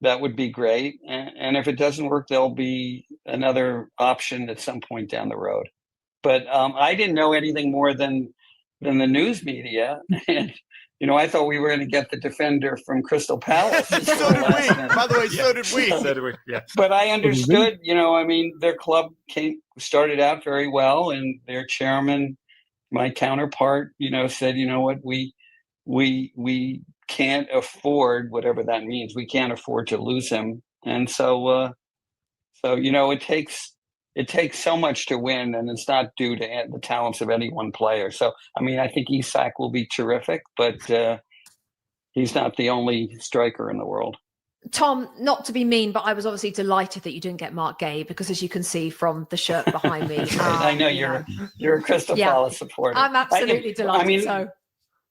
that would be great. And if it doesn't work, there'll be another option at some point down the road. But I didn't know anything more than the news media. And, I thought we were going to get the defender from Crystal Palace. So did we. By the way, so did we. So did we. Yeah. But I understood, their club started out very well, and their chairman, my counterpart, said, what, we can't afford, whatever that means. We can't afford to lose him. And so it takes so much to win, and it's not due to the talents of any one player. So, I think Isak will be terrific, but he's not the only striker in the world. Tom, not to be mean, but I was obviously delighted that you didn't get Mark Gay, because as you can see from the shirt behind me, I know you're a Crystal Palace supporter. I'm absolutely delighted.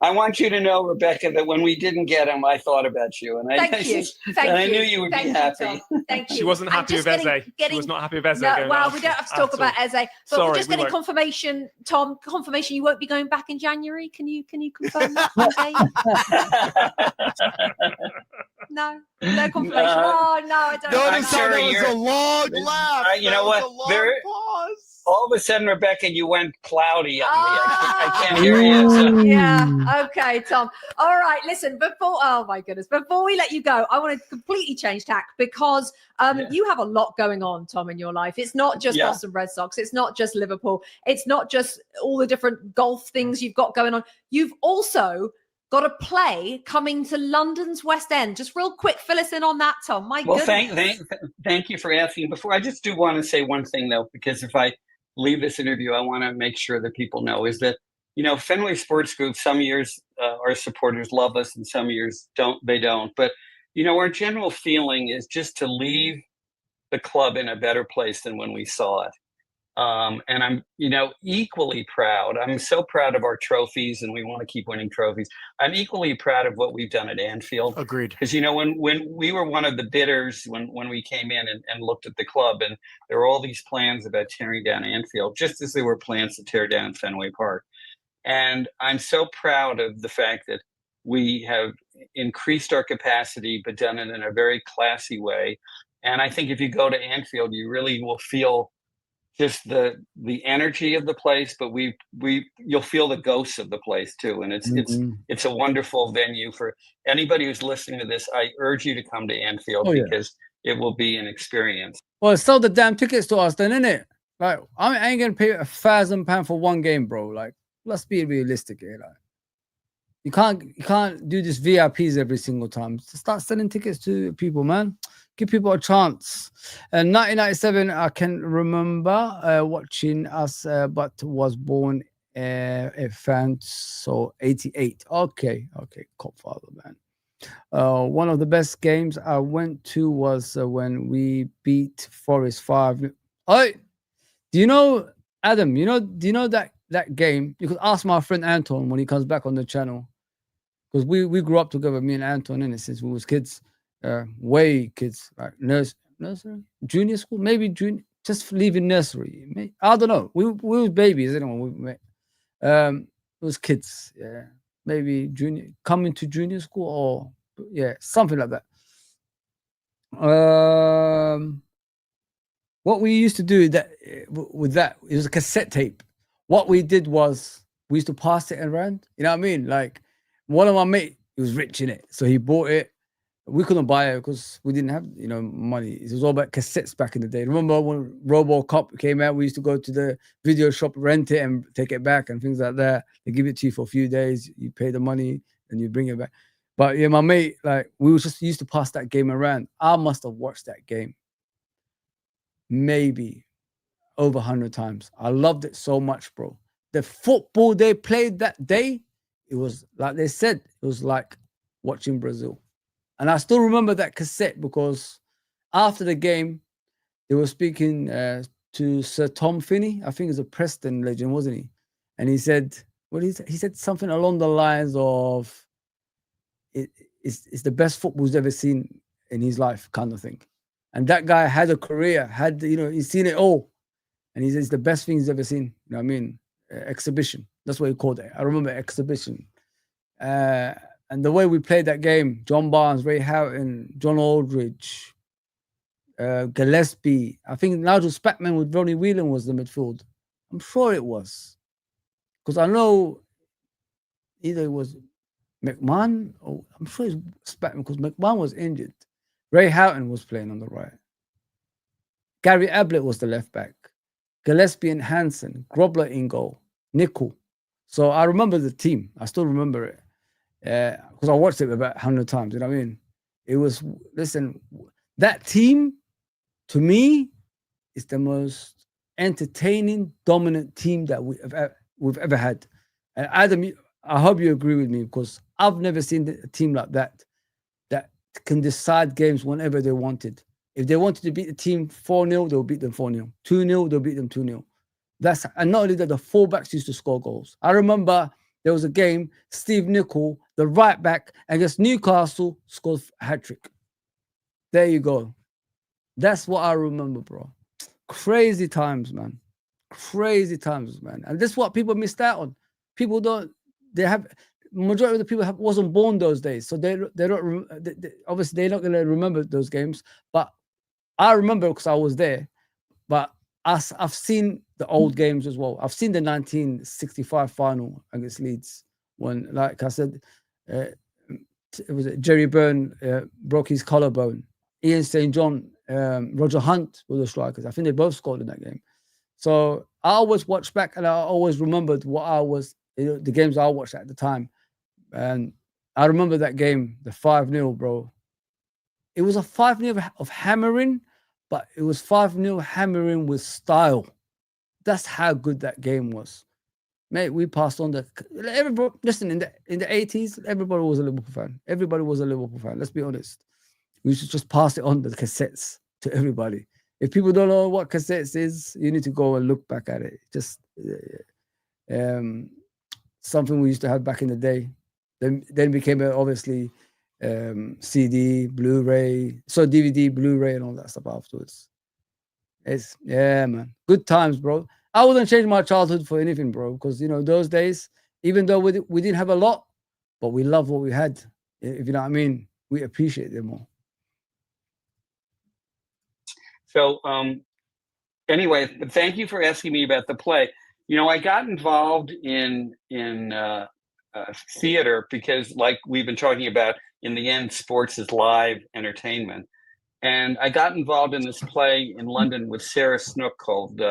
I want you to know, Rebecca, that when we didn't get him, I thought about you, and I knew you would be happy. Thank you. She wasn't happy with Eze. She was not happy with Eze. No, well, we don't have to talk about Eze. But Sorry, we're just getting confirmation, Tom. Confirmation you won't be going back in January. Can you confirm that? No confirmation. Oh no, I don't. Notice sure there was a long laugh. You know what? Pause. All of a sudden, Rebecca, you went cloudy on me. I can't hear you. So. Yeah. Okay, Tom. All right. Listen, before we let you go, I want to completely change tack, because you have a lot going on, Tom, in your life. It's not just Boston Red Sox. It's not just Liverpool. It's not just all the different golf things you've got going on. You've also got a play coming to London's West End. Just real quick, fill us in on that, Tom. Thank you for asking. Before, I just do want to say one thing, though, because if I leave this interview, I want to make sure that people know is that, Fenway Sports Group, some years our supporters love us and some years they don't. But, our general feeling is just to leave the club in a better place than when we saw it. And I'm, equally proud. I'm so proud of our trophies, and we want to keep winning trophies. I'm equally proud of what we've done at Anfield. Agreed. Because, when we were one of the bidders, when we came in and looked at the club, and there were all these plans about tearing down Anfield, just as there were plans to tear down Fenway Park. And I'm so proud of the fact that we have increased our capacity, but done it in a very classy way. And I think if you go to Anfield, you really will feel just the energy of the place, but you'll feel the ghosts of the place too. And it's a wonderful venue for anybody who's listening to this. I urge you to come to Anfield because it will be an experience. Well, sell the damn tickets to us then, innit? Like, I ain't gonna pay £1,000 for one game, bro. Like, let's be realistic here. Like, you can't do this VIPs every single time. Just start selling tickets to people, man. Give people a chance. 1997, I can remember watching us, but was born a fan. So 88. Okay, Copfather, man. One of the best games I went to was when we beat Forest 5. Oh, do you know, Adam? Do you know that game? You could ask my friend Anton when he comes back on the channel, because we grew up together, me and Anton, in it since we was kids, way kids, like nursery, junior school, maybe junior, just leaving nursery. I don't know. We was babies, when we met. It was kids, yeah, maybe junior, coming to junior school, or something like that. What we used to do it was a cassette tape. What we did was we used to pass it around. You know what I mean? Like, one of my mates, he was rich in it, so he bought it. We couldn't buy it because we didn't have money. It was all about cassettes back in the day. Remember when RoboCop came out? We used to go to the video shop, rent it, and take it back and things like that. They give it to you for a few days. You pay the money and you bring it back. But yeah, my mate, like, we was just used to pass that game around. I must have watched that game maybe over 100 times. I loved it so much, bro. The football they played that day, it was like they said, it was like watching Brazil. And I still remember that cassette because after the game, they were speaking to Sir Tom Finney. I think he's a Preston legend, wasn't he? And he said, he said something along the lines of, it's the best football he's ever seen in his life, kind of thing. And that guy had a career, he's seen it all. And he says it's the best thing he's ever seen. You know what I mean? Exhibition. That's what he called it. I remember exhibition. And the way we played that game, John Barnes, Ray Houghton, John Aldridge, Gillespie. I think Nigel Spackman with Ronnie Whelan was the midfield. I'm sure it was. Because I know either it was McMahon, or I'm sure it's Spackman, because McMahon was injured. Ray Houghton was playing on the right. Gary Ablett was the left back. Gillespie and Hansen, Grobler in goal, Nickel. So I remember the team. I still remember it. Because I watched it about 100 times. You know what I mean? It was, listen, that team, to me, is the most entertaining, dominant team that we've ever had. And Adam, I hope you agree with me, because I've never seen a team like that can decide games whenever they wanted. If they wanted to beat the team 4-0, they'll beat them 4-0. 2-0, they'll beat them 2-0. And not only that, the fullbacks used to score goals. I remember there was a game, Steve Nicol, the right back, against Newcastle, scored a hat-trick. There you go. That's what I remember, bro. Crazy times, man. Crazy times, man. And this is what people missed out on. People don't, majority of the people wasn't born those days. So they don't, obviously they're not going to remember those games. But I remember because I was there. But I've seen the old games as well. I've seen the 1965 final against Leeds when, like I said, it was Jerry Byrne broke his collarbone. Ian St. John, Roger Hunt were the strikers. I think they both scored in that game. So I always watched back and I always remembered the games I watched at the time. And I remember that game, the 5-0, bro. It was a 5-0 of hammering, but it was 5-0 hammering with style. That's how good that game was. Mate, we passed on everybody. Listen, in the 80s, everybody was a Liverpool fan. Everybody was a Liverpool fan. Let's be honest. We should just pass it on the cassettes to everybody. If people don't know what cassettes is, you need to go and look back at it. Just something we used to have back in the day. Then became obviously CD, Blu-ray, so DVD, Blu-ray, and all that stuff afterwards. Man, good times, bro. I wouldn't change my childhood for anything, bro, because those days, even though we didn't have a lot, but we love what we had. If you know what I mean, we appreciate them more. So anyway, thank you for asking me about the play. You know, I got involved in theater because, like we've been talking about, in the end, sports is live entertainment. And I got involved in this play in London with Sarah Snook called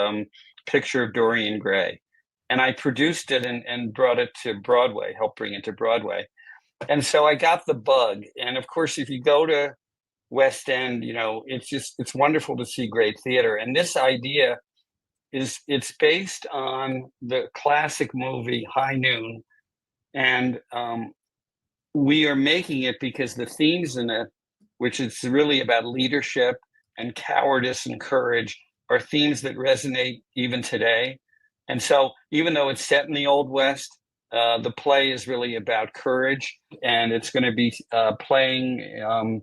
Picture of Dorian Gray. And I produced it and brought it to Broadway, helped bring it to Broadway. And so I got the bug. And of course, if you go to West End, you know, it's wonderful to see great theater. And this idea it's based on the classic movie High Noon. And we are making it because the themes in it, which is really about leadership and cowardice and courage, are themes that resonate even today. And so even though it's set in the Old West, the play is really about courage, and it's going to be playing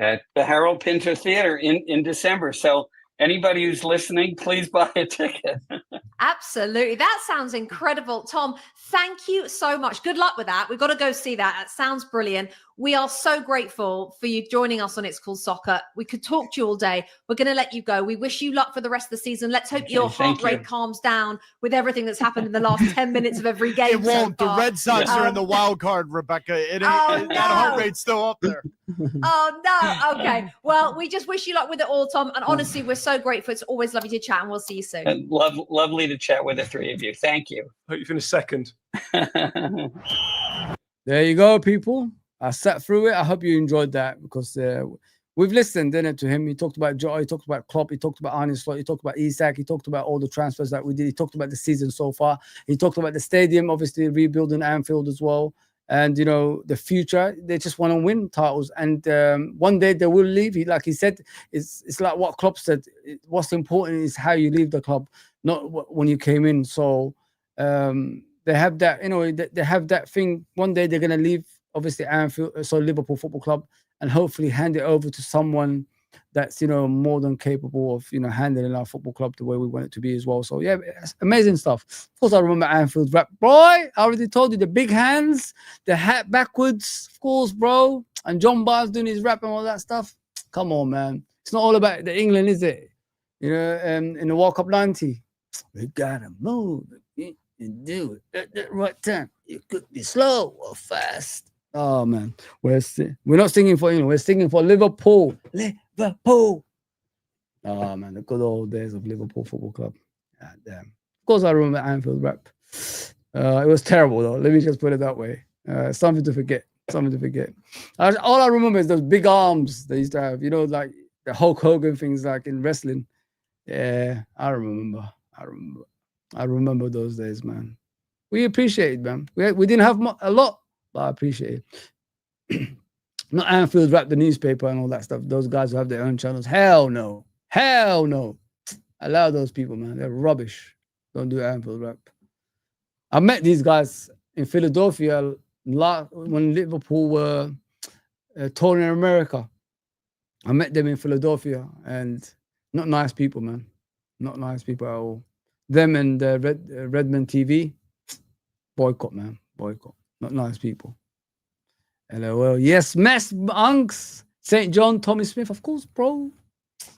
at the Harold Pinter Theater in December. So anybody who's listening, please buy a ticket. Absolutely. That sounds incredible. Tom, thank you so much. Good luck with that. We've got to go see that. It sounds brilliant. We are so grateful for you joining us on It's Called Soccer. We could talk to you all day. We're going to let you go. We wish you luck for the rest of the season. Let's hope your heart rate calms down with everything that's happened in the last 10 minutes of every game. It won't. The Red Sox are in the wild card, Rebecca. That heart rate's still up there. Oh, no. Okay. Well, we just wish you luck with it all, Tom. And honestly, we're so grateful. It's always lovely to chat, and we'll see you soon. And lovely to chat with the three of you. Thank you. Hope you finish second. There you go, people. I sat through it. I hope you enjoyed that, because we've listened, didn't it, to him. He talked about Joe, he talked about Klopp, he talked about Arne Slot, he talked about Isak, he talked about all the transfers that we did. He talked about the season so far. He talked about the stadium, obviously rebuilding Anfield as well. And, you know, the future, they just want to win titles. And one day they will leave. Like he said, it's like what Klopp said. What's important is how you leave the club, not when you came in. So they have that, you know, they have that thing. One day they're going to leave, obviously, Anfield, so Liverpool Football Club, and hopefully hand it over to someone that's, you know, more than capable of, you know, handling our football club the way we want it to be as well. So yeah, it's amazing stuff. Of course, I remember Anfield rap. Boy, I already told you, the big hands, the hat backwards, of course, bro. And John Barnes doing his rap and all that stuff. Come on, man. It's not all about the England, is it? You know, in the World Cup 90, we gotta move and do it at the right time. It could be slow or fast. Oh man, we're not singing for England. We're singing for Liverpool. Liverpool. Oh man, the good old days of Liverpool Football Club. God damn. Of course, I remember Anfield rap. It was terrible though. Let me just put it that way. Something to forget. Something to forget. All I remember is those big arms they used to have. You know, like the Hulk Hogan things, like in wrestling. Yeah, I remember those days, man. We appreciate it, man. We didn't have a lot, but I appreciate it. Not Anfield rap, the newspaper and all that stuff. Those guys who have their own channels. Hell no. Hell no. Allow those people, man. They're rubbish. Don't do Anfield rap. I met these guys in Philadelphia when Liverpool were touring in America. I met them in Philadelphia, and not nice people, man. Not nice people at all. Them and Redmond TV, boycott, man. Boycott. Not nice people. LOL. Yes, Mess Unks. St. John, Tommy Smith, of course, bro.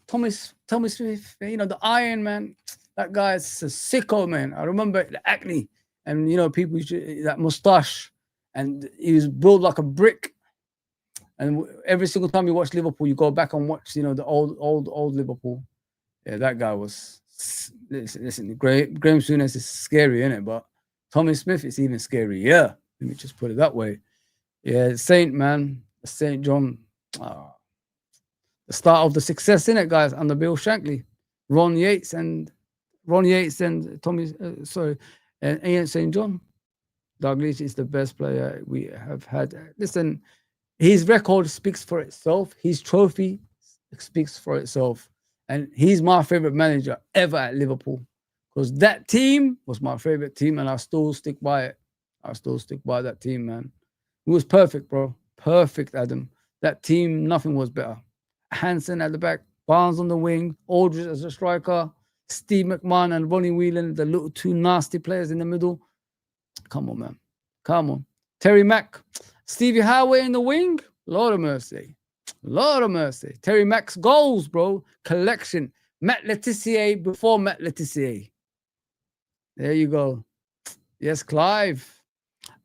Tommy Smith, you know, the Iron Man. That guy's a sicko, man. I remember the acne and, you know, people, that mustache. And he was built like a brick. And every single time you watch Liverpool, you go back and watch, you know, the old Liverpool. Yeah, that guy was, listen, Graham Souness is scary, isn't it? But Tommy Smith is even scary. Yeah, let me just put it that way. Yeah, Saint John. The start of the success, in it, guys, under Bill Shankly, Ron Yates and Tommy. And Ian St. John. Dalglish is the best player we have had. Listen, his record speaks for itself. His trophy speaks for itself. And he's my favorite manager ever at Liverpool, because that team was my favorite team, and I still stick by it. I still stick by that team, man. It was perfect, bro. Perfect, Adam. That team, nothing was better. Hansen at the back, Barnes on the wing, Aldridge as a striker, Steve McMahon and Ronnie Whelan, the little two nasty players in the middle. Come on, man. Come on. Terry Mack, Stevie Howe in the wing. Lord of mercy. Lord of mercy. Terry Mack's goals, bro. Collection. Matt Letizia before Matt Letizia. There you go. Yes, Clive.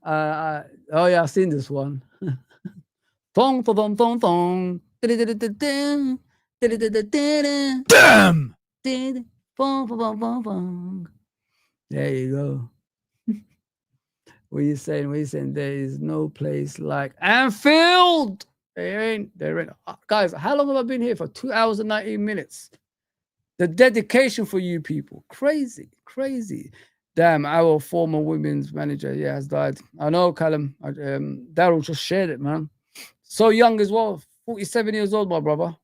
Oh yeah, I've seen this one. Thong, thong, thong, thong. Damn. There you go. What are you saying? What are you saying? There is no place like Anfield. There ain't. Guys, how long have I been here for? 2 hours and 19 minutes. The dedication for you people. Crazy, crazy. Damn, our former women's manager, has died. I know, Callum. Daryl just shared it, man. So young as well. 47 years old, my brother.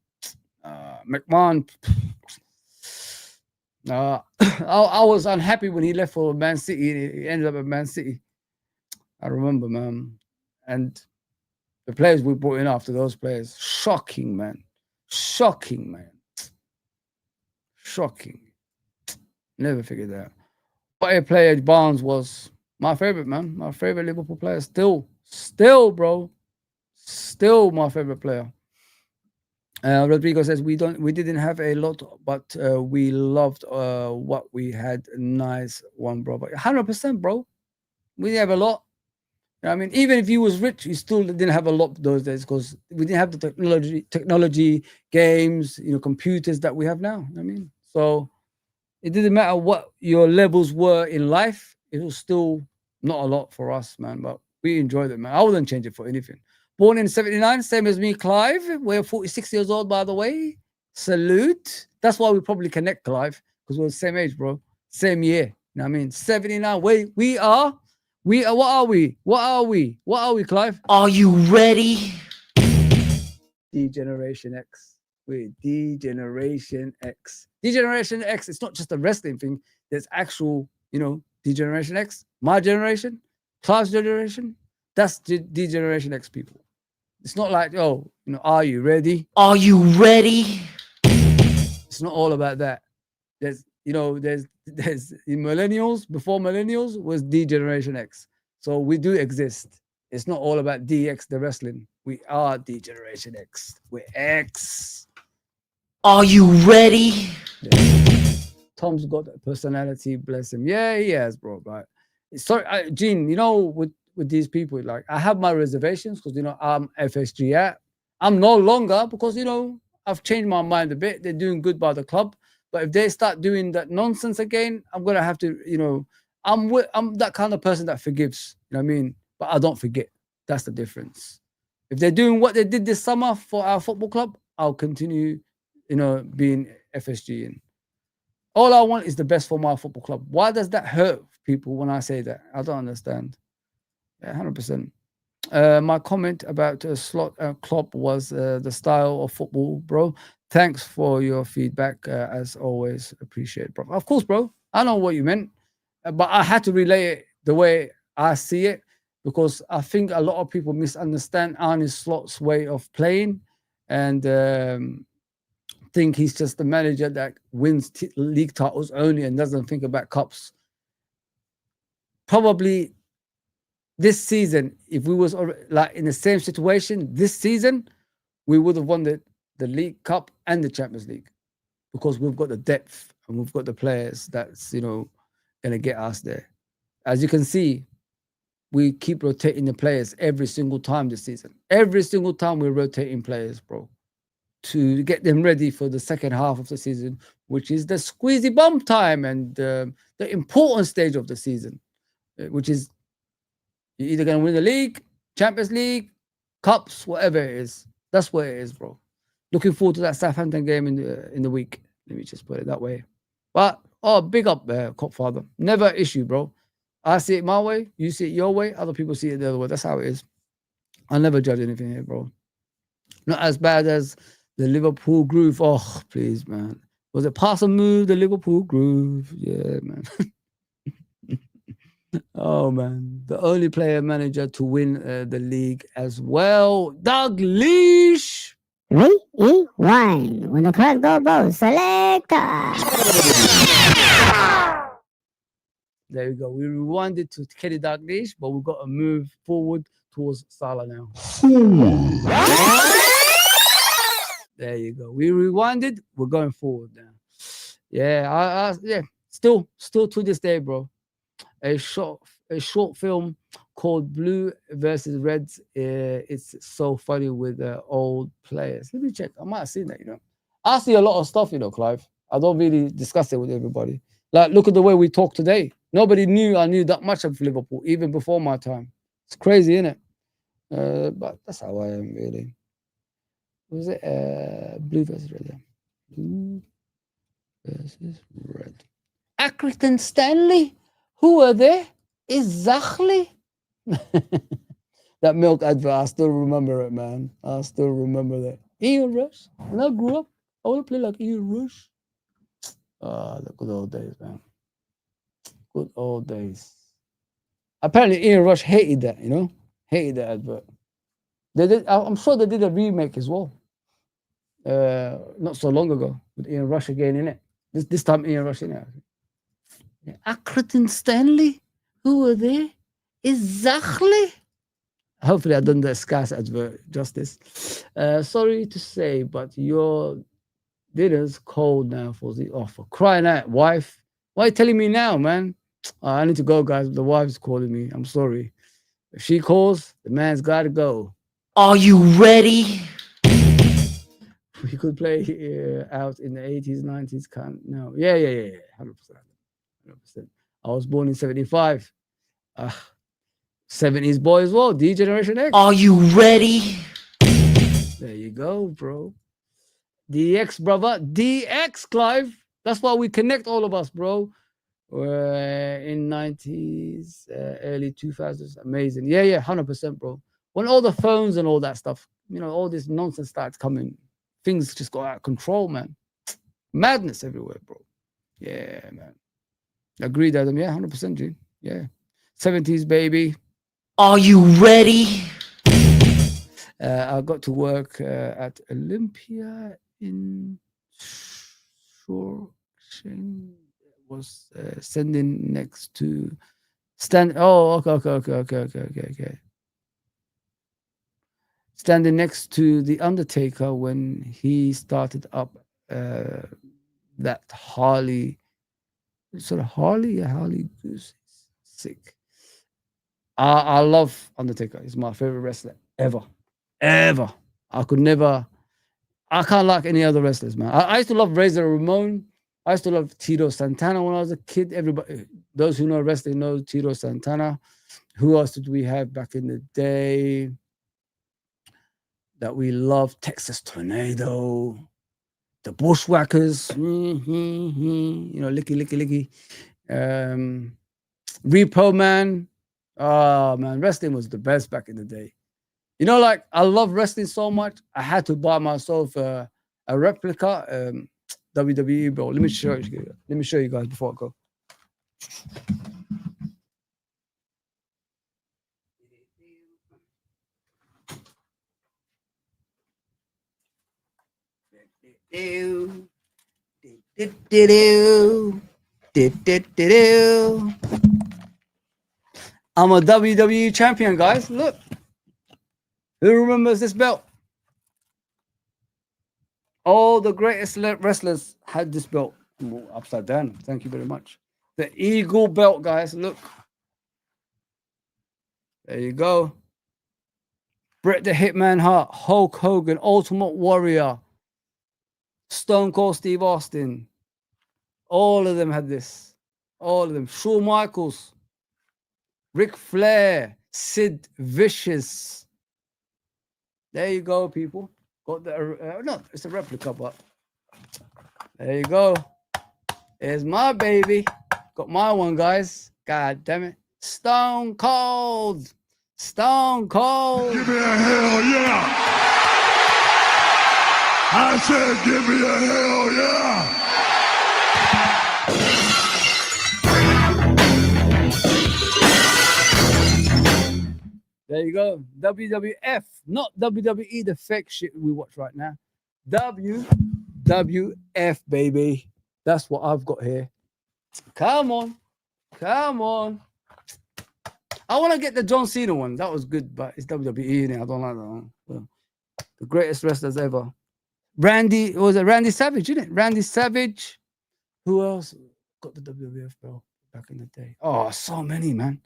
McMahon. I was unhappy when he left for Man City. He ended up at Man City. I remember, man. And the players we brought in after those players. Shocking, man. Shocking, man. Shocking. Never figured that out. What a player Barnes was. My favorite, man. My favorite Liverpool player. Still, bro. Still my favorite player. Rodrigo says we didn't have a lot, but we loved what we had. Nice one, bro. 100%, bro. We didn't have a lot. You know what I mean, even if you was rich, you still didn't have a lot those days because we didn't have the technology, games, computers that we have now. You know what I mean, so it didn't matter what your levels were in life. It was still not a lot for us, man. But we enjoyed it, man. I wouldn't change it for anything. Born in 79, same as me, Clive. We're 46 years old, by the way. Salute. That's why we probably connect, Clive, because we're the same age, bro. Same year. You know what I mean? 79. We are. What are we? What are we? What are we, Clive? Are you ready? D-Generation X. We're D-Generation X. D-Generation X, it's not just a wrestling thing. There's actual, D-Generation X. My generation. Clive's generation. That's D-Generation X people. It's not like, are you ready? Are you ready? It's not all about that. There's the millennials. Before millennials was D-Generation X. So we do exist. It's not all about DX, the wrestling. We are D-Generation X. We're X. Are you ready? Yeah. Tom's got a personality, bless him. Yeah, he has, bro. But sorry, Gene, with these people, like I have my reservations because I'm FSG at. I'm no longer because I've changed my mind a bit. They're doing good by the club. But if they start doing that nonsense again, I'm gonna have to, I'm that kind of person that forgives. You know what I mean? But I don't forget. That's the difference. If they're doing what they did this summer for our football club, I'll continue, being FSG. And all I want is the best for my football club. Why does that hurt people when I say that? I don't understand. Yeah, 100%. My comment about Slot Klopp was the style of football, bro. Thanks for your feedback, as always. Appreciate it, bro. Of course, bro. I know what you meant, but I had to relay it the way I see it because I think a lot of people misunderstand Arne Slot's way of playing and think he's just the manager that wins league titles only and doesn't think about cups. Probably this season, if we was like in the same situation this season, we would have won the League Cup and the Champions League because we've got the depth and we've got the players that's going to get us there. As you can see, we keep rotating the players every single time this season. Every single time we're rotating players, bro, to get them ready for the second half of the season, which is the squeezy bum time and the important stage of the season, which is you're either going to win the league, Champions League, Cups, whatever it is. That's what it is, bro. Looking forward to that Southampton game in the week. Let me just put it that way. But, big up, Copfather. Never issue, bro. I see it my way. You see it your way. Other people see it the other way. That's how it is. I never judge anything here, bro. Not as bad as the Liverpool groove. Oh, please, man. Was it pass and move, the Liverpool groove? Yeah, man. Oh, man. The only player manager to win the league as well. Doug Leash. 3, 2, 1. When the clock goes, selector. There we go. We rewinded to Kenny Dalglish, but we've got to move forward towards Salah now. There you go. We rewinded. We're going forward now. Yeah, yeah. Still to this day, bro. A short film called Blue versus Reds. It's so funny with old players. Let me check. I might have seen that. I see a lot of stuff. Clive. I don't really discuss it with everybody. Like, look at the way we talk today. Nobody knew I knew that much of Liverpool, even before my time. It's crazy, isn't it? But that's how I am, really. What was it? Blue versus Red. Yeah. Blue versus Red. Accrington Stanley? Who are they? Exactly. That milk advert, I still remember it, man. I still remember that. Ian Rush. When I grew up, I want to play like Ian Rush. The good old days, man. Good old days. Apparently, Ian Rush hated that, hated that advert. I'm sure they did a remake as well. Not so long ago with Ian Rush again in it. This time Ian Rush in it. Accrington Stanley? Who are they? Exactly. Hopefully I've done the scarce advert justice. Sorry to say, but your dinner's cold now for crying out, wife. Why are you telling me now, man? I need to go, guys. The wife's calling me. I'm sorry. If she calls, the man's got to go. Are you ready? We could play out in the 80s, 90s. No. Yeah. 100%. I was born in 75. 70s boy as well. D Generation X. Are you ready? There you go, bro. DX, brother. DX, Clive. That's why we connect, all of us, bro. In 90s, early 2000s. Amazing. Yeah, 100%, bro. When all the phones and all that stuff, all this nonsense starts coming, things just go out of control, man. Madness everywhere, bro. Yeah, man. Agreed, Adam. Yeah, 100%, G. Yeah. 70s, baby. Are you ready? I got to work at Olympia in Shawshank. Was standing next to okay. Standing next to the Undertaker when he started up that Harley Goose. Sick. I love Undertaker. He's my favorite wrestler ever. I can't like any other wrestlers, man. I used to love Razor Ramon. I used to love Tito Santana when I was a kid. Everybody, those who know wrestling know Tito Santana. Who else did we have back in the day that we loved? Texas Tornado, the Bushwhackers, licky. Repo Man. Oh, man, wrestling was the best back in the day. I love wrestling so much, I had to buy myself a replica WWE belt. Let me show you guys before I go. I'm a WWE champion, guys. Look. Who remembers this belt? All the greatest wrestlers had this belt. Upside down. Thank you very much. The Eagle belt, guys. Look. There you go. Bret the Hitman Hart, Hulk Hogan, Ultimate Warrior, Stone Cold Steve Austin. All of them had this. All of them. Shawn Michaels, Ric Flair, Sid Vicious. There you go, people. Got the no, it's a replica, but there you go. There's my baby. Got my one, guys. God damn it. Stone Cold. Stone Cold. Give me a hell yeah. I said give me a hell yeah. There you go. WWF, not WWE, the fake shit we watch right now. WWF, baby. That's what I've got here. Come on. I want to get the John Cena one. That was good, but it's WWE, innit? I don't like that one. The greatest wrestlers ever. Randy, was it Randy Savage, isn't it? Randy Savage. Who else got the WWF belt back in the day? Oh, so many, man.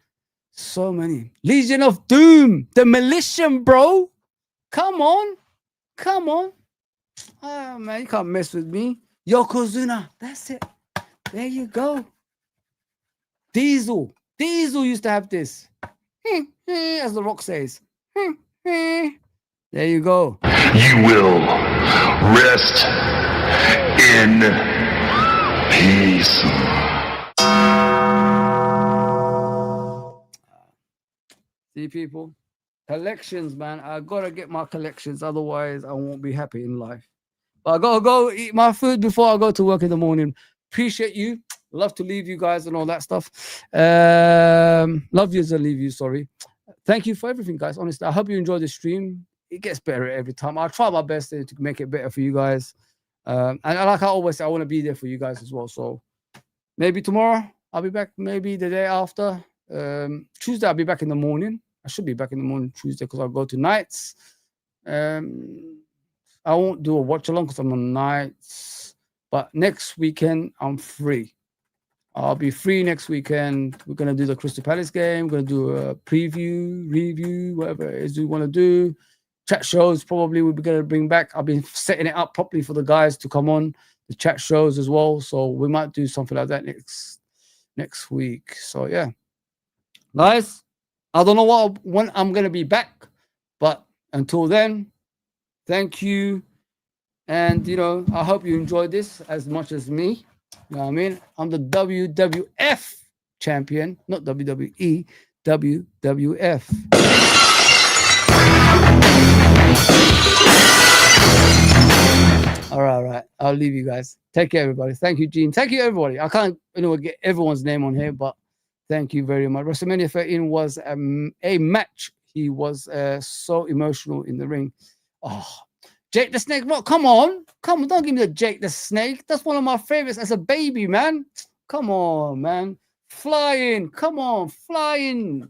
So many. Legion of Doom, Demolition, bro. Come on. Come on. Oh, man, you can't mess with me. Yokozuna. That's it. There you go. Diesel. Diesel used to have this. As The Rock says. There you go. You will rest in peace. See, people, collections, man. I gotta get my collections, otherwise I won't be happy in life. But I gotta go eat my food before I go to work in the morning. Appreciate you. Love to leave you guys and all that stuff. Love you to leave you. Sorry. Thank you for everything, guys. Honestly, I hope you enjoy the stream. It gets better every time. I'll try my best to make it better for you guys. And like I always say, I want to be there for you guys as well. So maybe tomorrow I'll be back. Maybe the day after. Tuesday I'll be back in the morning. I should be back in the morning Tuesday because I'll go to nights. I won't do a watch along because I'm on nights. But next weekend I'm free. I'll be free next weekend. We're gonna do the Crystal Palace game. We're gonna do a preview, review, whatever it is we want to do. Chat shows probably we're gonna bring back. I've been setting it up properly for the guys to come on the chat shows as well. So we might do something like that next week. So yeah, guys, I don't know when I'm gonna be back, but until then, thank you, and I hope you enjoyed this as much as me. You know what I mean? I'm the WWF champion, not WWE, WWF. All right. I'll leave you guys. Take care, everybody. Thank you, Gene. Thank you, everybody. I can't get everyone's name on here, but thank you very much. WrestleMania 13 was a match. He was so emotional in the ring. Oh, Jake the Snake Rock, come on, don't give me the Jake the Snake. That's one of my favorites as a baby, man. Come on, man. Flying, come on, flying.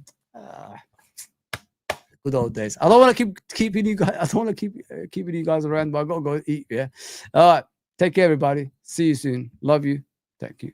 Good old days. I don't want to keep keeping you guys. I don't want to keep keeping you guys around, but I gotta go eat. Yeah. All right. Take care, everybody. See you soon. Love you. Thank you.